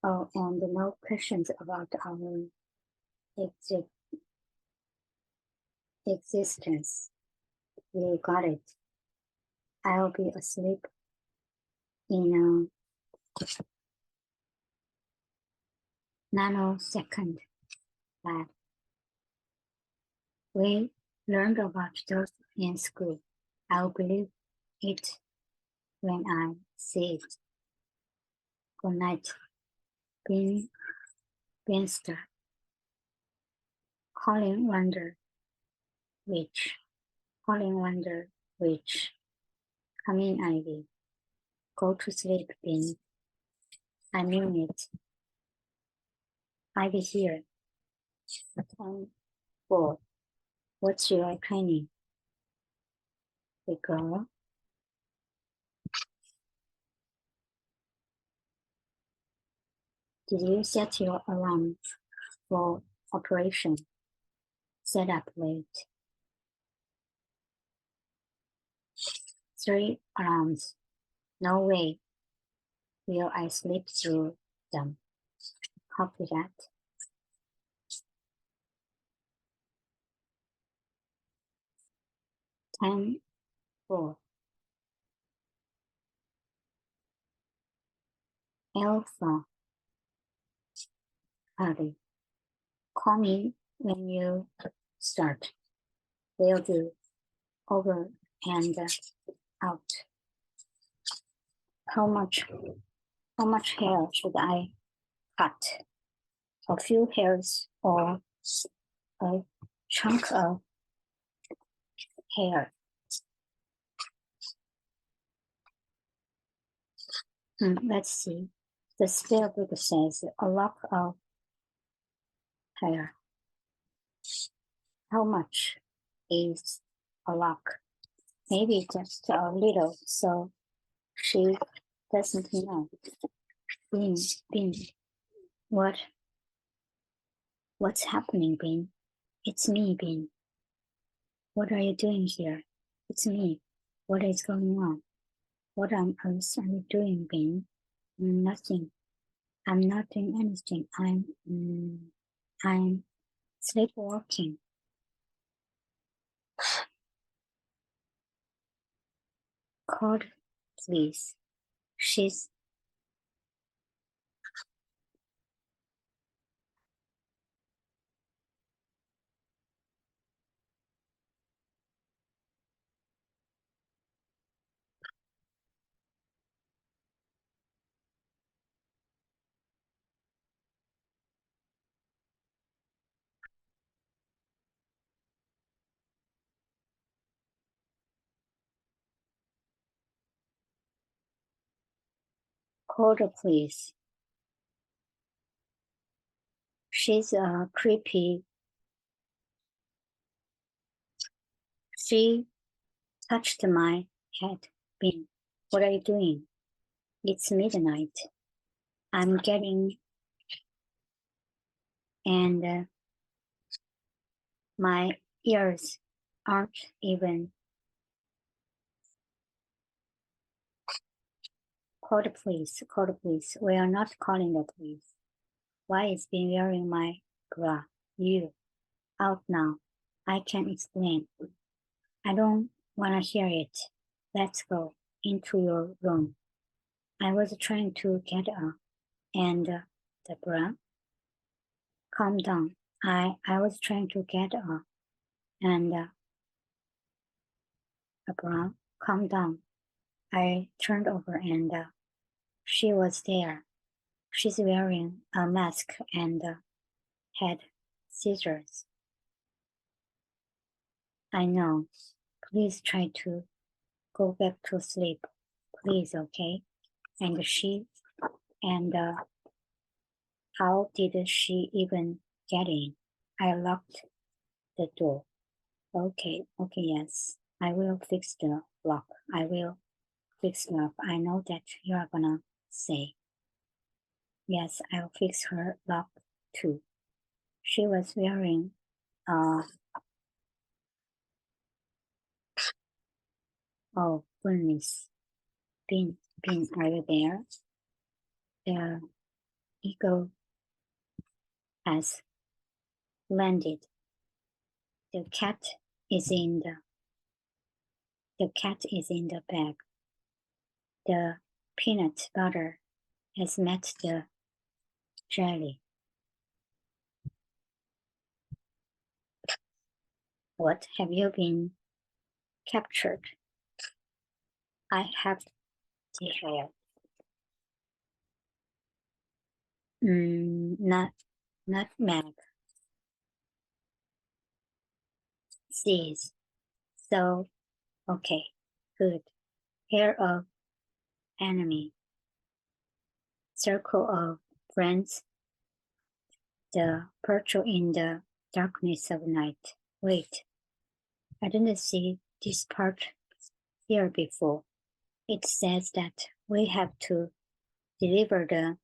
Oh, and no questions about our existence. You got it. I'll be asleep in a nanosecond. Lad. We learned about those in school. I'll believe it when I see it. Good night, Beanstar. Calling Wonder Witch. Calling Wonder Witch. Come in, Ivy. Go to sleep, Bean. I mean it. Ivy here. 4. What's your training? The girl. Did you set your alarm for operation? Set up late. 3 alarms. No way will I sleep through them. Copy that. 10-4. Alpha. Hurry. Call me when you start. Will do. Over and out. How much hair should I cut? A few hairs or a chunk of hair? Let's see. The spell book says a lock of hair. How much is a lock? Maybe just a little, so she doesn't know. Bean. What's happening, Bean? It's me, Bean. What are you doing here? It's me. What is going on? What on earth are you doing, Bean? Nothing. I'm not doing anything. I'm sleepwalking. Cord, please. She's cord, please. She's creepy. She touched my head. Bean, what are you doing? It's midnight. I'm getting and my ears aren't even. Call the police. Call the police. We are not calling the police. Why is Bean wearing my bra? You. Out now. I can explain. I don't want to hear it. Let's go into your room. I was trying to get up. And the bra? Calm down. I was trying to get up. And the bra? Calm down. I turned over and she was there. She's wearing a mask and had scissors. I know. Please try to Go back to sleep, please, okay? And how did she even get in? I locked the door. Okay, yes. I will fix the lock. I will fix the lock. I know that you are gonna say. Yes, I'll fix her lock too. She was wearing oh goodness. Bean, are you there? The eagle has landed. The cat is in the bag. The peanut butter has met the jelly. What, have you been captured? I have the hair. Nutmeg. Seeds. So, okay, good. Hair of enemy. Circle of friends. The virtue in the darkness of night. Wait, I didn't see this part here before. It says that we have to deliver the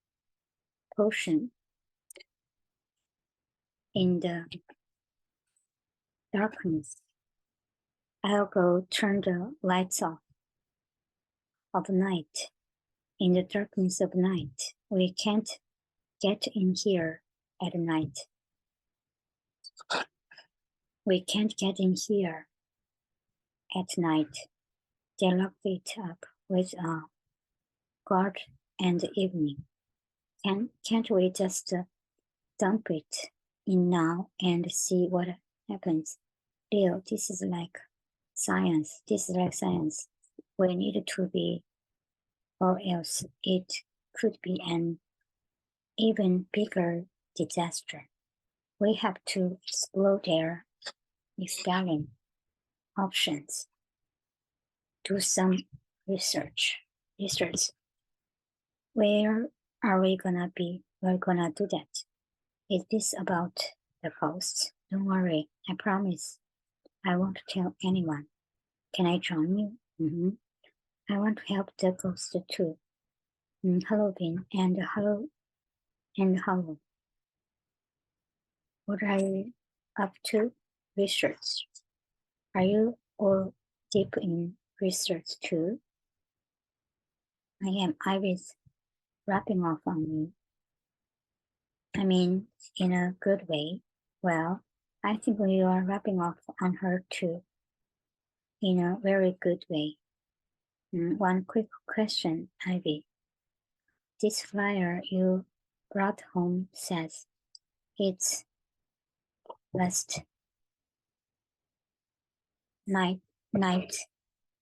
potion in the darkness. I'll go turn the lights off of night. In the darkness of night, we can't get in here at night. We can't get in here at night. They locked it up with a guard and evening. Can't we just dump it in now and see what happens? Leo, this is like science. We need to be, or else it could be an even bigger disaster. We have to explore their expelling options. Do some research. Where are we gonna be? We're gonna do that. Is this about the ghosts? Don't worry, I promise. I won't tell anyone. Can I join you? I want to help the ghost too. Hello, Bean, and hello. What are you up to? Research. Are you all deep in research too? I am. Iris rapping off on me. I mean, in a good way. Well, I think we are rapping off on her too. In a very good way. One quick question, Ivy. This flyer you brought home says it's last night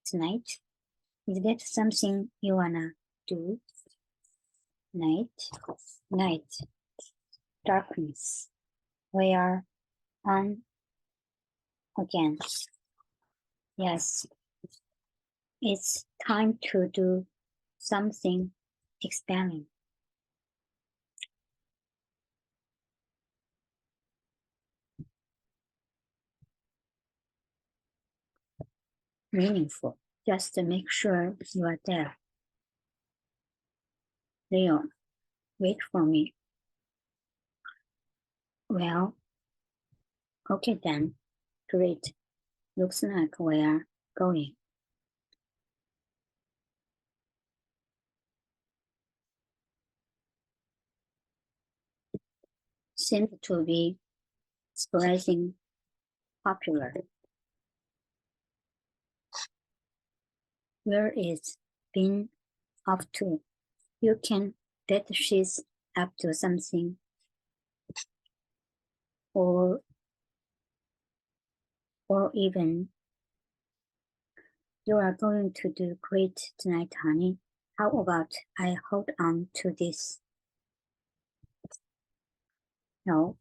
tonight. Is that something you wanna do? Night, darkness. We are on again. Yes, it's time to do something expelling. Meaningful. Just to make sure you are there. Leon, wait for me. Well, okay then. Great. Looks like we are going. Seems to be surprising popular. Where is Bean off to? You can bet she's up to something. Or even you are going to do great tonight, honey. How about I hold on to this? No,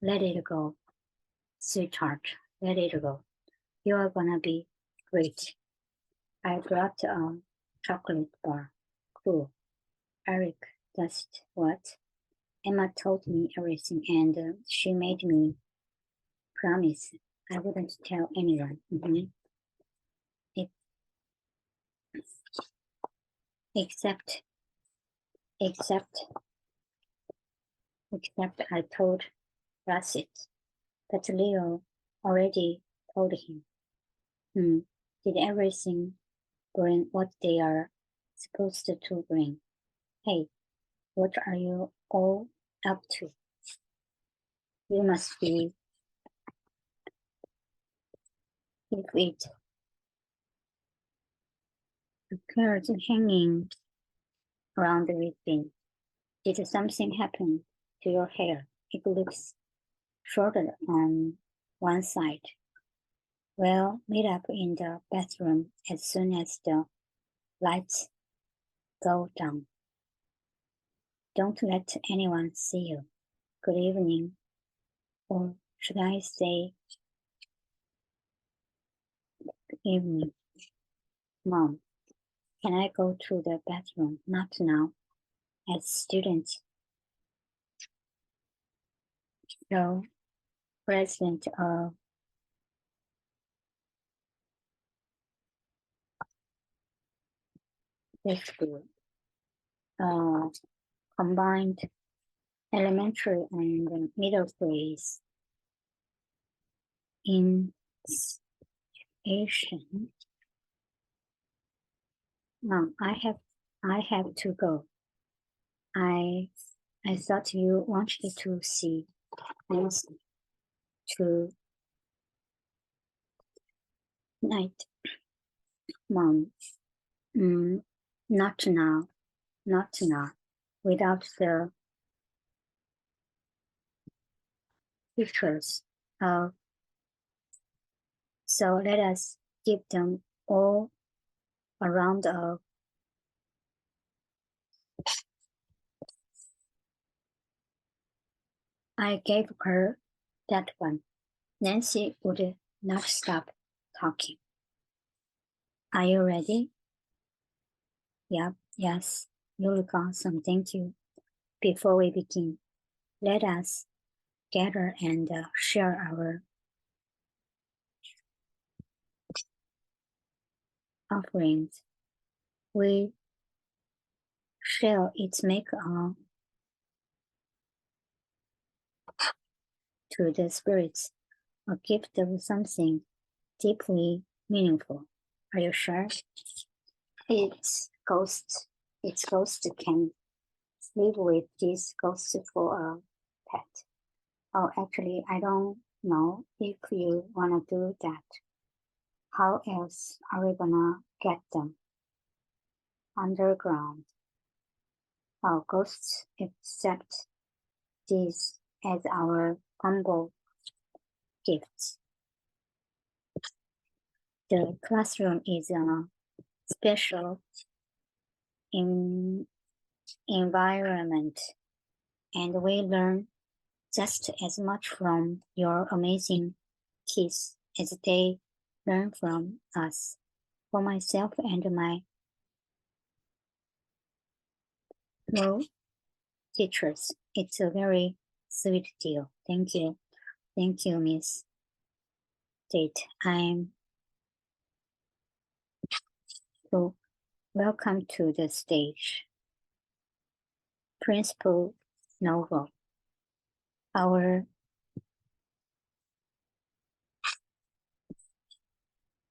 let it go. Sweetheart, let it go. You are gonna be great. I brought a chocolate bar. Cool. Eric, that's what? Emma told me everything and she made me promise I wouldn't tell anyone. It, except, except I told Russet. But Leo already told him. Did everything bring what they are supposed to bring? Hey, what are you all up to? You must be with the cards hanging around the ribbon. Did something happen to your hair? It looks shorter on one side. Well, meet up in the bathroom as soon as the lights go down. Don't let anyone see you. Good evening. Or should I say good evening? Mom, can I go to the bathroom? Not now. As students, so president of the school, combined elementary and middle grades in Asian. Mom, I have to go. I thought you wanted to see Nancy tonight. Mom, not now, not now. Without the pictures. So let us give them all a round of I gave her that one. Nancy would not stop talking. Are you ready? Yep, yes. You look awesome, thank you. Before we begin, let us gather and share our offerings. We shall each make to the spirits a gift of something deeply meaningful. Are you sure? Its ghost can live with this ghost for a pet. Oh, actually, I don't know if you wanna do that. How else are we gonna get them? Underground. Our ghosts accept these as our humble gifts. The classroom is a special environment, and we learn just as much from your amazing kids as they learn from us. For myself and my teachers, it's a very sweet deal. Thank you. Thank you, Miss Date. I'm so welcome to the stage. Principal Novel. Our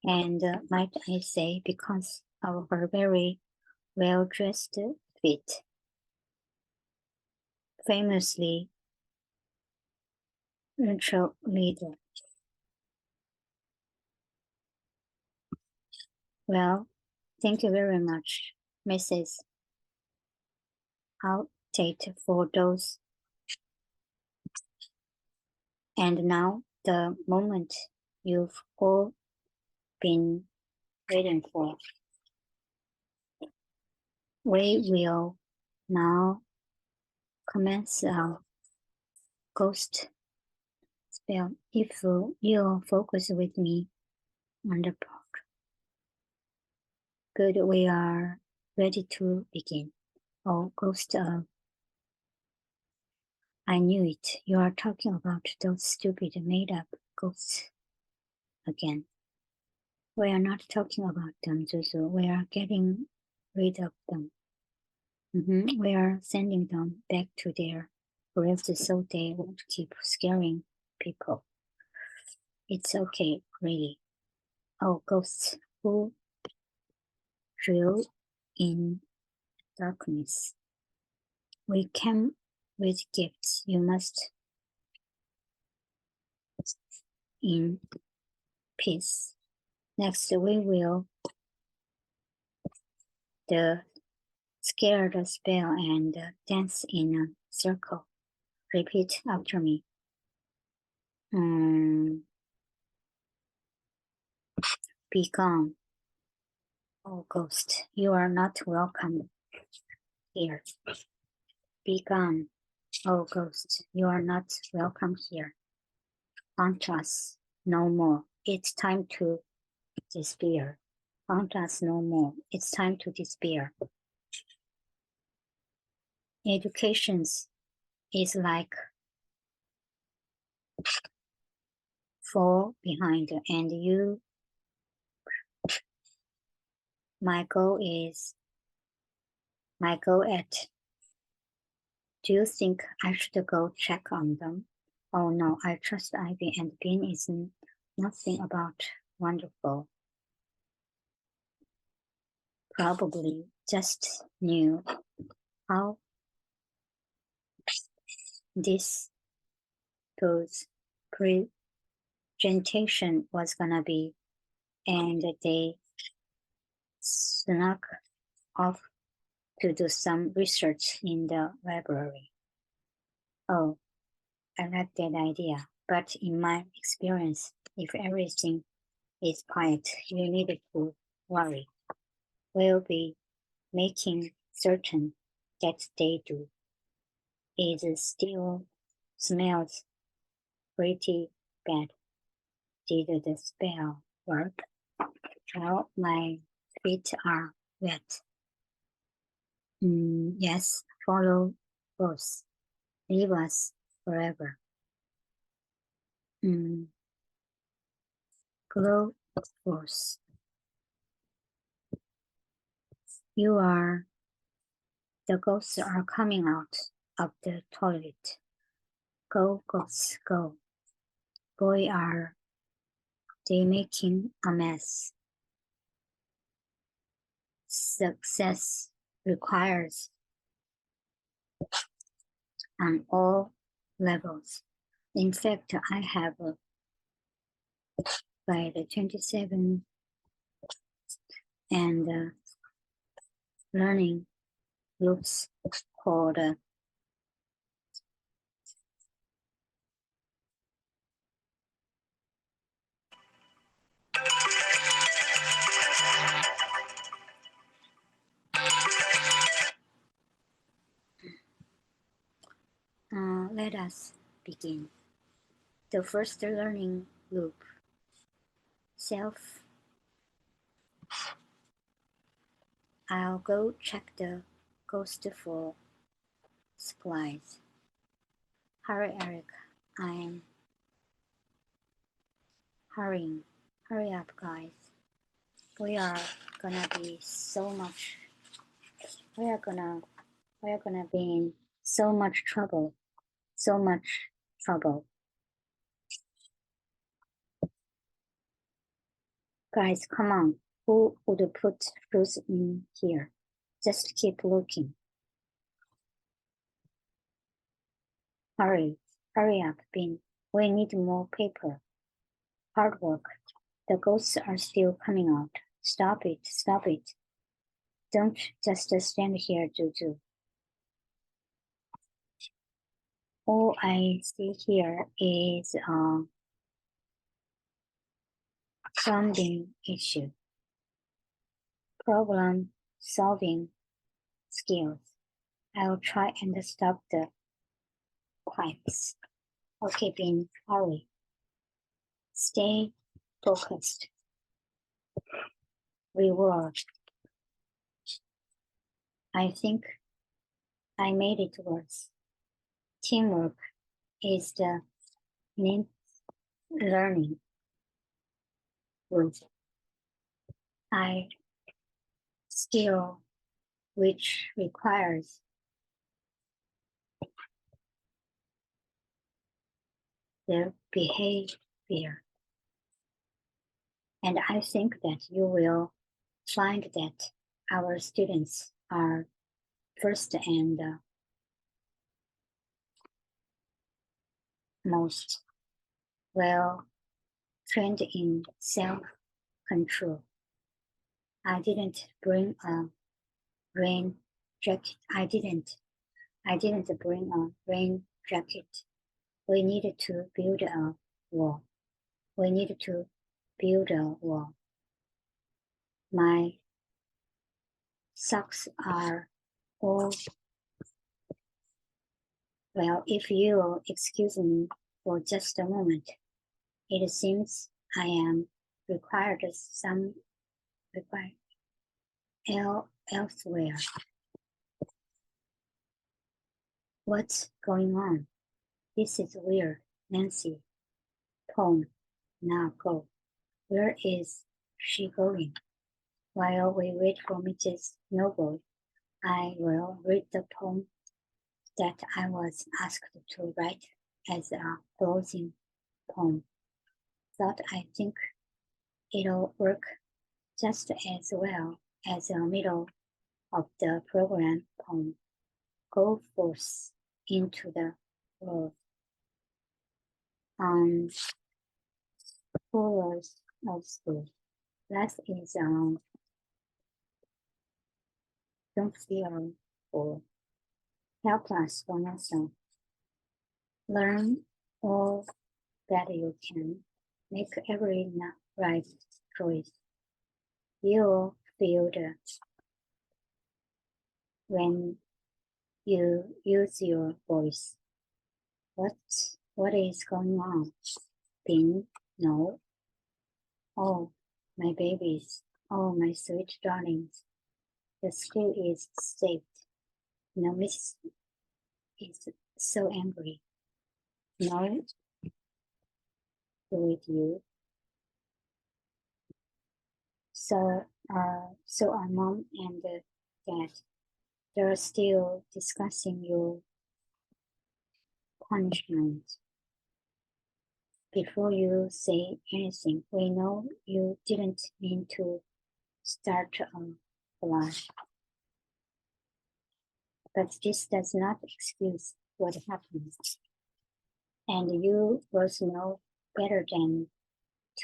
and might I say, because of her very well-dressed fit, famously neutral leader. Well, thank you very much, Mrs. Tate, for those. And now the moment you've all been waiting for. We will now commence our ghost spell. If you focus with me on the board. Good, we are ready to begin. Oh, ghost of. I knew it. You are talking about those stupid made-up ghosts again. We are not talking about them, Zuzu. We are getting rid of them. We are sending them back to their graves so they won't keep scaring people. It's okay, really. Oh, ghosts who drill in darkness. We came with gifts. You must in peace. Next, we will scare the spell and dance in a circle. Repeat after me. Be gone. Oh, ghost, you are not welcome here. Be gone. Oh, ghost, you are not welcome here. Haunt us no more. It's time to despair. Haunt us no more. It's time to despair. Education is like fall behind, and you. My goal at. Do you think I should go check on them? Oh no, I trust Ivy, and Bean is nothing about wonderful. Probably just knew how this presentation was gonna be, and they snuck off to do some research in the library. Oh, I like that idea, but in my experience, if everything is quiet, you need to worry. We'll be making certain that they do. It still smells pretty bad. Did the spell work? Well, my feet are wet. Yes, follow both. Leave us forever. Glow force. The ghosts are coming out of the toilet. Go, ghosts, go. Boy, are they making a mess. Success requires on all levels. In fact, I have by the 27 and learning groups called let us begin. The first learning loop. Self. I'll go check the ghost for supplies. Hurry, Eric. I'm hurrying. Hurry up, guys. We are gonna be in so much trouble. So much trouble. Guys, come on. Who would put fruits in here? Just keep looking. Hurry up, Bean. We need more paper. Hard work. The ghosts are still coming out. Stop it. Don't just stand here, Juju. All I see here is a funding issue. Problem solving skills. I'll try and stop the pipes. Okay, Bean, hurry. Stay focused. Reward. I think I made it worse. Teamwork is the main learning route. I skill which requires their behavior. And I think that you will find that our students are first and most well trained in self-control. I didn't bring a rain jacket. I didn't bring a rain jacket. We needed to build a wall. We needed to build a wall. My socks are all well. If you'll excuse me for just a moment, it seems I am required elsewhere. What's going on? This is weird, Nancy. Tom, now go. Where is she going? While we wait for Mrs. Noble, I will read the poem that I was asked to write as a closing poem. Thought I think it'll work just as well as the middle of the program poem. Go forth into the world. Scholars of school. That is don't feel or help us one another. Learn all that you can. Make every right choice. You'll feel that when you use your voice. What is going on? Bean? No. Oh, my babies. Oh, my sweet darlings. The school is saved. No, Miss is so angry. No, with you. So our mom and dad, they're still discussing your punishment. Before you say anything, we know you didn't mean to start a flash. But this does not excuse what happened. And you both know better than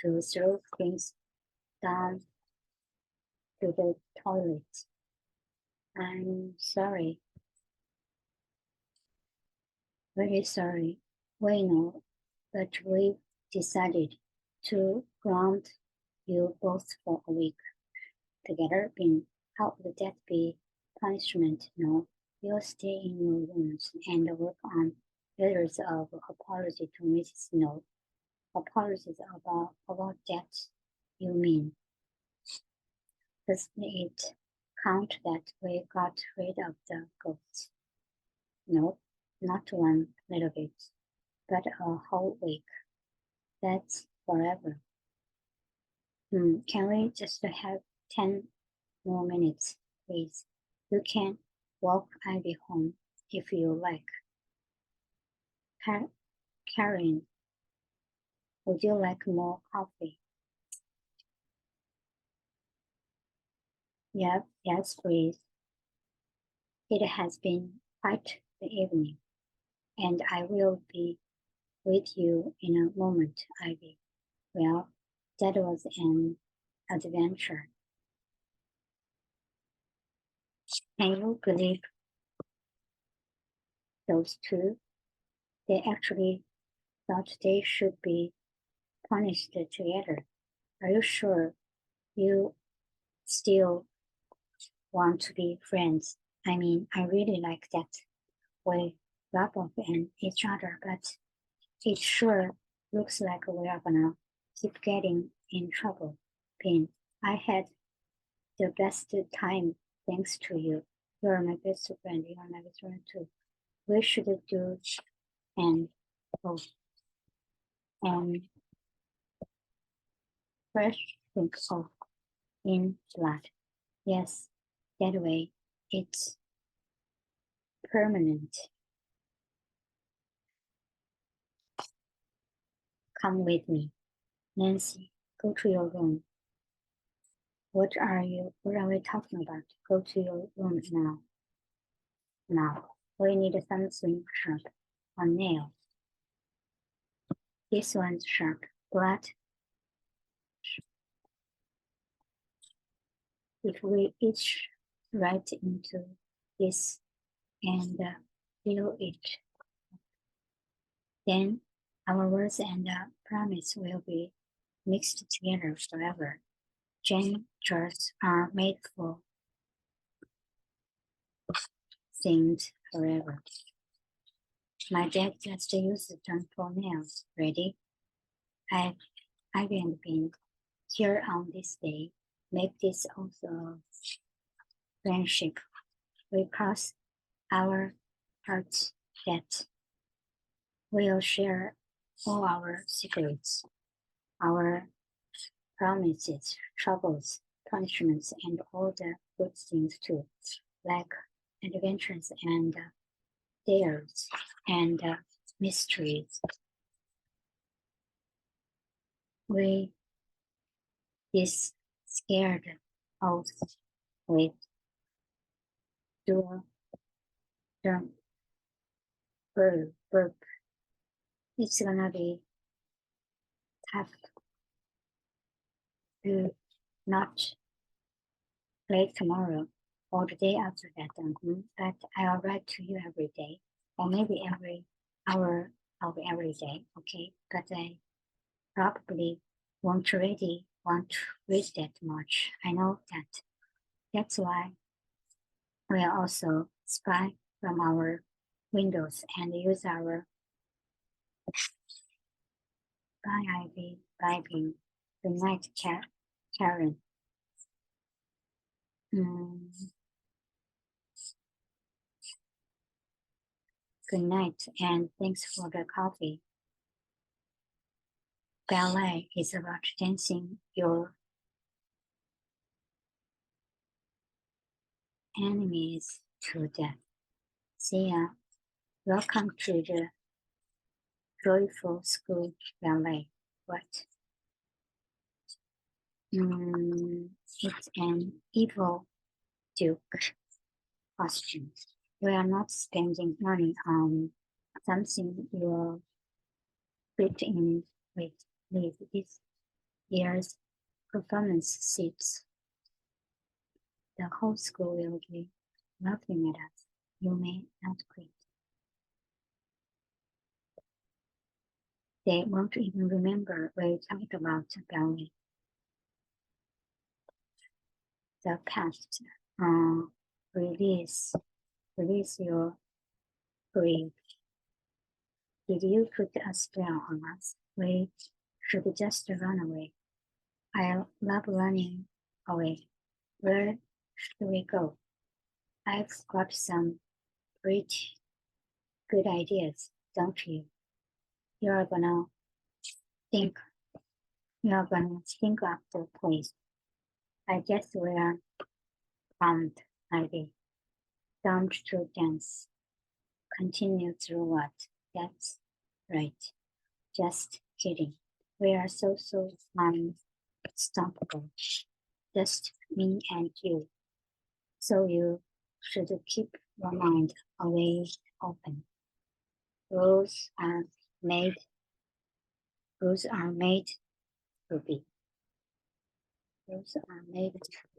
to throw things down to the toilet. I'm sorry. Very sorry. We know, but we decided to ground you both for a week together. How would that be punishment? No, you'll stay in your rooms and work on letters of apology to Mrs. Snow. Apologies about that, you mean? Does it count that we got rid of the goats? No, not one little bit, but a whole week. That's forever. Can we just have 10 more minutes, please? You can walk Ivy home if you like. Karen, would you like more coffee? Yes, please. It has been quite the evening, and I will be with you in a moment, Ivy. Well, that was an adventure. Can you believe those two? They actually thought they should be punished together. Are you sure you still want to be friends? I mean, I really like that we rub off on each other, but it sure looks like we're gonna keep getting in trouble. Pin, I had the best time thanks to you. You are my best friend. You are my best friend too. We should do and oh and fresh think of in blood. Yes, that way it's permanent. Come with me. Nancy, go to your room. What are we talking about? Go to your room now. Now, we need something sharp. A nail. This one's sharp. Blood. If we each write into this and feel it, then our words and promise will be mixed together forever. Gestures are made for things forever. My dad just used the term for nails. Ready? I haven't been here on this day. Make this also friendship. We cross our hearts that we'll share all our secrets, our promises, troubles, punishments, and all the good things too, like adventures and dares and mysteries. We is scared of with the verb. It's gonna be tough to not play tomorrow or the day after that. But I'll write to you every day, or maybe every hour of every day. Okay, but I probably won't really want to read that much. I know that. That's why we'll also spy from our windows and use our Ivy vibing. Good night, Karen. Good night, and thanks for the coffee. Ballet is about dancing your enemies to death. See ya. Welcome to the Joyful School Ballet. What? It's an evil duke costume. We are not spending money on something you'll fit in with this year's performance seats. The whole school will be laughing at us. You may not quit. They won't even remember we talked about ballet. The past. Release your grief. Did you put a spell on us? We should just run away. I love running away. Where should we go? I've got some pretty good ideas, don't you? You're gonna think of the place. I guess we're bound, maybe. Bound to dance. Continue through what? That's right. Just kidding. We are so unstoppable. Just me and you. So you should keep your mind always open. Rules are made to be. Rules are made to